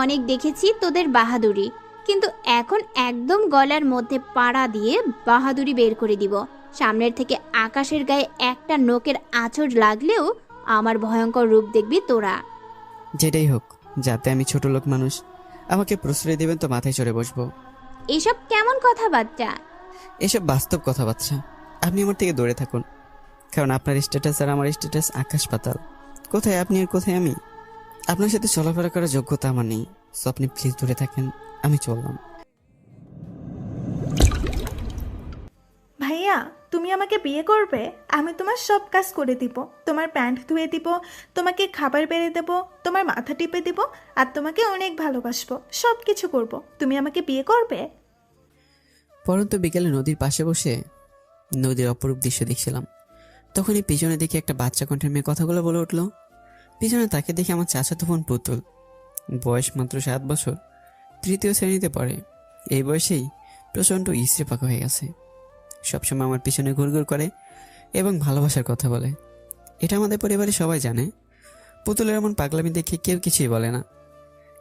অনেক দেখেছি তোদের বাহাদুরি, কিন্তু এখন একদম গলার মধ্যে পাড়া দিয়ে বাহাদুরি বের করে দিব। সামনের থেকে আকাশের গায়ে একটা নোকের আঁচড় লাগলেও আমার ভয়ঙ্কর রূপ দেখবি তোরা। যেটাই হোক, যাতে আমি ছোট লোক মানুষ, আমাকে প্রশ্রয় দেবেন তো মাথায় চড়ে বসবো। এসব কেমন কথাবার্তা? এসব বাস্তব কথাবার্তা। আপনি আমার থেকে দূরে থাকুন, কারণ আপনার স্ট্যাটাস আর আমার স্ট্যাটাস আকাশ পাতাল। কোথায় আপনি আর কোথায় আমি? আপনার সাথে চলাফেরা করার যোগ্যতা আমার নেই। সো আপনি প্লিজ দূরে থাকেন, আমি চললাম। ভাইয়া, তুমি আমাকে বিয়ে করবে? আমি তোমার সব কাজ করে দিব। তোমার প্যান্ট ধুয়ে দিব, তোমাকে খাবার বেড়ে দেব, তোমার মাথা টিপে দিব, আর তোমাকে অনেক ভালোবাসবো। সব কিছু করব। তুমি আমাকে বিয়ে করবে? পরন্তু বিকেলে নদীর পাশে বসে নদীর অপরূপ দৃশ্য দেখছিলাম। তখনই পিছনে দেখে একটা বাচ্চা কণ্ঠের মেয়ে কথাগুলো বলে উঠল। পিছনে তাকে দেখে আমার চাচাতো বোন পুতুল, বয়স মাত্র 7 বছর, 3য় শ্রেণীতে পড়ে। এই বয়সেই প্রচণ্ড ইস্ত্রি পাকা হয়ে গেছে। সবসময় আমার পিছনে ঘুরঘুর করে এবং ভালোবাসার কথা বলে। এটা আমাদের পরিবারে সবাই জানে। পুতুলের এমন পাগলামি দেখে কেউ কিছুই বলে না,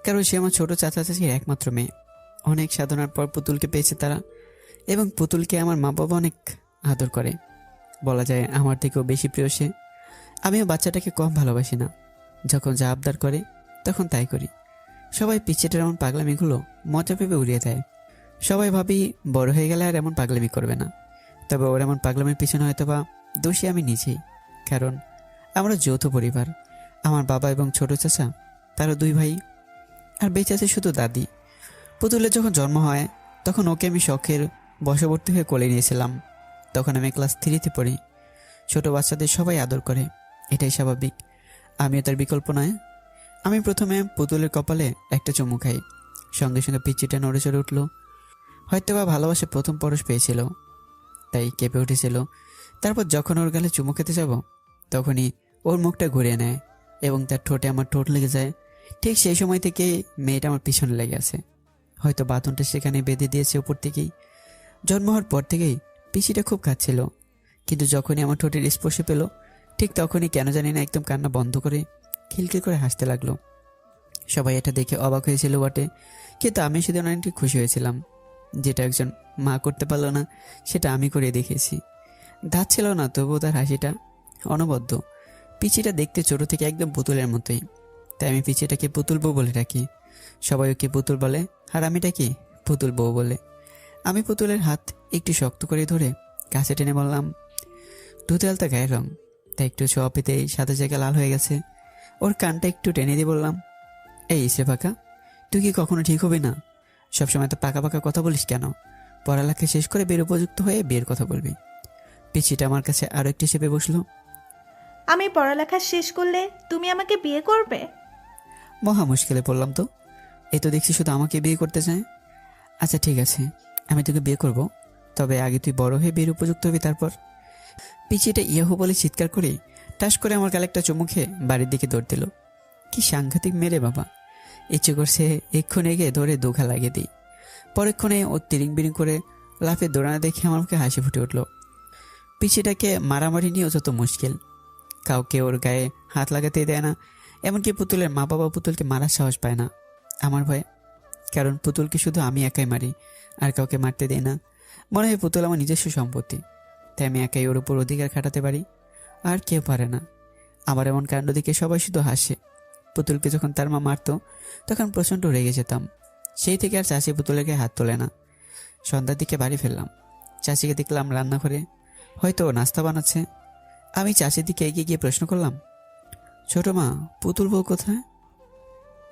কারণ সে আমার ছোট চাচা চাচির একমাত্র মেয়ে। অনেক সাধনার পর পুতুলকে পেয়েছে তারা, এবং পুতুলকে আমার মা বাবা অনেক আদর করে। বলা যায় আমার থেকেও বেশি প্রিয় সে। আমিও বাচ্চাটাকে কম ভালোবাসি না। যখন যা আবদার করে তখন তাই করি। সবাই পিচ্চিটার এমন পাগলামিগুলো মজা ভেবে উড়িয়ে দেয়। সবাই ভাবি বড় হয়ে গেলে আর এমন পাগলামি করবে না। তবে ওর এমন পাগলামির পিছনে হয়তো বা দোষী আমি নিজেই, কারণ আমরা যৌথ পরিবার। আমার বাবা এবং ছোট চাচা, তারও 2 ভাই, আর বেঁচে আছে শুধু দাদি। পুতুলের যখন জন্ম হয় তখন ওকে আমি শখের বশবর্তী হয়ে কোলে নিয়েছিলাম। তখন আমি ক্লাস 3তে পড়ি। ছোট বাচ্চাদের সবাই আদর করে, এটাই স্বাভাবিক। আমিও তার বিকল্প নয়। আমি প্রথমে পুতুলের কপালে একটা চুমু খাই, সঙ্গে সঙ্গে পিচ্চিটা নড়ে চড়ে উঠল। হয়তো বা ভালোবাসে প্রথম পরশ পেয়েছিল, তাই কেঁপে উঠেছিল। তারপর যখন ওর গালে চুমু খেতে যাব, তখনই ওর মুখটা ঘুরিয়ে নেয় এবং তার ঠোঁটে আমার ঠোঁট লেগে যায়। ঠিক সেই সময় থেকে মেয়েটা আমার পিছনে লেগে আছে। হয়তো বাথনটা সেখানে বেঁধে দিয়েছে উপর থেকেই। জন্ম হওয়ার পর থেকেই পিসিটা খুব কাঁদছিল, কিন্তু যখনই আমার ঠোঁটের স্পর্শে পেল, ঠিক তখনই কেন জানি না একদম কান্না বন্ধ করে খিলখিল করে হাসতে লাগলো। সবাই এটা দেখে অবাক হয়েছিল বটে, কিন্তু আমি সেদিন অনেকটি খুশি হয়েছিলাম। যেটা একজন মা করতে পারলো না, সেটা আমি করে দেখেছি। দাঁত ছিল না, তবুও তার হাসিটা অনবদ্য। পিচিটা দেখতে ছোট থেকে একদম পুতুলের মতোই, তাই আমি পিচিটাকে পুতুল বউ বলে ডাকি। সবাই ওকে পুতুল বলে, আর আমি ডাকি পুতুল বউ বলে। আমি পুতুলের হাত একটু শক্ত করে ধরে কাছে টেনে বললাম, দুধে আলতা গায়ের রং, তাই একটু ছোঁয়া পেতেই সাদা জায়গা লাল হয়ে গেছে। ওর কানটা একটু টেনে দিয়ে বললাম, এই ইসরে পাকা, তুই কি কখনো ঠিক হবে না? সবসময় তো পাকা পাকা কথা বলিস কেন? পড়ালেখা শেষ করে বের উপযুক্ত হয়ে বিয়ের কথা বলবি। পিচিটা আমার কাছে আরো একটি চেপে বসলো। আমি পড়ালেখা শেষ করলে তুমি আমাকে বিয়ে করবে? মহা মুশকিলে পড়লাম তো। এ তো দেখছি শুধু আমাকে বিয়ে করতে চায়। আচ্ছা ঠিক আছে, আমি তোকে বিয়ে করব, তবে আগে তুই বড় হয়ে বিয়ের উপযুক্ত হবি তারপর। পিচিটা ইয়াহু বলে চিৎকার করে টাস করে আমার গালে একটা চুমু খেয়ে বাড়ির দিকে দৌড় দিল। কি সাংঘাতিক মেরে বাবা! ইচ্ছে করছে এক্ষুনি গিয়ে ধরে দুঘা লাগিয়ে দিই। পরেক্ষণে ও তিরিং বিরিং করে লাফে দৌড়ানো দেখে আমার মুখে হাসি ফুটে উঠল। পিচিটাকে মারামারি নিয়েও যত মুশকিল, কাউকে ওর গায়ে হাত লাগাতেই দেয় না। এমনকি পুতুলের মা বাবা পুতুলকে মারার সাহস পায় না আমার ভয়ে, কারণ পুতুলকে শুধু আমি একাই মারি, আর কাউকে মারতে দেয় না। মনে হয় পুতুল আমার নিজস্ব সম্পত্তি, তাই আমি একাই ওর উপর অধিকার খাটাতে পারি, আর কেউ পারে না। আমার এমন কাণ্ড দেখে সবাই শুধু হাসে। পুতুলকে যখন তার মা মারতো তখন প্রচণ্ড রেগে যেতাম। সেই থেকে আর চাচি পুতুলের গায়ে হাত তোলে না। সন্ধ্যার দিকে বাড়ি ফিরলাম, চাচিকে দেখলাম রান্নাঘরে, হয়তো নাস্তা বানাচ্ছে। আমি চাচির দিকে এগিয়ে গিয়ে প্রশ্ন করলাম, ছোট মা, পুতুল বউ কোথায়?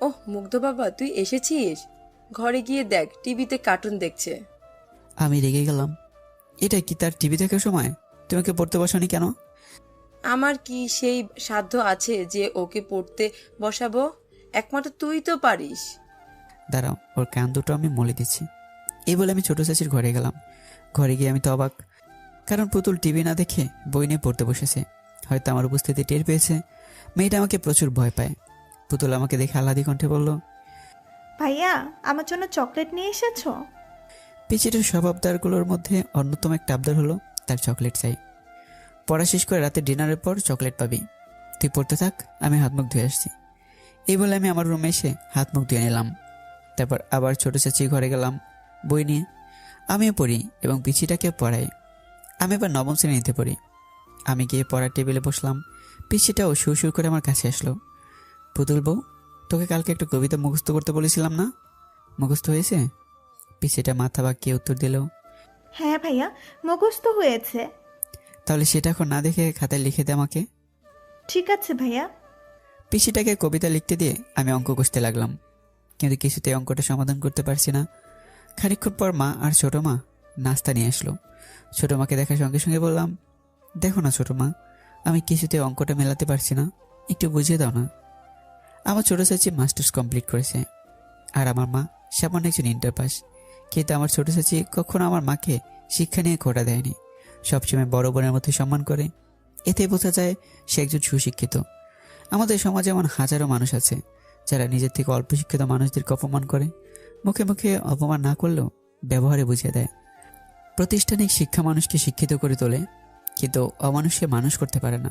ওহ মুগ্ধ বাবা, তুই এসেছিস? ঘরে গিয়ে দেখ, টিভিতে কার্টুন দেখছে। আমি রেগে গেলাম। এটা কি তার টিভি দেখার সময়? তোমাকে পড়তে বসানি কেন? আমার কি সেই সাধ্য আছে যে ওকে পড়তে বসাবো? একমাত্র তুই তো পারিস। দাঁড়াও, ওর কান দুটো আমি মলে দিচ্ছি। এই বলে আমি ছোট চাচির ঘরে গেলাম। ঘরে গিয়ে আমি তো অবাক, কারণ পুতুল টিভি না দেখে বই নিয়ে পড়তে বসেছে। হয়তো আমার উপস্থিতি টের পেয়েছে। মেয়েটা আমাকে প্রচুর ভয় পায়। পুতুল আমাকে দেখে আহ্লাদি কণ্ঠে বলল, ভাইয়া, আমার জন্য চকলেট নিয়ে এসেছো? পিচিটার সব আবদারগুলোর মধ্যে অন্যতম একটা আবদার হলো তার চকলেট চাই। পড়া শেষ করে রাতে ডিনারের পর চকলেট পাবি। তুই পড়তে থাক, আমি হাত মুখ ধুয়ে আসছি। এই বলে আমি আমার রুমে এসে হাত মুখ ধুয়ে নিলাম। তারপর আবার ছোট চাচি ঘরে গেলাম বই নিয়ে। আমিও পড়ি এবং পিছিটাকে পড়াই। আমি এবার নবম শ্রেণীতে পড়ি। আমি গিয়ে পড়ার টেবিলে বসলাম। পিছিটাও সুর সুর করে আমার কাছে আসলো। পুতুল বউ, তোকে কালকে একটা কবিতা মুখস্থ করতে বলেছিলাম না, মুখস্থ হয়েছে? পিছিটা মাথা বাঁকিয়ে উত্তর দিল, হ্যাঁ ভাইয়া, মুখস্থ হয়েছে। তাহলে সেটা এখন না দেখে খাতায় লিখে দে আমাকে। ঠিক আছে ভাইয়া। পিসিটাকে কবিতা লিখতে দিয়ে আমি অঙ্ক কষতে লাগলাম, কিন্তু কিছুতে অঙ্কটা সমাধান করতে পারছি না। খানিকক্ষণ পর মা আর ছোট মা নাস্তা নিয়ে আসলো। ছোট মাকে দেখার সঙ্গে সঙ্গে বললাম, দেখো না ছোট মা, আমি কিছুতে অঙ্কটা মেলাতে পারছি না, একটু বুঝিয়ে দাও না। আমার ছোট চাচি মাস্টার্স কমপ্লিট করেছে আর আমার মা সামান্য একজন ইন্টার পাস, কিন্তু আমার ছোট চাচি কখনো আমার মাকে শিক্ষা নিয়ে খোটা দেয়নি, সবসময় বড় বোনের মতো সম্মান করে। এতে বোঝা যায় সে একজন সুশিক্ষিত। আমাদের সমাজে এমন হাজারো মানুষ আছে যারা নিজের থেকে অল্প শিক্ষিত মানুষদেরকে অপমান করে, মুখে মুখে অপমান না করলেও ব্যবহারে বুঝিয়ে দেয়। প্রাতিষ্ঠানিক শিক্ষা মানুষকে শিক্ষিত করে তোলে, কিন্তু অমানুষকে মানুষ করতে পারে না।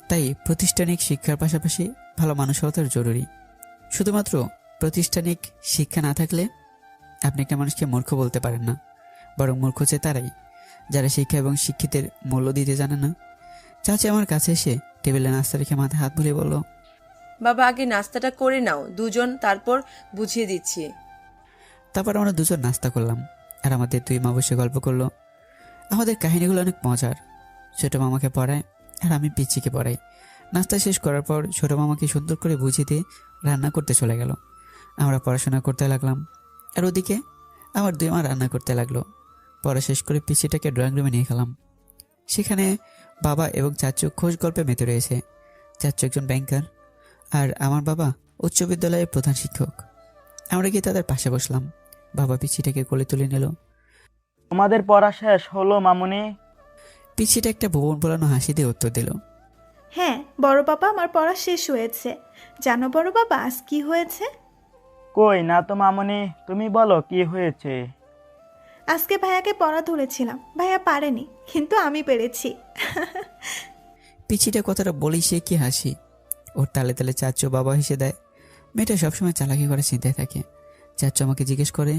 তাই প্রাতিষ্ঠানিক শিক্ষার পাশাপাশি ভালো মানুষ হওয়া জরুরি। শুধুমাত্র প্রাতিষ্ঠানিক শিক্ষা না থাকলে আপনি একটা মানুষকে মূর্খ বলতে পারেন না, বরং মূর্খ হচ্ছে তারাই যারা শিক্ষা এবং শিক্ষিতের মূল্য দিতে জানে না। চাচি আমার কাছে এসে টেবিলে নাস্তা রেখে মাথায় হাত বুলিয়ে বলল, বাবা আগে নাস্তাটা করে নাও দুজন, তারপর বুঝিয়ে দিচ্ছি। তারপর আমরা দুজন নাস্তা করলাম আর আমাদের দুই মা বসে গল্প করলো। আমাদের কাহিনীগুলো অনেক মজার। ছোট মামাকে পড়ায় আর আমি পিচ্চিকে পড়াই। নাস্তা শেষ করার পর ছোট মামাকে সুন্দর করে বুঝিয়ে দিয়ে রান্না করতে চলে গেল। আমরা পড়াশোনা করতে লাগলাম আর ওদিকে আমার দুই মা রান্না করতে লাগলো। পড়া শেষ করে পিচ্চিটাকে ড্রয়িং রুমে নিয়ে গেলাম। সেখানে বাবা এবং চাচু খোঁজ গল্পে মেতে রয়েছে। চাচু একজন ব্যাংকার আর আমার বাবা উচ্চ বিদ্যালয়ের প্রধান শিক্ষক। আমরা গিয়ে তাদের পাশে বসলাম। বাবা পিচ্চিটাকে কোলে তুলে নিল। তোমাদের পড়া শেষ হলো মামুনি? পিচ্চিটা একটা ভুবন বলানো হাসি দিয়ে উত্তর দিল, হ্যাঁ বড় বাবা, আমার পড়া শেষ হয়েছে। জানো বড় বাবা আজ কি হয়েছে? কই না তো মামুনি, তুমি বলো কি হয়েছে। আজকে ভাইয়াকে পড়া ধরেছিলাম, ভাইয়া পারেনি, কিন্তু আমি পেরেছি। পিচ্চিটা কথাটা বলেই সে কি হাসি। ওর তালে তালে চাচু বাবা হেসে দেয়। মেয়েটা সবসময় চালাকি করে চিন্তায় থাকে। চাচু আমাকে জিজ্ঞেস করে,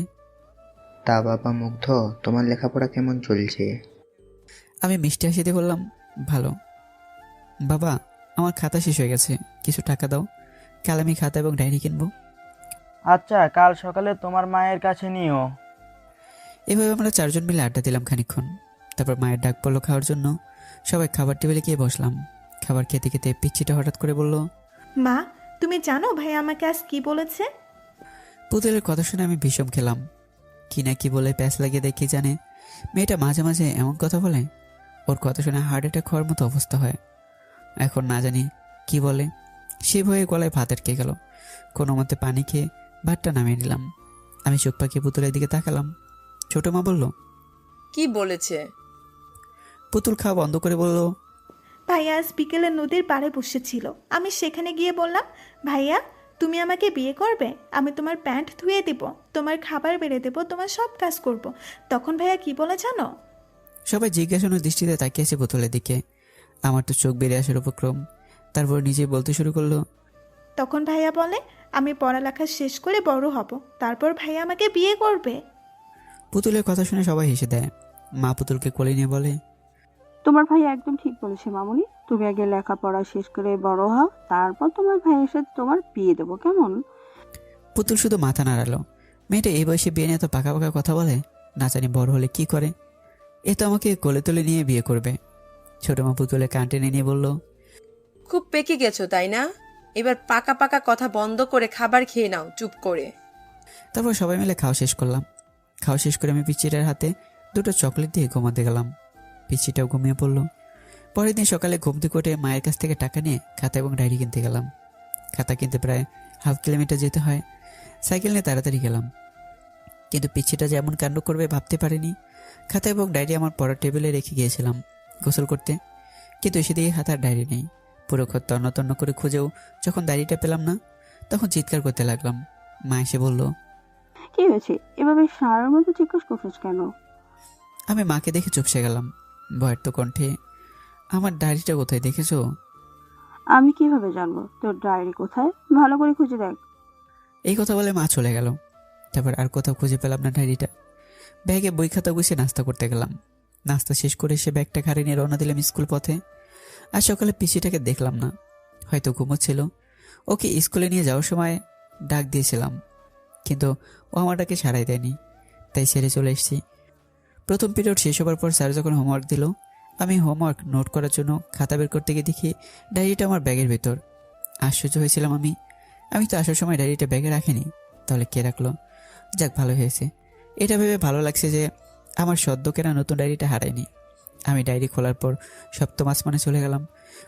তা বাবা মুগ্ধ, তোমার লেখাপড়া কেমন চলছে? আমি মিষ্টি হাসিতে বললাম, ভালো। বাবা, আমার খাতা শেষ হয়ে গেছে, কিছু টাকা দাও, কাল আমি খাতা এবং ডায়েরি কিনবো। আচ্ছা, কাল সকালে তোমার মায়ের কাছে নিও। এভাবে আমরা চারজন মিলে আড্ডা দিলাম খানিকক্ষণ। তারপর মায়ের ডাক পড়লো খাওয়ার জন্য। সবাই খাবার টেবিলে গিয়ে বসলাম। খাবার খেতে খেতে পিচ্চিটা হঠাৎ করে বলল, মা, তুমি জানো ভাইয়া আমাকে আজ কি বলেছে? পুতুলের কথা শুনে আমি বিষম খেলাম। কি না কি বলে প্যাঁচ লাগিয়ে দেয় কি জানে। মেয়েটা মাঝে মাঝে এমন কথা বলে, ওর কথা শুনে হার্ট অ্যাটাক হওয়ার মতো অবস্থা হয়। এখন না জানি কি বলে। সে ভয়ে গলায় ভাত আটকে গেল। কোনো মতে পানি খেয়ে ভাতটা নামিয়ে নিলাম। আমি চোখ পাকিয়ে পুতুলের দিকে তাকালাম। ছোট মা বলল, কি বলেছে? পুতুল খাওয়া বন্ধ করে বলল, ভাইয়া আজ বিকেলে নদীর পাড়ে বসেছিল, আমি সেখানে গিয়ে বললাম, ভাইয়া তুমি আমাকে বিয়ে করবে? আমি তোমার প্যান্ট ধুয়ে দিব, তোমার খাবার বেড়ে দেবো, তোমার সব কাজ করব। তখন ভাইয়া কি বলে জানো? সবাই জিজ্ঞাসানোর দৃষ্টিতে তাকিয়েছে পুতুলের দিকে। আমার তো চোখ বেরিয়ে আসার উপক্রম। তারপর নিজে বলতে শুরু করলো, তখন ভাইয়া বলে, আমি পড়ালেখা শেষ করে বড় হব, তারপর ভাইয়া আমাকে বিয়ে করবে। পুতুলের কথা শুনে সবাই হেসে দেয়। মা পুতুলকে কোলে নিয়ে বলে, তোমার ভাই একদম ঠিক বলেছে মামুনি, তুমি আগে লেখাপড়া শেষ করে বড় হও, তারপর তোমার ভাইয়ের সাথে তোমার বিয়ে দেবো, কেমন? পুতুল শুধু মাথা নাড়ালো। মেয়েটা এই বয়সে বিয়ে নিয়ে এত পাকা পাকা কথা বলে, না জানি বড় হলে কি করে। এ তো আমাকে কোলে তুলে নিয়ে বিয়ে করবে। ছোট মা পুতুলে কান টেনে নিয়ে বলল, খুব পেকে গেছো তাই না? এবার পাকা পাকা কথা বন্ধ করে খাবার খেয়ে নাও চুপ করে। তারপর সবাই মিলে খাওয়া শেষ করলাম। খাওয়া শেষ করে আমি পিচ্চিটার হাতে দুটো চকলেট দিয়ে ঘুমাতে গেলাম। পিচ্চিটাও ঘুমিয়ে পড়লো। পরের দিন সকালে ঘুম থেকে উঠে মায়ের কাছ থেকে টাকা নিয়ে খাতা এবং ডায়েরি কিনতে গেলাম। খাতা কিনতে প্রায় হাফ কিলোমিটার যেতে হয়। সাইকেল নিয়ে তাড়াতাড়ি গেলাম, কিন্তু পিচ্চিটা যে এমন কাণ্ড করবে ভাবতে পারিনি। খাতা এবং ডায়েরি আমার পড়ার টেবিলে রেখে গিয়েছিলাম গোসল করতে, কিন্তু সেদিকে খাতার ডায়েরি নেই। পুরো ঘর তন্ন তন্ন করে খুঁজেও যখন ডায়েরিটা পেলাম না, তখন চিৎকার করতে লাগলাম। মা এসে বলল, কি হয়েছে? এভাবে সারার মতো জিজ্ঞেস করছিস কেন? আমি মাকে দেখে চুপসে গেলাম। ভয়ের তো কণ্ঠে, আমার ডায়েরিটা কোথায় দেখেছো? আমি কিভাবে জানবো তোর ডায়েরি কোথায়? ভালো করে খুঁজে দেখ। এই কথা বলে মা চলে গেল। তারপর আর কোথাও খুঁজে পেলাম না ডায়েরিটা। ব্যাগে বই খাতা গুছিয়ে নাস্তা করতে গেলাম। নাস্তা শেষ করে এসে ব্যাগটা ঘাড়ে নিয়ে রওনা দিলাম স্কুল পথে। আর সকালে পিসিটাকে দেখলাম না, হয়তো ঘুমোচ্ছিল। ওকে স্কুলে নিয়ে যাওয়ার সময় ডাক দিয়েছিলাম, কিন্তু ও আমার ডাকে সাড়াই দেয়নি, তাই ছেড়ে চলে এসেছি। প্রথম পিরিয়ড শেষ হবার পর স্যার যখন হোমওয়ার্ক দিল, আমি হোমওয়ার্ক নোট করার জন্য খাতা বের করতে গিয়ে দেখি ডায়েরিটা আমার ব্যাগের ভেতর। আশ্চর্য হয়েছিলাম আমি তো আসার সময় ডায়েরিটা ব্যাগে রাখিনি, তাহলে কে রাখলো? যাক, ভালো হয়েছে। এটা ভেবে ভালো লাগছে যে আমার সদ্য কেনা নতুন ডায়েরিটা হারায়নি। আমি ডায়েরি খোলার পর সপ্তম আসমানে চলে গেলাম।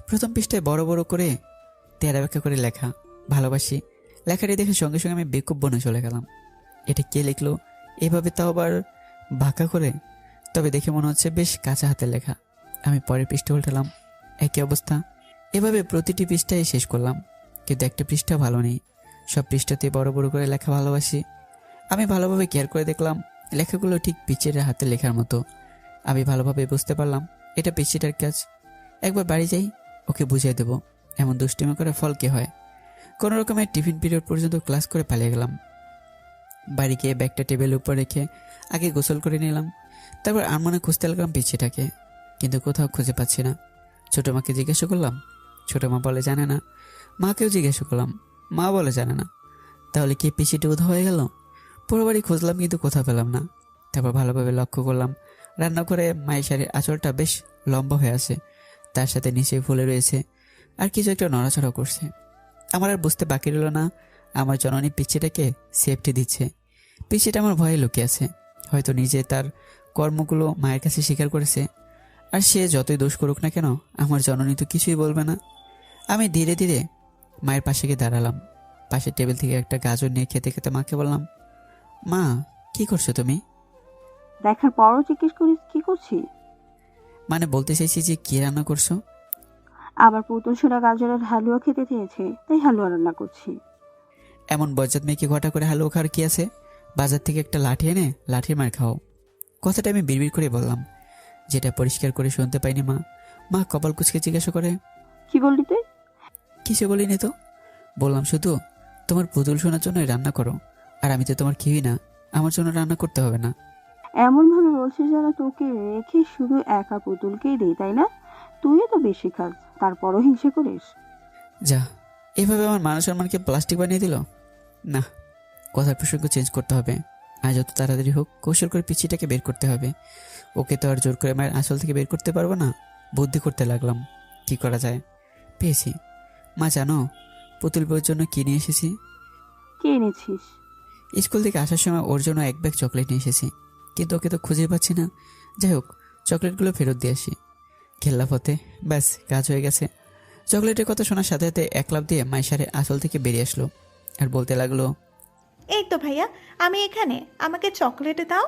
প্রথম পৃষ্ঠায় বড় বড় করে তেরা ব্যাখ্যা করে লেখা ভালোবাসি। লেখাটি দেখে সঙ্গে সঙ্গে আমি বেকুব বনে চলে গেলাম। এটা কে লিখলো এভাবে, তাও আবার বাঁকা করে? তবে দেখে মনে হচ্ছে বেশ কাঁচা হাতের লেখা। আমি পরের পৃষ্ঠা উল্টালাম, একই অবস্থা। এভাবে প্রতিটি পৃষ্ঠায় শেষ করলাম, কিন্তু একটা পৃষ্ঠা ভালো নেই। সব পৃষ্ঠাতে বড় বড় করে লেখা ভালোবাসি। আমি ভালোভাবে কেয়ার করে দেখলাম লেখাগুলো ঠিক পিচিটার হাতে লেখার মতো। আমি ভালোভাবে বুঝতে পারলাম এটা পিচিটার কাজ। একবার বাড়ি যাই, ওকে বুঝিয়ে দেবো এমন দুষ্টিমি করে ফল কি হয়। কোনো রকমের টিফিন পিরিয়ড পর্যন্ত ক্লাস করে পালিয়ে গেলাম। বাড়ি গিয়ে ব্যাগটা টেবিলের উপর রেখে আগে গোসল করে নিলাম। তারপর আর মনে খুঁজতে লাগলাম পিচিটাকে, কিন্তু কোথাও খুঁজে পাচ্ছি না। ছোটো মাকে জিজ্ঞাসা করলাম, ছোটো মা বলে জানে না। মাকেও জিজ্ঞাসা করলাম, মা বলে জানে না। তাহলে কি পিচিটা উধাও হয়ে গেল? পুরো বাড়ি খুঁজলাম, কিন্তু কোথাও পেলাম না। তারপর ভালোভাবে লক্ষ্য করলাম রান্নাঘরে মায়ের শাড়ির আঁচলটা বেশ লম্বা হয়ে আছে, তার সাথে নিচে ফুলে রয়েছে, আর কিছু একটা নড়াচড়া করছে। আমার আর বুঝতে বাকি রইল না আমার জননী পিচিটাকে সেফটি দিচ্ছে। পিচিটা আমার ভয়ে লুকিয়ে আছে, হয়তো নিজে তার কর্মগুলো মায়ের কাছে স্বীকার করেছে। আর সে যতই দোষ করুক না কেন, আমার জননী তো কিছুই বলবে না। আমি ধীরে ধীরে মায়ের পাশে গিয়ে দাঁড়ালাম। পাশের টেবিল থেকে একটা গাজর নিয়ে খেতে খেতে মাকে বললাম, মা কি করছো তুমি? দেখার পরও জিজ্ঞেস করিস কি করছি? মানে বলতে চাইছি যে কি রান্না করছো। আবার পুতুল ছোড়া গাজরের হালুয়া খেতে চেয়েছে, তাই হালুয়া রান্না করছি। এমন বজ্জাত মেয়েকে ঘটা করে হালুয়া খাওয়ার কি আছে? বাজার থেকে একটা লাঠি এনে লাঠির মার খাও। কথাটা আমি বিড়বিড় করে বললাম, যেটা পরিষ্কার করে শুনতে পাইনি মা। মা কপাল কুচকে জিজ্ঞাসা করে, কি বললি তুই? কিছু বলিনি তো। বললাম শুধু তোমার পুতুল শোনার জন্য রান্না করো, আর আমি তো তোমার কেউই না, আমার জন্য রান্না করতে হবে না। এমন ভাবে বলছিস যেন তোকে রেখে শুধু একা পুতুলকেই দেই, তাই না? তুইও তো বেশি খাস, তারপরও হিংসে করিস। যা, এভাবে আমার মান সম্মানকে প্লাস্টিক বানিয়ে দিল। না, কথার প্রসঙ্গ চেঞ্জ করতে হবে। আজ যত তাড়াতাড়ি হোক কৌশল করে পিচিটাকে বের করতে হবে। ওকে তো আর জোর করে মায়ের আসল থেকে বের করতে পারবো না। বুদ্ধি করতে লাগলাম কি করা যায়। পেয়েছি। মা জানো পুতুল বউর জন্য কি নিয়ে এসেছি? কে এনেছিস? স্কুল থেকে আসার সময় ওর জন্য এক ব্যাগ চকলেট নিয়ে এসেছি, কিন্তু ওকে তো খুঁজে পাচ্ছি না। যাই হোক, চকলেটগুলো ফেরত দিয়ে আসি। খেললা পথে ব্যাস কাজ হয়ে গেছে। চকলেটের কথা শোনার সাথে সাথে এক লাফ দিয়ে মায়ের শাড়ির আসল থেকে বেরিয়ে আসলো আর বলতে লাগলো, এই তো ভাইয়া, আমি এখানে, আমাকে চকলেট দাও।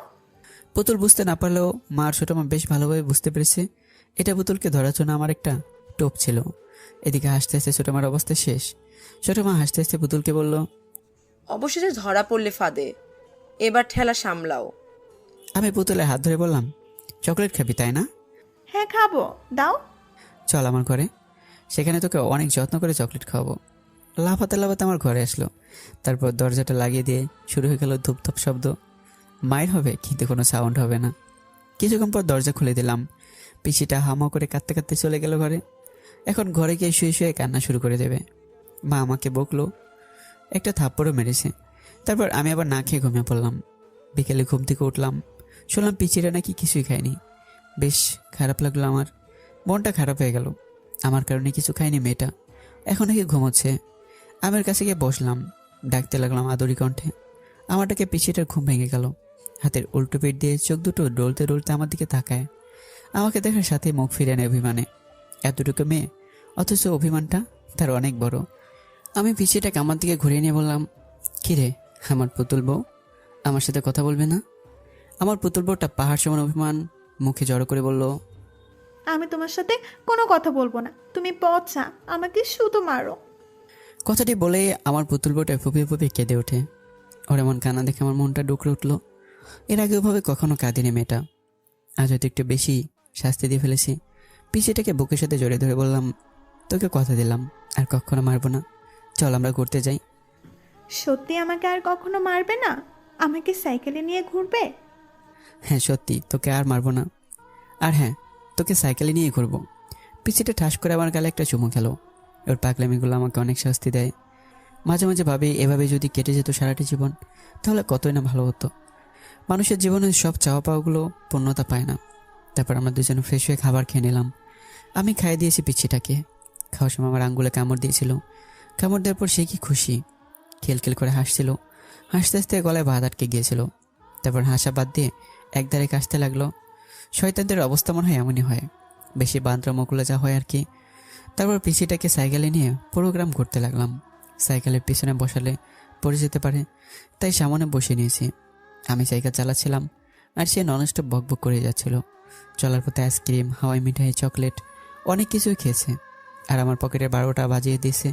পুতুল বুঝতে না পারলেও মা আর ছোট মা বেশ ভালোভাবে বুঝতে পেরেছে এটা পুতুলকে ধরার জন্য আমার একটা টোপ ছিল। এদিকে হাসতে হাসতে ছোট মার অবস্থা শেষ। ছোট মা হাসতে হাসতে পুতুলকে বলল, অবশেষে ধরা পড়লে ফাঁদে, এবার ঠেলা সামলাও। আমি পুতুলের হাত ধরে বললাম, চকলেট খাবি তাই না? হ্যাঁ খাবো, দাও। চল আমার ঘরে, সেখানে তোকে অনেক যত্ন করে চকলেট খাওয়াবো। লাফাতে লাফাতে আমার ঘরে আসলো। তারপর দরজাটা লাগিয়ে দিয়ে শুরু হয়ে গেল ধূপধাপ শব্দ। মায়ের হবে কিন্তু কোনো সাউন্ড হবে না। কিছুক্ষণ পর দরজা খুলে দিলাম। পিসিটা হামা করে কাঁদতে কাঁদতে চলে গেল ঘরে। এখন ঘরে গিয়ে শুয়ে শুয়ে কান্না শুরু করে দেবে। মা আমাকে বকলো, একটা থাপ্পড়ও মেরেছে। তারপর আমি আবার না খেয়ে ঘুমিয়ে পড়লাম। বিকেলে ঘুম থেকে উঠলাম, শুনলাম পিচিরা নাকি কিছুই খায়নি। বেশ খারাপ লাগলো আমার, মনটা খারাপ হয়ে গেল। আমার কারণে কিছু খায়নি মেয়েটা, এখন নাকি ঘুমোচ্ছে। আমের কাছে গিয়ে বসলাম, ডাকতে লাগলাম আদরি কণ্ঠে। আমারটাকে পিছিয়েটার ঘুম ভেঙে গেল। হাতের উল্টো পিঠ দিয়ে চোখ দুটো ডলতে ডলতে আমার দিকে তাকায়। আমাকে দেখার সাথে মুখ ফিরে নেয় অভিমানে। এতটুকু মেয়ে, অথচ অভিমানটা তার অনেক বড়। আমি পিছিয়েটাকে আমার দিকে ঘুরিয়ে নিয়ে বললাম, কিরে আমার পুতুল বউ, আমার সাথে কথা বলবে না? আমার পুতুল বউটা পাহাড় সমান অভিমান মুখে জড়ো করে বলল, আমি তোমার সাথে কোনো কথা বলবো না, তুমি পচা, আমাকে শুধু মারো। কথাটি বলে আমার পুতুল বউটা ফুপিয়ে ফুপিয়ে কেঁদে ওঠে। ওর এমন কান্না দেখে আমার মনটা ডুকরে উঠলো। এর আগে ওভাবে কখনো কাঁদেনি মেয়েটা, আজ হয়তো একটু বেশি শাস্তি দিয়ে ফেলেছি। পিছিটাকে বুকের সাথে জড়িয়ে ধরে বললাম, তোকে কথা দিলাম আর কখনো মারবো না। চল আমরা ঘুরতে যাই। সত্যি আমাকে আর কখনো মারবে না? আমাকে সাইকেলে নিয়ে ঘুরবে? হ্যাঁ সত্যি, তোকে আর মারবো না। আর হ্যাঁ, তোকে সাইকেলে নিয়ে ঘুরবো। পিছিটা ঠাস করে আমার গালে একটা চুমু খেলো। ওর পাগলামিগুলো আমাকে অনেক শাস্তি দেয়। মাঝে মাঝে ভাবি, এভাবে যদি কেটে যেত সারাটি জীবন তাহলে কতই না ভালো হতো। মানুষের জীবনে সব চাওয়া পাওয়াগুলো পূর্ণতা পায় না। তারপর আমরা দুজনে ফ্রেশ হয়ে খাবার খেয়ে নিলাম। আমি খাইয়ে দিয়েছি পিচ্ছিটাকে। খাওয়ার সময় আমার আঙ্গুলে কামড় দিয়েছিল। কামড় দেওয়ার পর সে কি খুশি, খেলখেল করে হাসছিল। হাসতে হাসতে গলায় বাদ আটকে গিয়েছিল। তারপর হাসা বাদ দিয়ে একধারে কাশতে লাগলো। শয়তানদের অবস্থা মনে হয় এমনই হয়, বেশি বান্দ্রামকুলে যা হয় আর কি। তারপর পিছিটাকে সাইকেলে নিয়ে পুরো গ্রাম ঘুরতে লাগলাম। সাইকেলের পিছনে বসালে পড়ে যেতে পারে, তাই সামনে বসে নিয়েছি। আমি সাইকেল চালাচ্ছিলাম আর সে ননস্টপ বকবক করে যাচ্ছিল। চলার পথে আইসক্রিম, হাওয়াই মিঠাই, চকলেট অনেক কিছুই খেয়েছে। আর আমার পকেটে 12টা বাজিয়ে দিয়েছে।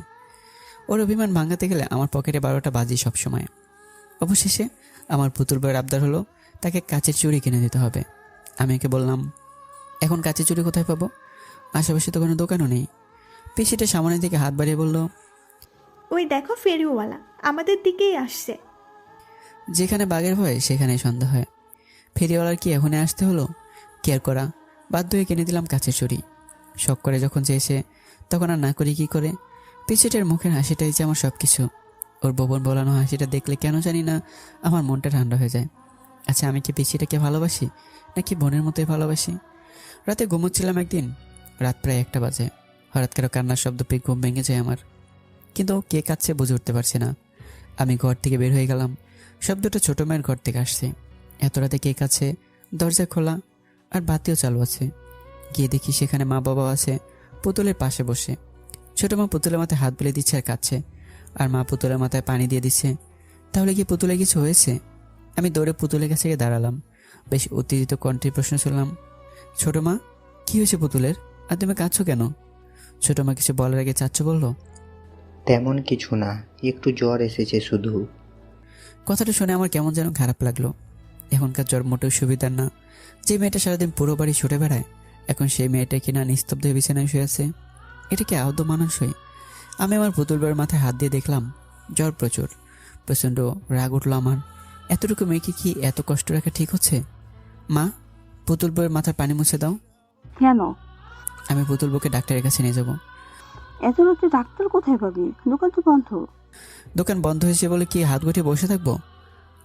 ওর অভিমান ভাঙাতে গেলে আমার পকেটে 12টা বাজি সবসময়। অবশেষে আমার পুতুল বইয়ের আবদার হলো তাকে কাচের চুড়ি কিনে দিতে হবে। আমি ওকে বললাম, এখন কাচের চুড়ি কোথায় পাবো? আশেপাশে তো কোনো দোকানও নেই। পিসিটা সামনের দিকে হাত বাড়িয়ে বলল, ওই দেখো ফেরিওয়ালা আমাদের দিকেই আসছে। যেখানে বাঘের ভয় সেখানে সন্দেহ হয়। ফেরিওয়ালার কি এখনই আসতে হলো? কেয়ার করা বাধ্য হয়ে কিনে দিলাম কাচের চুড়ি। শখ করে যখন চেয়েছে তখন আর না করি কি করে। পিসিটার মুখের হাসিটাই যে আমার সব কিছু। ওর ভবন বলানো হাসিটা দেখলে কেন জানি না আমার মনটা ঠান্ডা হয়ে যায়। আচ্ছা, আমি কি পিসিটাকে ভালোবাসি নাকি বোনের মতোই ভালোবাসি? রাতে ঘুমোচ্ছিলাম একদিন, রাত প্রায় 1টা বাজে। হঠাৎ করে কান্নার শব্দ পেয়ে ঘুম ভেঙে যায় আমার, কিন্তু কে কাঁদছে বুঝে উঠতে পারছি না। আমি ঘর থেকে বের হয়ে গেলাম। শব্দটা ছোট মায়ের ঘর থেকে আসছে। এত রাতে কে কাছে? দরজা খোলা আর বাতিও চালু আছে। গিয়ে দেখি সেখানে মা বাবা আছে, পুতুলের পাশে বসে। ছোট মা পুতুলের মাথায় হাত বুলিয়ে দিচ্ছে আর কাঁদছে, আর মা পুতুলের মাথায় পানি দিয়ে দিচ্ছে। তাহলে কি পুতুলে কিছু হয়েছে? আমি দৌড়ে পুতুলের কাছে গিয়ে দাঁড়ালাম। বেশ উত্তেজিত কণ্ঠে প্রশ্ন শুনলাম, ছোট মা, কি হয়েছে পুতুলের? আর তুমি কাঁদছো কেন? ছোট মা কিছু বলার আগে চাচ্চু বলল, তেমন কিছু না, একটু জ্বর এসেছে শুধু। কথাটা শুনে আমার কেমন যেন খারাপ লাগলো। এখনকার জ্বর মোটেও সুবিধার না। যে মেয়েটা সারাদিন পুরো বাড়ি ছুটে বেড়ায়, এখন সেই মেয়েটা কিনা নিস্তব্ধ হয়ে বিছানায় শুয়ে আছে। এটা কি আদৌ মানুষই? আমি আমার পুতুল বউয়ের মাথায় হাত দিয়ে দেখলাম জ্বর প্রচুর। প্রচণ্ড রাগ উঠলো আমার। এতটুকু মেয়েকে কি এত কষ্ট রাখা ঠিক হচ্ছে? মা, পুতুল বউয়ের মাথার পানি মুছে দাও। কেন? আমি পুতুল বউকে ডাক্তারের কাছে নিয়ে যাব। এত রাতে ডাক্তার কোথায় পাবি? দোকান তো বন্ধ। দোকান বন্ধ হয়েছে বলে কি হাত গুটিয়ে বসে থাকবো?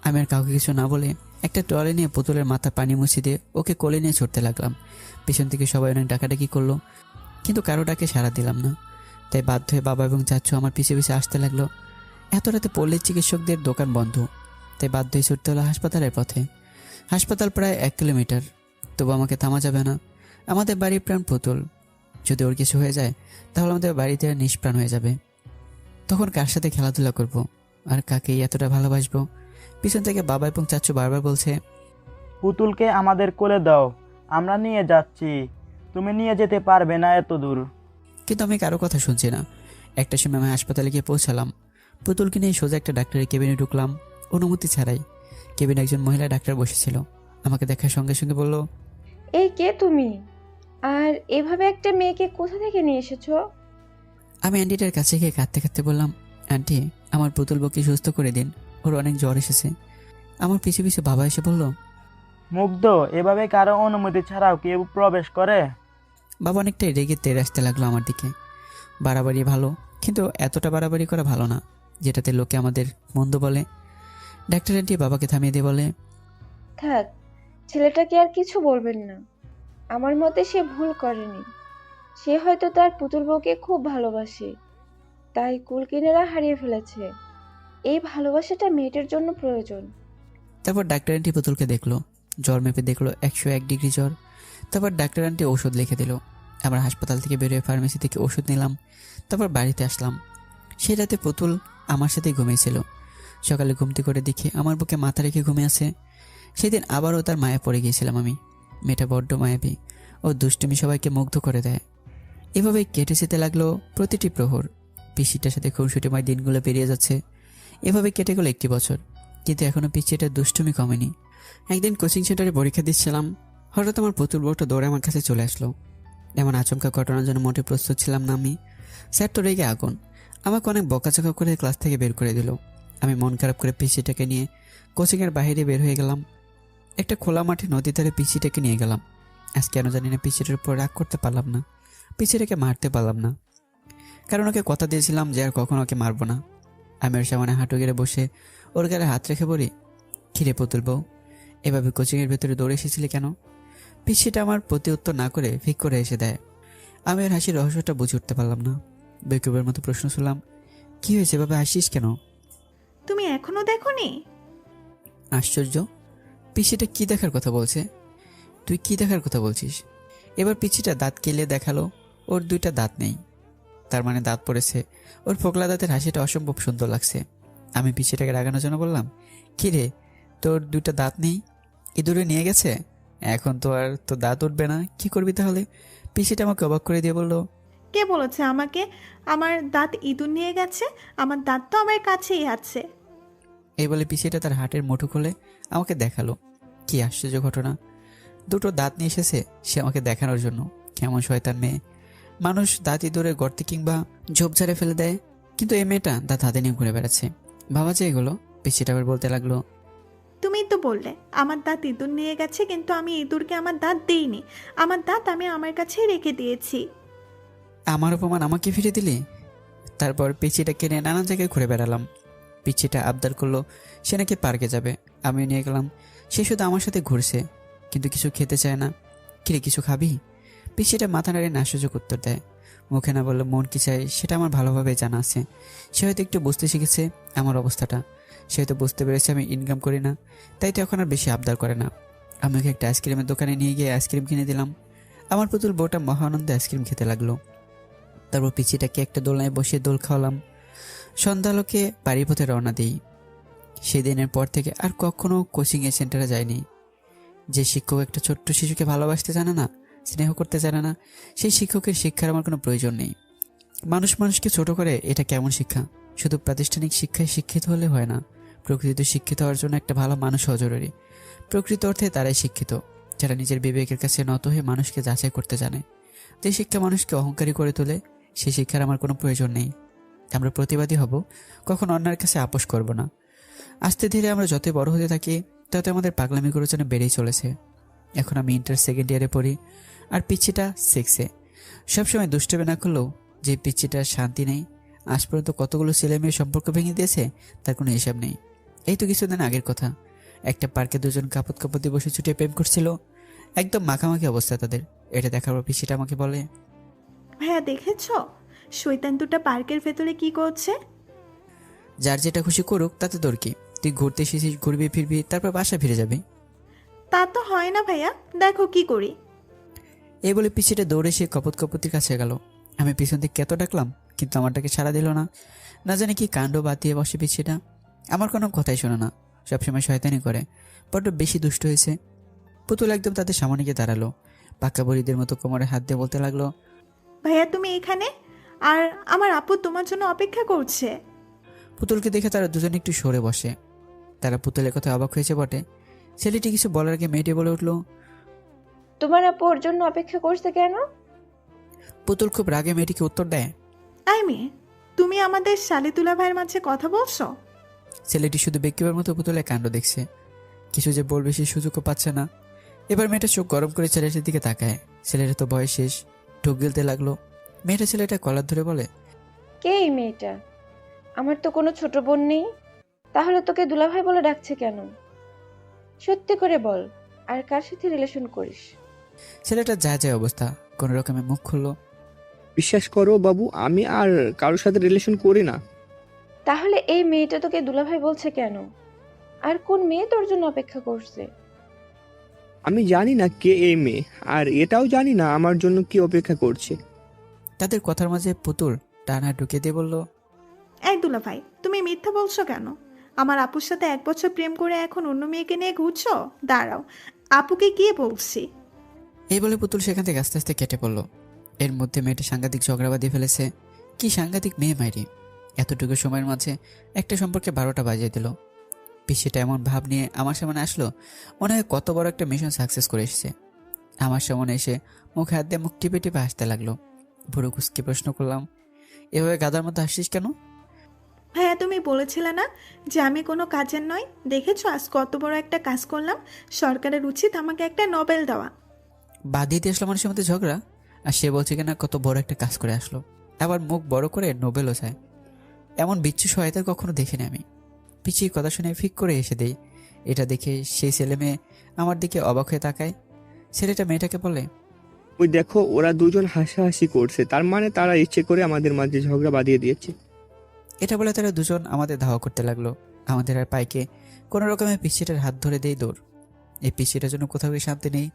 আমি আর কাউকে কিছু না বলে একটা ট্রলি নিয়ে পুতুলের মাথা পানি মুছে দিয়ে ওকে কোলে নিয়ে ছুটতে লাগলাম। পিছন থেকে সবাই অনেক ডাকাডাকি করলো, কিন্তু কারো ডাকে সাড়া দিলাম না। তাই বাধ্য হয়ে বাবা এবং চাচু আমার পিছে পিছে আসতে লাগলো। এত রাতে পল্লীর চিকিৎসকদের দোকান বন্ধ, তাই বাধ্য হয়ে ছুটতে হলো হাসপাতালের পথে। হাসপাতাল প্রায় 1 কিলোমিটার, তবু আমাকে থামা যাবে না। আমাদের বাড়ির প্রাণ পুতুল, যদি ওর কিছু হয়ে যায় তাহলে আমাদের বাড়িতে নিষ্প্রাণ হয়ে যাবে। তখন কার সাথে খেলাধুলা করব আর কাকেই এতটা ভালোবাসবো? পিছন থেকে বাবা এবং চাচু বারবার বলছে, পুতুলকে আমাদের কোলে দাও, আমরা নিয়ে যাচ্ছি, তুমি নিয়ে যেতে পারবে না এত দূর। কিন্তু আমি কারো কথা শুনছি না। একটা সময় আমি হাসপাতালে গিয়ে পৌঁছালাম। পুতুলকে নিয়ে সোজা একটা ডাক্তারের কেবিনে ঢুকলাম অনুমতি ছাড়াই। কেবিনে একজন মহিলা ডাক্তার বসেছিল। আমাকে দেখার সঙ্গে সঙ্গে বলল, এই কে তুমি? আর এভাবে একটা মেয়েকে কোথা থেকে নিয়ে এসেছো? আমি আন্টিটার কাছে গিয়ে কাঁদতে কাঁদতে বললাম, আন্টি, আমার পুতুল বউকে সুস্থ করে দিন, ওর অনেক জ্বর এসেছে। আমার পিছু পিছু বাবা এসে বলল, মুগ্ধ, এভাবে কারো অনুমতি ছাড়াও কেউ প্রবেশ করে? বাবা অনেকটাই রেগে তেড়ে আসতে লাগলো আমার দিকে। বাড়াবাড়ি ভালো, কিন্তু এতটা বাড়াবাড়ি করা ভালো না যেটাতে লোকে আমাদের মন্দ বলে। ডাক্তার আন্টি বাবাকে থামিয়ে দিয়ে বলে, থাক, ছেলেটাকে আর কিছু বলবেন না। আমার মতে সে ভুল করেনি। সে হয়তো তার পুতুল বউকে খুব ভালোবাসে, তাই কুল কিনারা হারিয়ে ফেলেছে। এই ভালোবাসাটা মেয়েটার জন্য প্রয়োজন। তারপর ডাক্তার আন্টি পুতুলকে দেখলো, জ্বর মেপে দেখলো 101 ডিগ্রি জ্বর। তারপর ডাক্তার আন্টি ওষুধ লিখে দিল। আমরা হাসপাতাল থেকে বেরোয় ফার্মেসি থেকে ওষুধ নিলাম। তারপর বাড়িতে আসলাম। সেই রাতে পুতুল আমার সাথেই ঘুমিয়েছিল। সকালে ঘুমতে করে দেখি আমার বুকে মাথা রেখে ঘুমিয়ে আছে। সেদিন আবারও তার মায়া পড়ে গিয়েছিলাম আমি। মেয়েটা বড্ড মায়াবী, ও দুষ্টুমি সবাইকে মুগ্ধ করে দেয়। এভাবে কেটে যেতে লাগলো প্রতিটি প্রহর। পিসিটার সাথে খুনসুটিময় দিনগুলো পেরিয়ে যাচ্ছে। এভাবে কেটে গেল 1 বছর, কিন্তু এখনও পিসিটার দুষ্টুমি কমেনি। একদিন কোচিং সেন্টারে পরীক্ষা দিচ্ছিলাম। হঠাৎ আমার পুতুল বউটা দৌড়ে আমার কাছে চলে আসলো। এমন আচমকা ঘটনার জন্য মোটে প্রস্তুত ছিলাম না আমি। স্যার তো রেগে আগুন, আমাকে অনেক বকাঝকা করে ক্লাস থেকে বের করে দিল। আমি মন খারাপ করে পিসিটাকে নিয়ে কোচিংয়ের বাইরে বের হয়ে গেলাম। একটা খোলা মাঠে নদীর ধারে পিসিটাকে নিয়ে গেলাম। আজ কেন জানি না পিসিটার উপর রাগ করতে পারলাম না, পিসিটাকে মারতে পারলাম না, কারণ ওকে কথা দিয়েছিলাম যে আর কখনো ওকে মারবো না। আমি ওর সামনে হাঁটু গেড়ে বসে ওর গালে হাত রেখে বলি, খিরে পুতুল বউ, এভাবে কোচিংয়ের ভেতরে দৌড়ে এসেছিলি কেন? পিসিটা আমার প্রতি উত্তর না করে ফিক করে এসে দেয়। আমি ওর হাসির রহস্যটা বুঝে উঠতে পারলাম না। বেকুবের মতো প্রশ্ন শুনলাম, কি হয়েছে এভাবে হাসিস কেন? তুমি এখনো দেখোনি? আশ্চর্য, পিসিটা কি দেখার কথা বলছে? তুই কি দেখার কথা বলছিস? এবার পিসিটা দাঁত কেলে দেখালো ওর 2টা দাঁত নেই, তার মানে দাঁত পড়েছে। ওর ফোকলা দাঁতের হাসিটা অসম্ভব সুন্দর লাগছে। আমি পিসিটাকে রাগানোর জন্য বললাম, কি রে, তোর 2টা দাঁত নেই? ইঁদুরে নিয়ে গেছে, এখন তো আর তো দাঁত উঠবে না, কি করবি তাহলে? পিসিটা আমাকে অবাক করে দিয়ে বলল, কে বলেছে আমাকে আমার দাঁত ইঁদুর নিয়ে গেছে? আমার দাঁত তো আমার কাছেই আছে। এই বলে পিসিটা তার হাটের মুঠো খুলে আমাকে দেখালো। কি আশ্চর্য ঘটনা, 2টো দাঁত নিয়ে এসেছে সে আমাকে দেখানোর জন্য। কেমন শয়তান মেয়ে! মানুষ দাঁত ইঁদুরে গর্তে কিংবা ঝোপঝাড়ে ফেলে দেয়, কিন্তু এই মেয়েটা দাঁত হাতে নিয়ে ঘুরে বেড়াচ্ছে। ভাবা যায় এগুলো। পিসিটা আবার বলতে লাগলো, তুমিই তো বললে আমার দাঁত ইঁদুর নিয়ে গেছে, কিন্তু আমি ইঁদুরকে আমার দাঁত দিইনি। আমার দাঁত আমি আমার কাছেই রেখে দিয়েছি। আমার অপমান আমাকে ফিরে দিলি? তারপর পিচিটা কিনে নানান জায়গায় ঘুরে বেড়ালাম। পিচিটা আবদার করলো সে নাকি পার্কে যাবে, আমি নিয়ে গেলাম। সে শুধু আমার সাথে ঘুরছে, কিন্তু কিছু খেতে চায় না। কিরে, কিছু খাবি? পিচিটা মাথা নাড়িয়ে না সুযোগ উত্তর দেয়। মুখে না বললে মন কি চায় সেটা আমার ভালোভাবে জানা আছে। সে হয়তো একটু বুঝতে শিখেছে আমার অবস্থাটা। সে হয়তো বুঝতে পেরেছে আমি ইনকাম করি না, তাই তো এখন আর বেশি আবদার করে না। আমি ওকে একটা আইসক্রিমের দোকানে নিয়ে গিয়ে আইসক্রিম কিনে দিলাম। আমার পুতুল বউটা মহা আনন্দে আইসক্রিম খেতে লাগলো। তারপর পিচিটাকে একটা দোলনায় বসিয়ে দোল খাওয়ালাম। সন্ধ্যালোকে বাড়ির পথে রওনা দিই। সেদিনের পর থেকে আর কখনো কোচিংয়ের সেন্টারে যায়নি। যে শিক্ষক একটা ছোট্ট শিশুকে ভালোবাসতে জানে না, স্নেহ করতে জানে না, সেই শিক্ষকের শিক্ষার আমার কোনো প্রয়োজন নেই। মানুষ মানুষকে ছোট করে, এটা কেমন শিক্ষা? শুধু প্রাতিষ্ঠানিক শিক্ষায় শিক্ষিত হলে হয় না, প্রকৃত শিক্ষিত হওয়ার জন্য একটা ভালো মানুষ হওয়া জরুরি। প্রকৃত অর্থে তারাই শিক্ষিত যারা নিজের বিবেকের কাছে নত হয়ে মানুষকে যাচাই করতে জানে। যে শিক্ষা মানুষকে অহংকারী করে তোলে, সেই শিক্ষার আমার কোনো প্রয়োজন নেই। আমরা প্রতিবাদী হব, কখনো অন্যের কাছে আপোষ করব না। আস্তে ধীরে আমরা যতই বড় হতে থাকি, তত আমাদের পাগলামিগুলো যেন বেড়েই চলেছে। এখন আমি ইন্টার 2nd ইয়ারে পড়ি, আর পিচ্ছিটা 6-এ। সবসময় দুষ্টবে না করলেও যে পিচ্ছিটার শান্তি নেই, আজ পর্যন্ত কতগুলো ছেলে মেয়ের সম্পর্ক ভেঙে দিয়েছে তার কোনো হিসাব নেই। এই তো কিছুদিন আগের কথা, একটা পার্কে 2জন কাপড় কাপড় দিয়ে বসে ছুটে প্রেম করছিল। একদম মাখামাখি অবস্থা তাদের। এটা দেখার পর পিচ্ছিটা আমাকে বলে, ভাইয়া দেখেছ শয়তান দুটা পার্কের ভেতরে কি করছে? যার যেটা খুশি করুক, তাতে তোর কি? তুই ঘুরতে এসেছিস, ঘুরবি ফিরবি, তারপর বাসা ফিরে যাবি। তা তো হয় না ভাইয়া, দেখো কি করি। এই বলে পিছিয়ে দৌড়ে সে কপতির কাছে গেল। আমি পিছন থেকে কত ডাকলাম, কিন্তু আমারটাকে সাড়া দিল না। না জানি কি কাণ্ড বাতিয়ে বসে পিছিয়েটা, আমার কোনো কথাই শোনে না, সবসময় শয়তানি করে, বড্ড বেশি দুষ্ট হয়েছে। পুতুল একদম তাদের সামনে গিয়ে দাঁড়ালো, পাক্কা বড়িদের মতো কোমরে হাত দিয়ে বলতে লাগলো, ভাইয়া তুমি এখানে, আর আমার আপু তোমার জন্য অপেক্ষা করছে। পুতুলকে দেখে তারা দুজনে একটু সরে বসে। তারা পুতুলের কথা অবাক হয়েছে বটে। ছেলেটি কিছু বলার আগে মেয়েটি বলে উঠল, তোমার আপু ওর জন্য অপেক্ষা করছে কেন? পুতুল খুব রাগে মেয়েটিকে উত্তর দেয়, আই মেয়ে, তুমি আমাদের শালিতুলা ভাইয়ের মাঝে কথা বলছো? ছেলেটি শুধু বেকিবার মতো পুতুলের কাণ্ড দেখছে, কিছু যে বলবে সেই সুযোগও পাচ্ছে না। এবার মেয়েটা চোখ গরম করে ছেলেটির দিকে তাকায়। ছেলেটা তো বয়স শেষ, ঢোক গিলতে লাগলো। মেয়েটা ছেলেটা কলার ধরে বলে, কে এই মেয়েটা? আমার তো কোনো ছোট বোন নেই, তাহলে তোকে দুলাভাই বলে ডাকছে কেন? সত্যি করে বল, আর কার সাথে রিলেশন করিস? ছেলেটা যায় যায় অবস্থা, কোন রকমে মুখ খুললো, বিশ্বাস করো বাবু, আমি আর কারোর সাথে রিলেশন করি না। তাহলে এই মেয়েটা তোকে দুলাভাই বলছে কেন? আর কোন মেয়ে তোর জন্য অপেক্ষা করছে? আমি জানি না কে এই মেয়ে, আর এটাও জানি না আমার জন্য কি অপেক্ষা করছে। তাদের কথার মাঝে পুতুল টানা ঢুকে দিয়ে বলল, এই দুলা ভাই, তুমি মিথ্যা বলছো কেন? আমার আপুর সাথে 1 বছর প্রেম করে এখন অন্য মেয়েকে নিয়ে ঘুরছো? দাঁড়াও, আপুকে গিয়ে বলছি। এই বলে পুতুল সেখান থেকে আস্তে আস্তে কেটে পড়লো। এর মধ্যে মেয়েটা সাংঘাতিক ঝগড়া বাঁধিয়ে ফেলেছে। কি সাংঘাতিক মেয়ে মাইরি! এতটুকু সময়ের মাঝে একটা সম্পর্কে 12টা বাজিয়ে দিল। পিসিটা এমন ভাব নিয়ে আমার সামনে আসলো, মনে হয় কত বড় একটা মিশন সাকসেস করে এসেছে। আমার সামনে এসে মুখে হাত দিয়ে মুখ টিপে টিপে হাসতে লাগলো। ভুরু কুচকে প্রশ্ন করলাম, এভাবে গাদার মধ্যে আসছিস কেন? ভাইয়া তুমি বলেছিলে না যে আমি কোনো কাজের নয়? দেখেছো আজ কত বড় একটা কাজ করলাম। সরকারের উচিত আমাকে একটা নোবেল দেওয়া। বাদ দিতে আসলো মানুষের মধ্যে ঝগড়া, আর সে বলছে কিনা কত বড় একটা কাজ করে আসলো, আবার মুখ বড় করে নোবেলও চায়। এমন বিচ্ছু সহায়তা কখনো দেখিনি আমি। পিছিয়ে কথা শুনে ফিক করে এসে দেই। এটা দেখে সেই ছেলে মেয়ে আমার দিকে অবাক হয়ে তাকায়। ছেলেটা মেয়েটাকে বলে, ওই দেখো ওরা দুজন হাসাহাসি করছে, তার মানে তারা ইচ্ছে করে আমাদের মাঝে ঝগড়া বাঁধিয়ে দিয়েছে। এটা বলে তারা দুজন আমাদের ধাওয়া করতে লাগলো। আমাদের আর পাইকে কোনো রকমের পিছিটার হাত ধরে দেই দৌড়। এই পিছিটার জন্য কোথাও গিয়ে শান্তি নেই,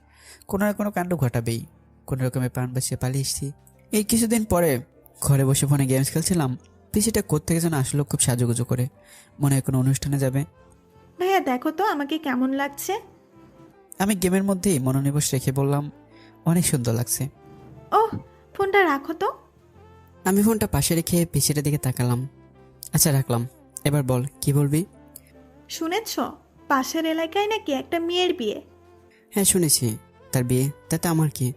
কোনো না কোনো কাণ্ড ঘটাবেই। কোনো রকমের প্রাণ বাঁচিয়ে পালিয়ে এসেছি। এই কিছুদিন পরে ঘরে বসে ফোনে গেমস খেলছিলাম। পিছিটা কোত্থেকে যেন আসলো খুব সাজুগুজু করে, মনে হয় কোনো অনুষ্ঠানে যাবে। ভাইয়া দেখো তো আমাকে কেমন লাগছে। আমি গেমের মধ্যেই মনোনিবেশ রেখে বললাম, অনেক সুন্দর লাগছে। ওহ, ফোনটা রাখো তো। আমি ফোনটা পাশে রেখে পিছিটার দিকে তাকালাম। আচ্ছা রাখলাম, এবার বল কি বলবি? শুনেছ পাশের এলাকায় নাকি একটা মেয়ের বিয়ে। হ্যাঁ শুনেছি, তার বিয়ে, তাতে আমার কি?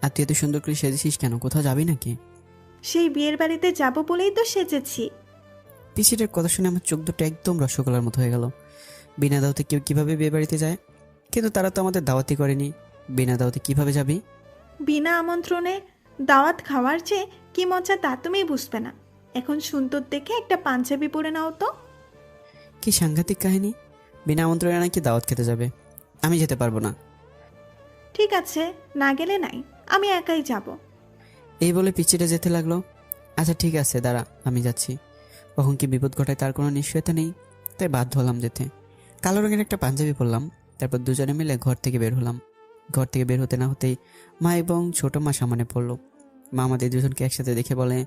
আর তুই এত সুন্দর করে সেজেছিস কেন, কোথাও যাবি নাকি? সেই বিয়ের বাড়িতে যাব বলেই তো সেজেছি। পিসিটার কথা শুনে আমার চোখ দুটো একদম রসগোল্লার মতো হয়ে গেল। বিনা দাওয়াতে কেউ কিভাবে বিয়ে বাড়িতে যায়? কিন্তু তারা তো আমাদের দাওয়াতই করেনি, বিনা দাওয়াতে কিভাবে যাবি? বিনা আমন্ত্রণে দাওয়াত খাওয়ার যে কি মজা তা তুমি বুঝবে না। এখন সুন্দর দেখে একটা পাঞ্জাবি পরে নাও তো। কি সাংঘাতিক কাহিনী! বিনা আমন্ত্রণে নাকি দাওয়াত খেতে যাবে? আমি যেতে পারবো না। ঠিক আছে, না গেলে নাই, আমি একাই যাব। এই বলে পিচিটা যেতে লাগলো। আচ্ছা ঠিক আছে দাঁড়া, আমি যাচ্ছি। কখন কি বিপদ ঘটায় তার কোনো নিশ্চয়তা নেই, তাই বাধ্য হলাম যেতে। কালো রঙের একটা পাঞ্জাবি পরলাম, তারপর দুজনে মিলে ঘর থেকে বের হলাম। ঘর থেকে বের হতে না হতেই মা এবং ছোট মা সামনে পড়লো। মা আমাদের দুজনকে একসাথে দেখে বলে,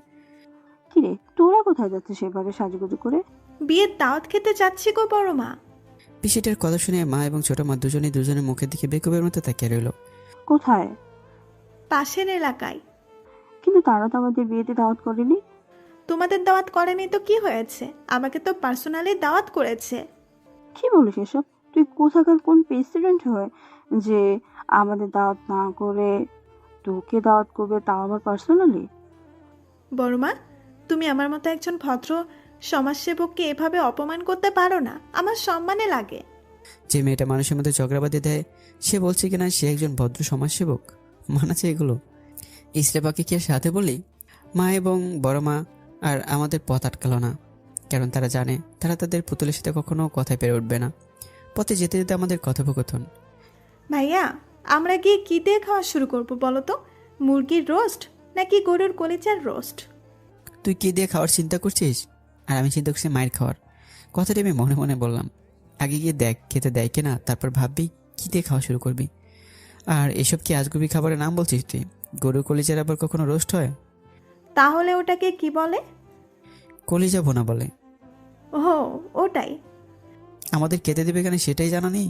কিরে তোরা কোথায় যাচ্ছিস সেভাবে সাজুগুজু করে? বিয়ের দাওয়াত খেতে যাচ্ছি গো বড় মা। পিসিটার কথা শুনে মা এবং ছোট মা দুজনের মুখের দিকে বেকুবের মতো তাকিয়ে রইল। কোথায়? পাশের এলাকায়। কিন্তু তারা তো আমাদের বিয়েতে দাওয়াত করেনি। তোমাদের দাওয়াত করেনি তো কি হয়েছে, আমাকে তো পার্সোনালি দাওয়াত করেছে। কি বলিস এসব? তুই কোথাকার কোন প্রেসিডেন্ট হয় যে আমাদের দাওয়াত না করে তোকে দাওয়াত করবে, তাও আবার পার্সোনালি? বড় মা, তুমি আমার মতো একজন ভদ্র সমাজসেবককে এভাবে অপমান করতে পারো না, আমার সম্মানে লাগে। যে মেয়েটা মানুষের মধ্যে ঝগড়াবাদী দেয়, সে বলছে কিনা সে একজন ভদ্র সমাজসেবক? মানাছে এগুলো? ইসরেপাকে কি আর সাথে বলি? মা এবং বড় মা আর আমাদের পথ আটকালো না, কারণ তারা জানে তারা তাদের পুতুলের সাথে কখনো কথায় পেরে উঠবে না। পথে যেতে যেতে আমাদের কথোপকথন। ভাইয়া, আমরা গিয়ে কি দিয়ে খাওয়া শুরু করব বলো তো? মুরগির রোস্ট নাকি গরুর কলিজার রোস্ট? তুই কি দিয়ে খাওয়ার চিন্তা করছিস, আর আমি চিন্তা করছি মায়ের খাওয়ার। কথাটা আমি মনে মনে বললাম। আগে গিয়ে দেখ খেতে দেয় কিনা, তারপর ভাববি কি দিয়ে খাওয়া শুরু করবি। আর এসব কি আজগুবি খাবারের নাম বলছিস তুই? গরুর কলিজার আবার কখনো রোস্ট হয়? তাহলে ওটাকে কি বলে? কলিজা বোনা বলে। ও, ওটাই। আমাদের খেতে দেবে কেন সেটাই জানা নেই,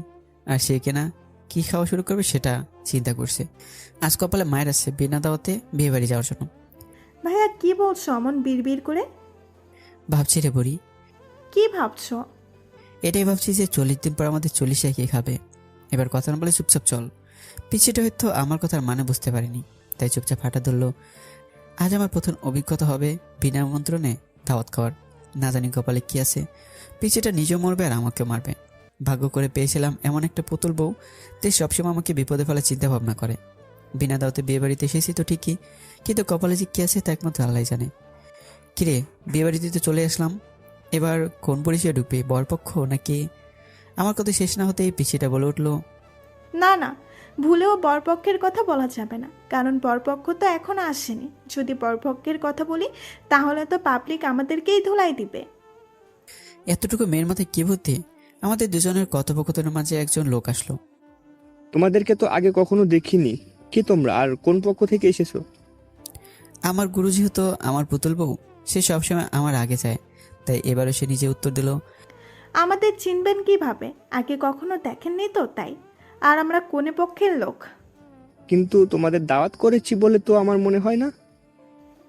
আর সে কিনা কি খাওয়া শুরু করবে সেটা চিন্তা করছে। আজ কপালে মায়ের আছে বিনা দাওয়াতে বিয়ে বাড়ি যাওয়ার জন্য। ভাইয়া কি বলছো অমন বিড়বিড় করে? ভাবছি রে বড়ি। কি ভাবছো? এটাই ভাবছি যে 40 দিন পর আমাদের 40 কে খাবে। এবার কথা না বলে চুপচাপ চল। পিছিটা হয়তো আমার কথার মানে বুঝতে পারিনি, তাই চুপচাপ হাঁটা ধরলো। আজ আমার প্রথম অভিজ্ঞতা হবে বিনা আমন্ত্রণে দাওয়াত খাওয়ার। না জানি কপালে কি আছে, পিছিটা নিজেও মরবে আর আমাকেও মারবে। ভাগ্য করে পেয়েছিলাম এমন একটা পুতুল বউ, যে সবসময় আমাকে বিপদে ফেলার চিন্তা ভাবনা করে। বিনা দাওয়াতে বিয়ে বাড়িতে এসেছি তো ঠিকই, কিন্তু কপালে যে কি আছে তা একমাত্র আল্লাহ জানে। কিরে, বিয়ে বাড়িতে তো চলে আসলাম, এবার কোন পরিচয় ঢুকবে, বরপক্ষ নাকি? আমার কথা শেষ না হতেই পিছিটা বলে উঠলো, না না, ভুলেও বরপক্ষের কথা বলা যাবে না, কারণ বরপক্ষ তো এখনো আসেনি। যদি বরপক্ষের কথা বলি তাহলে তো পাবলিক আমাদেরকেই ধুলাই দিবে। এতটুকু মেয়ের মাথায় কি বুদ্ধি? আমাদের দুজনের কথোপকথনের মাঝে একজন লোক আসলো। তোমাদেরকে তো আগে কখনো দেখিনি, কি তোমরা আর কোন পক্ষ থেকে এসেছো? আমার গুরু যেহেতু আমার পুতুল বউ, সে সবসময় আমার আগে যায়, তাই এবারও সে নিজে উত্তর দিল, আমাদের চিনবেন কিভাবে, আগে কখনো দেখেননি তো তাই। আর আমরা কোনে পক্ষের লোক। কিন্তু তোমাদের দাওয়াত করেছি বলে তো আমার মনে হয় না।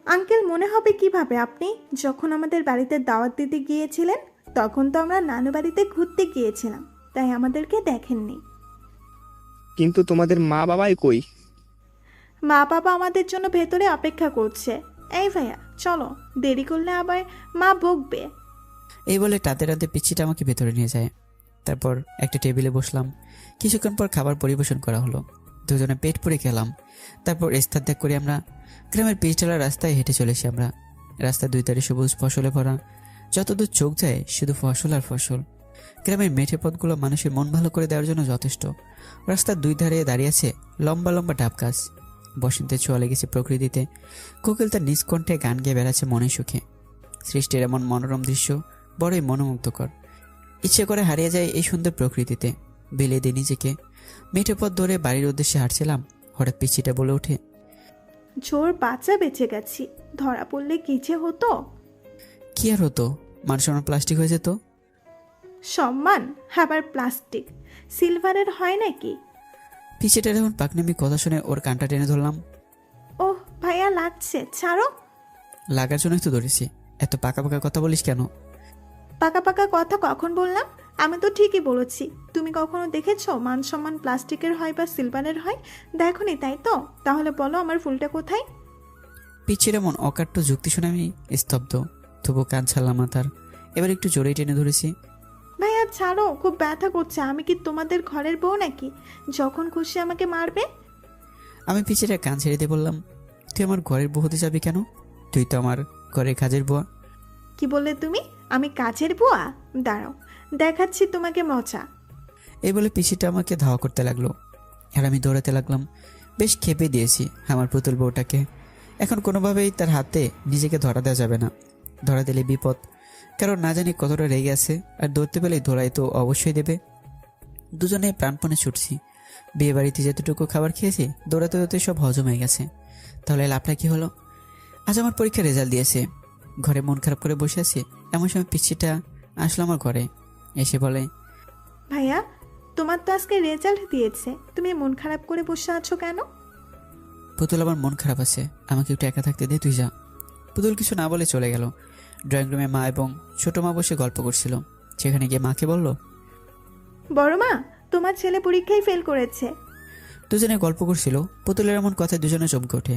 আঙ্কেল মনে হবে কিভাবে? আপনি যখন আমাদের বাড়িতে দাওয়াত দিতে গিয়েছিলেন তখন তো আমরা নানু বাড়িতে ঘুরতে গিয়েছিলাম, তাই আমাদেরকে দেখেননি। কিন্তু তোমাদের মা বাবাই কই? মা বাবা আমাদের জন্য ভেতরে অপেক্ষা করছে। এই ভাইয়া, চলো, দেরি করলে আবার মা বকবে। এই বলে টানতে টানতে পিচ্ছিটা আমাকে ভেতরে নিয়ে যায়। তারপর একটা টেবিলে বসলাম। কিছুক্ষণ পর খাবার পরিবেশন করা হলো। দুজনে পেট পুড়ে খেলাম। তারপর স্থান ত্যাগ করে আমরা গ্রামের পিচঢালা রাস্তায় হেঁটে চলেছি। আমরা রাস্তার দুই ধারে সবুজ ফসলে ভরা, যতদূর চোখ যায় শুধু ফসল আর ফসল। গ্রামের মেঠে পথগুলো মানুষের মন ভালো করে দেওয়ার জন্য যথেষ্ট। রাস্তার দুই ধারে দাঁড়িয়ে আছে লম্বা লম্বা ডাব গাছ। বসন্তের ছোঁয়া লেগেছে প্রকৃতিতে। কোকিল তার নিজ কণ্ঠে গান গেয়ে বেড়াচ্ছে মনে সুখে। সৃষ্টির এমন মনোরম দৃশ্য বড়ই মনোমুগ্ধকর। ইচ্ছে করে হারিয়ে যায় এই সুন্দর প্রকৃতিতে। বিলিয়ে দিই নিজেকে। মেঠে পথ ধরে বাড়ির উদ্দেশ্যে হাঁটছিলাম। হঠাৎ পিচ্ছিটা বলে ওঠে, জোর বাচ্চা বেঁচে গেছি, ধরা পড়লে কি যে হতো। কি আর হতো, মানুষ আমার প্লাস্টিক হয়ে যেত। সম্মান আবার প্লাস্টিক, সিলভারের হয় নাকি? পিচ্ছিটার এখন পাকনামি কথা শুনে ওর কানটা টেনে ধরলাম। ওহ ভাইয়া, লাগছে, ছাড়ো। লাগার জন্যই তো ধরেছি। এত পাকা পাকা কথা বলিস কেন? পাকা পাকা কথা কখন বললাম? আমি তো ঠিকই বলেছি। তুমি কখনো দেখেছো মান সম্মান প্লাস্টিকের হয় বা সিলভারের হয়? দেখোনি, তাই তো? তাহলে বলো আমার ফুলটা কোথায়? পিচ্ছির এমন অকাট্য যুক্তি শুনে আমি স্তব্ধ। তবু কান ছাড়লাম না তার। এবার একটু জোরেই টেনে ধরেছি। ভাইয়া ছাড়ো, খুব ব্যথা করছে। আমি কি তোমাদের ঘরের বউ নাকি? যখন খুশি আমাকে মারবে। আমি পিচ্ছিটা কান ছেড়ে দিয়ে বললাম, তুই আমার ঘরের বউ হতে যাবি কেন? তুই তো আমার ঘরের কাজের বুয়া। কি বললে তুমি? আমি কাজের বুয়া? দাঁড়াও, দেখাচ্ছি তোমাকে মজা। এই বলে পিচ্ছিটা আমাকে ধাওয়া করতে লাগলো। আর আমি দৌড়াতে লাগলাম। বেশ খেপে দিয়েছি আমার পুতুল বউটাকে। এখন কোনোভাবেই তার হাতে নিজেকে ধরা দেওয়া যাবে না। ধরা দিলে বিপদ, কারণ না জানি কতটা রেগে আছে। আর ধরতে পেলেই ধরাই তো অবশ্যই দেবে। দুজনে প্রাণপণে ছুটছি। বিয়ে বাড়িতে যেতটুকু খাবার খেয়েছি দৌড়াতে দৌড়াতে সব হজম হয়ে গেছে। তাহলে লাভটা কি হলো? আজ আমার পরীক্ষার রেজাল্ট দিয়েছে। ঘরে মন খারাপ করে বসে আছি। এমন সময় পিচ্ছিটা আসলো আমার ঘরে। এসে বলে, ভাইয়া, তোমার তো আজকে রেজাল্ট দিয়েছে, তুমি মন খারাপ করে বসে আছো কেন? পুতুল, আমার মন খারাপ আছে, আমাকে একটু একা থাকতে দে, তুই যা। পুতুল কিছু না বলে চলে গেল। ড্রয়িং রুমে মা এবং ছোট মা বসে গল্প করছিল। সেখানে গিয়ে মাকে বলল, বড় মা, তোমার ছেলে পরীক্ষায় ফেল করেছে। দুজনে গল্প করছিল। পুতুলের এমন কথায় দুজনে চমকে ওঠে।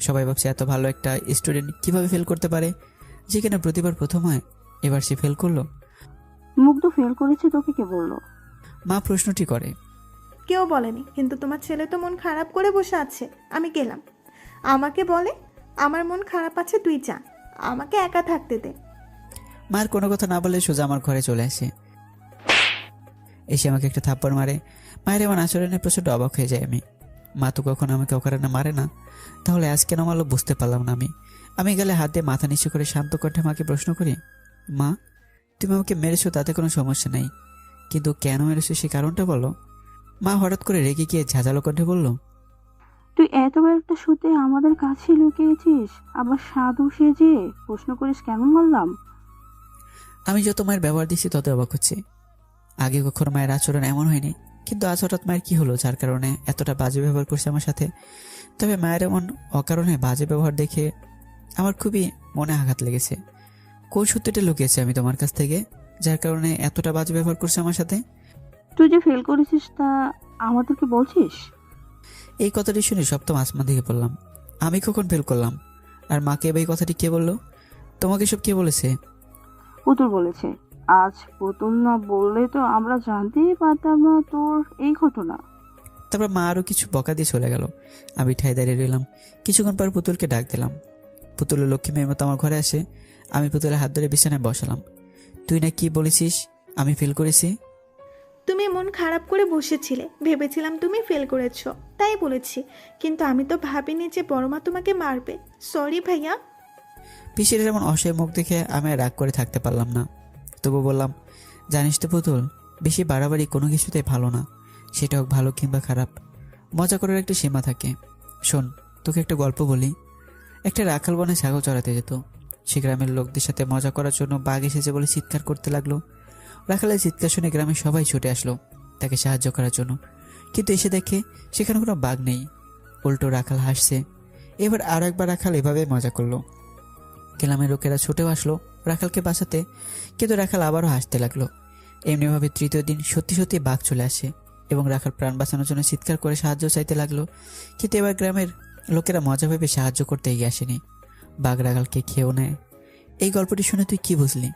সবাই ভাবছে এত ভালো একটা স্টুডেন্ট কিভাবে ফেল করতে পারে, যে কিনা প্রতিবার প্রথম হয়, এবার সে ফেল করলো। মুগ্ধ ফেল করেছে তোকে কে বললো? মা প্রশ্নটি করে। কেউ বলেনি, কিন্তু তোমার ছেলে তো মন খারাপ করে বসে আছে। আমি গেলাম। আমাকে বলে আমার মন খারাপ আছে, তুই যা, আমাকে একা থাকতে দে। মার কোনো কথা না বলে সোজা আমার ঘরে চলে আসে। এসে আমাকে একটা থাপ্পড় মারে। মায়ের এমন আচরণে প্রচণ্ড অবাক হয়ে যায় আমি। মা তো কখনো আমাকে অকারণে মারে না, তাহলে আজ কেন মারলো বুঝতে পারলাম না আমি গেলে হাত দিয়ে মাথা নিচু করে শান্ত কণ্ঠে মাকে প্রশ্ন করি, মা, তুমি আমাকে মেরেছো তাতে কোনো সমস্যা নেই, কিন্তু কেন মেরেছো সে কারণটা বলো। মা হঠাৎ করে রেগে গিয়ে ঝাঁঝালো কণ্ঠে বলল, তুই এতবার একটা সত্যি আমাদের কাছে লুকিয়েছিস, আবার সাধু সেজে প্রশ্ন করিস কেন বললাম? আমি যত মায়ের ব্যবহার দিচ্ছি তত অবাক হচ্ছে। আগে কখনো মায়ের আচরণ এমন হয়নি, কিন্তু আজ হঠাৎ মায়ের কি হলো যার কারণে এতটা বাজে ব্যবহার করছে আমার সাথে। তবে মায়ের এমন অকারণে বাজে ব্যবহার দেখে আমার খুবই মনে আঘাত লেগেছে। কোন সত্যিটা লুকিয়েছে আমি তোমার কাছ থেকে, যার কারণে এতটা বাজে ব্যবহার করছে আমার সাথে? তুই যে ফেল করেছিস তা আমাদেরকে বলছিস? এই কথাটি শুনে সপ্তম আসমান দিকে পড়লাম। আমি কখন ফেল করলাম? আর মাকে এই কথাটি কে বললো? তোমাকে সব কে বলেছে? পুতুল বলেছে। আজ পুতুল না বললে তো আমরা জানতেই পারতাম না তোর এই ঘটনা। তারপর মা আরো কিছু বকা দিয়ে চলে গেল। আমি ঠায় দাঁড়িয়ে রইলাম। কিছুক্ষণ পর পুতুলকে ডাক দিলাম। পুতুলের লক্ষ্মী মেয়ের মতো আমার ঘরে আসে। আমি পুতুলের হাত ধরে বিছানায় বসালাম। তুই না কি বলেছিস আমি ফেল করেছি? তুমি মন খারাপ করে বসেছিলে, ভেবেছিলাম তুমি ফেল করেছো, তাই বলেছি। কিন্তু আমি তো ভাবিনি যে বড়মা তোমাকে মারবে। সরি ভাইয়া। পিসির এমন অসহায় মুখ দেখে আমি আর রাগ করে থাকতে পারলাম না। তবু বললাম, জানিস তো পুতুল, বেশি বাড়াবাড়ি কোনো কিছুতেই ভালো না, সেটা হোক ভালো কিংবা খারাপ। মজা করার একটা সীমা থাকে। শোন, তোকে একটা গল্প বলি। একটা রাখাল বনে ছাগল চড়াতে যেত। সে গ্রামের লোকদের সাথে মজা করার জন্য বাঘ এসেছে বলে চিৎকার করতে লাগলো। রাখালের চিৎকার শুনে গ্রামের সবাই ছুটে আসলো তাকে সাহায্য করার জন্য। কিন্তু এসে দেখে সেখানে কোনো বাঘ নেই, উল্টো রাখাল হাসছে। এবার আরো একবার রাখাল এভাবে মজা করলো। গ্রামের লোকেরা ছুটেও আসলো রাখালকে বাঁচাতে, কিন্তু রাখাল আবারও হাসতে লাগলো। এমনিভাবে তৃতীয় দিন সত্যি সত্যি বাঘ চলে আসে এবং রাখাল প্রাণ বাঁচানোর জন্য চিৎকার করে সাহায্য চাইতে লাগলো। কিন্তু এবার গ্রামের লোকেরা মজা ভেবে সাহায্য করতে এগিয়ে আসেনি, বাঘরাগালকে খেয়েও নেয়। এই গল্পটি শুনে তুই কি বুঝলি?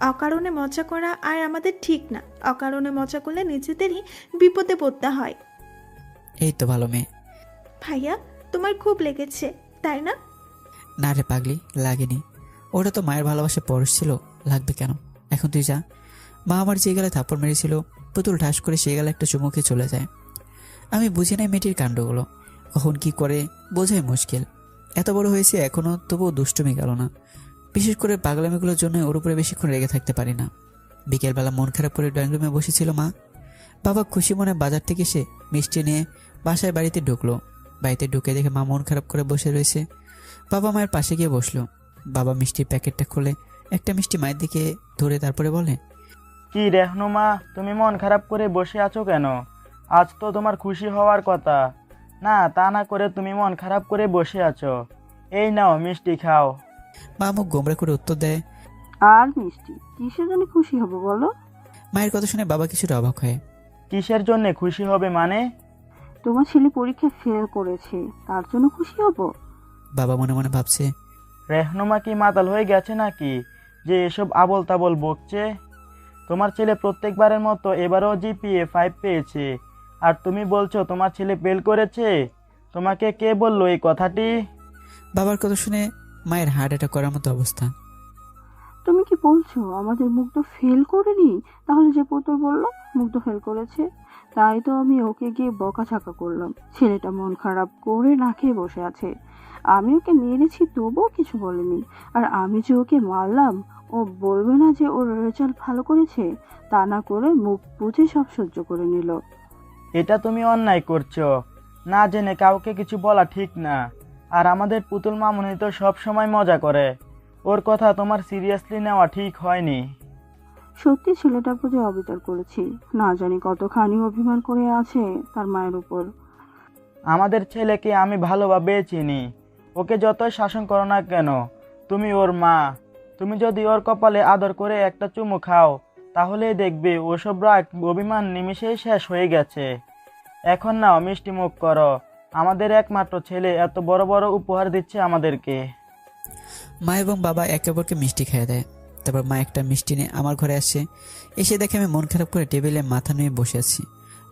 অকারণে মজা করা আর আমাদের ঠিক না। অকারণে মজা করলে নিজেদেরই বিপদে পড়তে হয়। এই তো ভালো মেয়ে। ভাইয়া, তোমার খুব লেগেছে তাই না? না রে পাগলি, লাগেনি। ওটা তো মায়ের ভালোবাসা পরশ ছিল, লাগবে কেন? এখন তুই যা। মা আমার যে গেলে থাপ্পড় মেরেছিল, পুতুল ঠাস করে সে গেলে একটা চুমুকে চলে যায়। আমি বুঝি নাই মেয়েটির কাণ্ডগুলো, কখন কি করে বোঝাই মুশকিল। এত বড় হয়েছে এখনো, তবুও দুষ্টুমি গেল না। বিশেষ করে পাগলামিগুলোর জন্য ওর উপরে বেশিক্ষণ রেগে থাকতে পারি না। বিকেলবেলা মন খারাপ করে ড্রয়িং রুমে বসেছিল মা। বাবা খুশি মনে বাজার থেকে এসে মিষ্টি নিয়ে বাসায় বাড়িতে ঢুকলো। বাড়িতে ঢুকে দেখে মা মন খারাপ করে বসে রয়েছে। বাবা মায়ের পাশে গিয়ে বসলো। বাবা মিষ্টির প্যাকেটটা খুলে একটা মিষ্টি মায়ের দিকে ধরে তারপরে বলে, কি রেহনুমা, তুমি মন খারাপ করে বসে আছো কেন? আজ তো তোমার খুশি হওয়ার কথা। না, তা না করে তুমি মন খারাপ করে বসে আছো। এই নাও মিষ্টি খাও। মা মুখ গোমড়া করে উত্তর দেয়, আর মিষ্টি কিসের জন্য খুশি হব বলো? মায়ের কথা শুনে বাবা কিছুটা অবাক হয়। কিসের জন্য খুশি হবে মানে? তোমার ছেলে পরীক্ষায় ফেল করেছে, তার জন্য খুশি হব। বাবা মনে মনে ভাবছে, রেহনুমা কি মাতাল হয়ে গেছে নাকি যে এসব আবল তাবল বকছে? তোমার ছেলে প্রত্যেকবারের মতো এবারও জিপিএ 5 পেয়েছে, আর তুমি বলছো তোমার ছেলে ফেল করেছে? তোমাকে কে বললো এই কথাটি? বাবার কথা শুনে মায়ের হার্ট অ্যাটাক করার মতো অবস্থা। তুমি কি বলছো আমাদের মুগ্ধ ফেল করেনি? তাহলে যে পুতুল বললো মুগ্ধ ফেল করেছে, তাই তো আমি ওকে গিয়ে বকাঝকা করলাম। ছেলেটা মন খারাপ করে না খেয়ে বসে আছে, আমি ওকে মেরেছি তবুও কিছু বলেনি। আর আমি যে ওকে মারলাম, ও বলবে না যে ওর রেজাল্ট ভালো করেছে? তা না করে মুখ বুঝে সব সহ্য করে নিল। এটা তুমি অন্যায় করছো। না জেনে কাউকে কিছু বলা ঠিক না। আর আমাদের পুতুল মামুনি তো সব সময় মজা করে, ওর কথা তোমার সিরিয়াসলি নেওয়া ঠিক হয়নি। সত্যি ছেলেটার প্রতি অবিচার করেছি, না জানি কতখানি অভিমান করে আছে তার মায়ের উপর। আমাদের ছেলেকে আমি ভালোভাবে চিনি। ওকে যতই শাসন করো না কেন, তুমি ওর মা। তুমি যদি ওর কপালে আদর করে একটা চুমু খাও, তাহলেই দেখবে ওসব রাগ অভিমান নিমিষেই শেষ হয়ে গেছে। এখন নাও মিষ্টি মুখ করো। আমাদের একমাত্র ছেলে এত বড় বড় উপহার দিচ্ছে আমাদেরকে। মা এবং বাবা একে অপরকে মিষ্টি খেয়ে দেয়। তারপর মা একটা মিষ্টি নিয়ে আমার ঘরে আসে। এসে দেখে আমি মন খারাপ করে টেবিলে মাথা নিয়ে বসে আছি।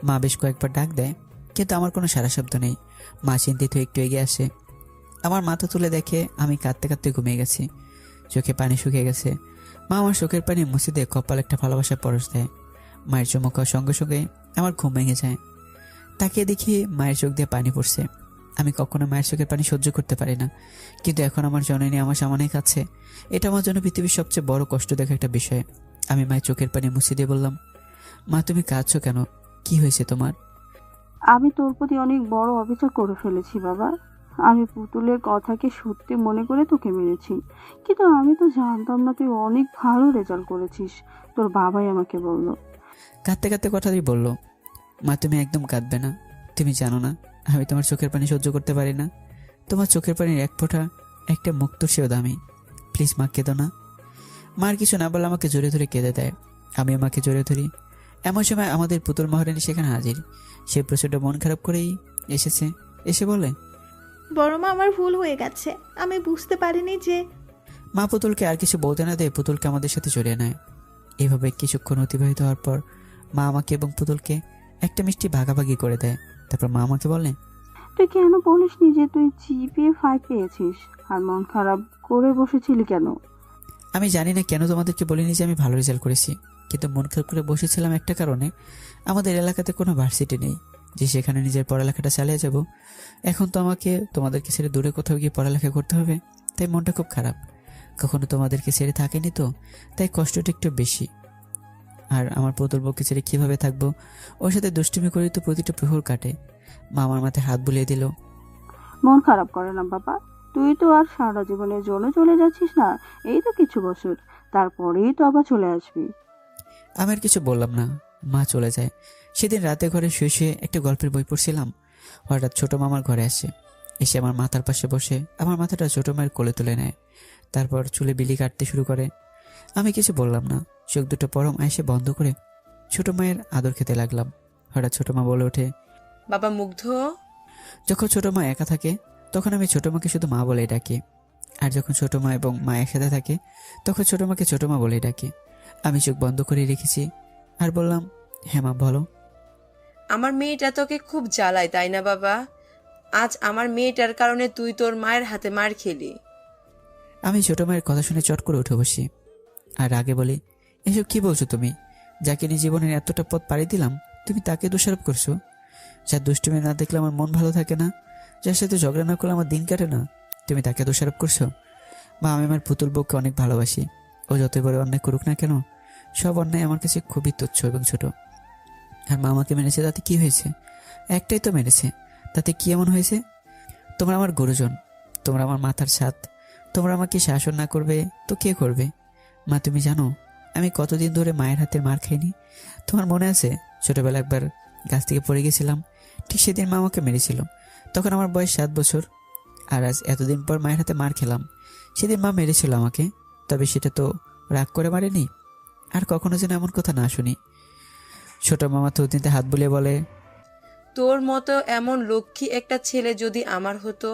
মা বেশ কয়েকবার ডাক দেয়, কিন্তু আমার কোনো সারা শব্দ নেই। মা চিন্তিত একটু এগিয়ে আসে, আমার মাথা তুলে দেখে আমি কাঁদতে কাঁদতে ঘুমিয়ে গেছি। চোখে পানি শুকিয়ে গেছে। মা আমার চোখের পানি মুছে দিয়ে কপাল একটা ভালোবাসার পরশ দেয়। মায়ের চুমুক হওয়ার সঙ্গে সঙ্গে আমার ঘুম ভেঙে যায়। তাকিয়ে দেখি মায়ের চোখ দিয়ে পানি পড়ছে। আমি কখনো মায়ের চোখের পানি সহ্য করতে পারি না, কিন্তু এখন আমার জননী আমার সামনেই কাছে। এটা আমার জন্য পৃথিবীর সবচেয়ে বড় কষ্ট দেখা একটা বিষয়। আমি মায়ের চোখের পানি মুছে দিয়ে বললাম, মা তুমি কাঁদছো কেন? কি হয়েছে তোমার? আমি তোর প্রতি অনেক বড় অবিচার করে ফেলেছি বাবা। আমি পুতুলের কথাকে সত্যি মনে করে তোকে মেরেছি, কিন্তু আমি তো জানতাম না তুই অনেক ভালো রেজাল্ট করেছিস। তোর বাবাই আমাকে বলল। কাঁদতে কাঁদতে কথাটি বলল, মা তুমি একদম কাঁদবে না। তুমি জানো না আমি তোমার চোখের পানি সহ্য করতে পারি না। তোমার চোখের পানির এক ফোঁটা একটা মুক্তোর সেও দামি। প্লিজ মা কেঁদো না। মার কিছু না বলে আমাকে জোরে ধরে কেঁদে দেয়। আমি আমাকে জোরে ধরি। এমন সময় আমাদের পুতুল মহারানী সেখানে হাজির। সে প্রচণ্ড মন খারাপ করেই এসেছে। এসে বলে, বড় মা, আমার ভুল হয়ে গেছে। আমি বুঝতে পারিনি যে। মা পুতুলকে আর কিছু বলতে না দিয়ে পুতুলকে আমাদের সাথে জড়িয়ে নেয়। এভাবে কিছুক্ষণ অতিবাহিত হওয়ার পর মা আমাকে এবং পুতুলকে একটা মিষ্টি ভাগাভাগি করে দেয়। তারপর মা আমাকে বলে, তুই কেন বলিসনি যে তুই জিপিএ 5 পেয়েছিস? আর মন খারাপ করে বসেছিলি কেন? আমি জানি না কেন তোমাদেরকে বলিনি যে আমি ভালো রেজাল্ট করেছি, কিন্তু মন খারাপ করে বসেছিলাম একটা কারণে। আমাদের এলাকাতে কোনো ভার্সিটি নেই যে সেখানে নিজের পড়ালেখাটা চালিয়ে যাব। এখন তো আমাকে তোমাদেরকে ছেড়ে দূরে কোথাও গিয়ে পড়ালেখা করতে হবে, তাই মনটা খুব খারাপ। কখনো তোমাদেরকে ছেড়ে থাকেনি তো, তাই কষ্টটা একটু বেশি। আর আমার পুতুল বউকে ছেড়ে কীভাবে থাকবো? ওর সাথে দুষ্টুমি করে তো প্রতিটা প্রহর কাটে। মা আমার মাথায় হাত বুলিয়ে দিল। মন খারাপ করে না বাবা, তুই তো আর সারা জীবনের জন্য চলে যাচ্ছিস না। এই তো কিছু বছর, তারপরেই তো আবার চলে আসবি। আমি আর কিছু বললাম না। মা চলে যায়। সেদিন রাতে ঘরে শুয়ে শুয়ে একটা গল্পের বই পড়ছিলাম। হঠাৎ ছোট মামার ঘরে আসে। এসে আমার মাথার পাশে বসে আমার মাথাটা ছোট মায়ের কোলে তুলে নেয়। তারপর চুলে বিলি কাটতে শুরু করে। আমি কিছু বললাম না। চোখ দুটো পরম এসে বন্ধ করে ছোট মায়ের আদর খেতে লাগলাম। হঠাৎ ছোট মা বলে ওঠে, বাবা মুগ্ধ। যখন ছোট মা একা থাকে তখন আমি ছোট মাকে শুধু মা বলে ডাকি। আর যখন ছোট মা এবং মা একসাথে থাকে তখন ছোট মাকে ছোট মা বলে ডাকে। আমি চোখ বন্ধ করে রেখেছি আর বললাম, হ্যাঁ মা বলো। আমার মেয়েটা তোকে খুব জ্বালায় তাই না বাবা? আজ আমার মেয়েটার কারণে তুই তোর মায়ের হাতে মার খেলি। আমি ছোট মায়ের কথা শুনে চট করে উঠে বসি আর আগে বলি, এসব কি বলছো তুমি? যাকে নিয়ে জীবনের এতটা পথ পাড়ি দিলাম তুমি তাকে দোষারোপ করছো? যার দুষ্টুমি না দেখলে আমার মন ভালো থাকে না, যার সাথে ঝগড়া না করলে আমার দিন কাটে না, তুমি তাকে দোষারোপ করছো? মা, আমি আমার পুতুল বউকে অনেক ভালোবাসি। ও যতই বড় অন্যায় করুক না কেন, সব অন্যায় আমার কাছে খুবই তুচ্ছ এবং ছোট। আর মা আমাকে মেরেছে তাতে কি হয়েছে? একটাই তো মেরেছে, তাতে কি এমন হয়েছে? তোমরা আমার গুরুজন, তোমরা আমার মাথার ছাদ, তোমরা আমাকে শাসন না করবে তো কে করবে? মা, তুমি জানো আমি কতদিন ধরে মায়ের হাতের মার খাইনি? তোমার মনে আছে ছোটবেলা একবার গাছ থেকে পড়ে গেছিলাম, ঠিক সেদিন মা আমাকে মেরেছিল। তখন আমার বয়স 7 বছর। আর আজ এতদিন পর মায়ের হাতে মার খেলাম। সেদিন মা মেরেছিল আমাকে, তবে সেটা তো রাগ করে মারেনি। আর কখনো যেন এমন কথা না শুনি। ছোট মামা থুতনিতে হাত বুলিয়ে বলে, তোর মতো এমন লক্ষ্মী একটা ছেলে যদি আমার হতো।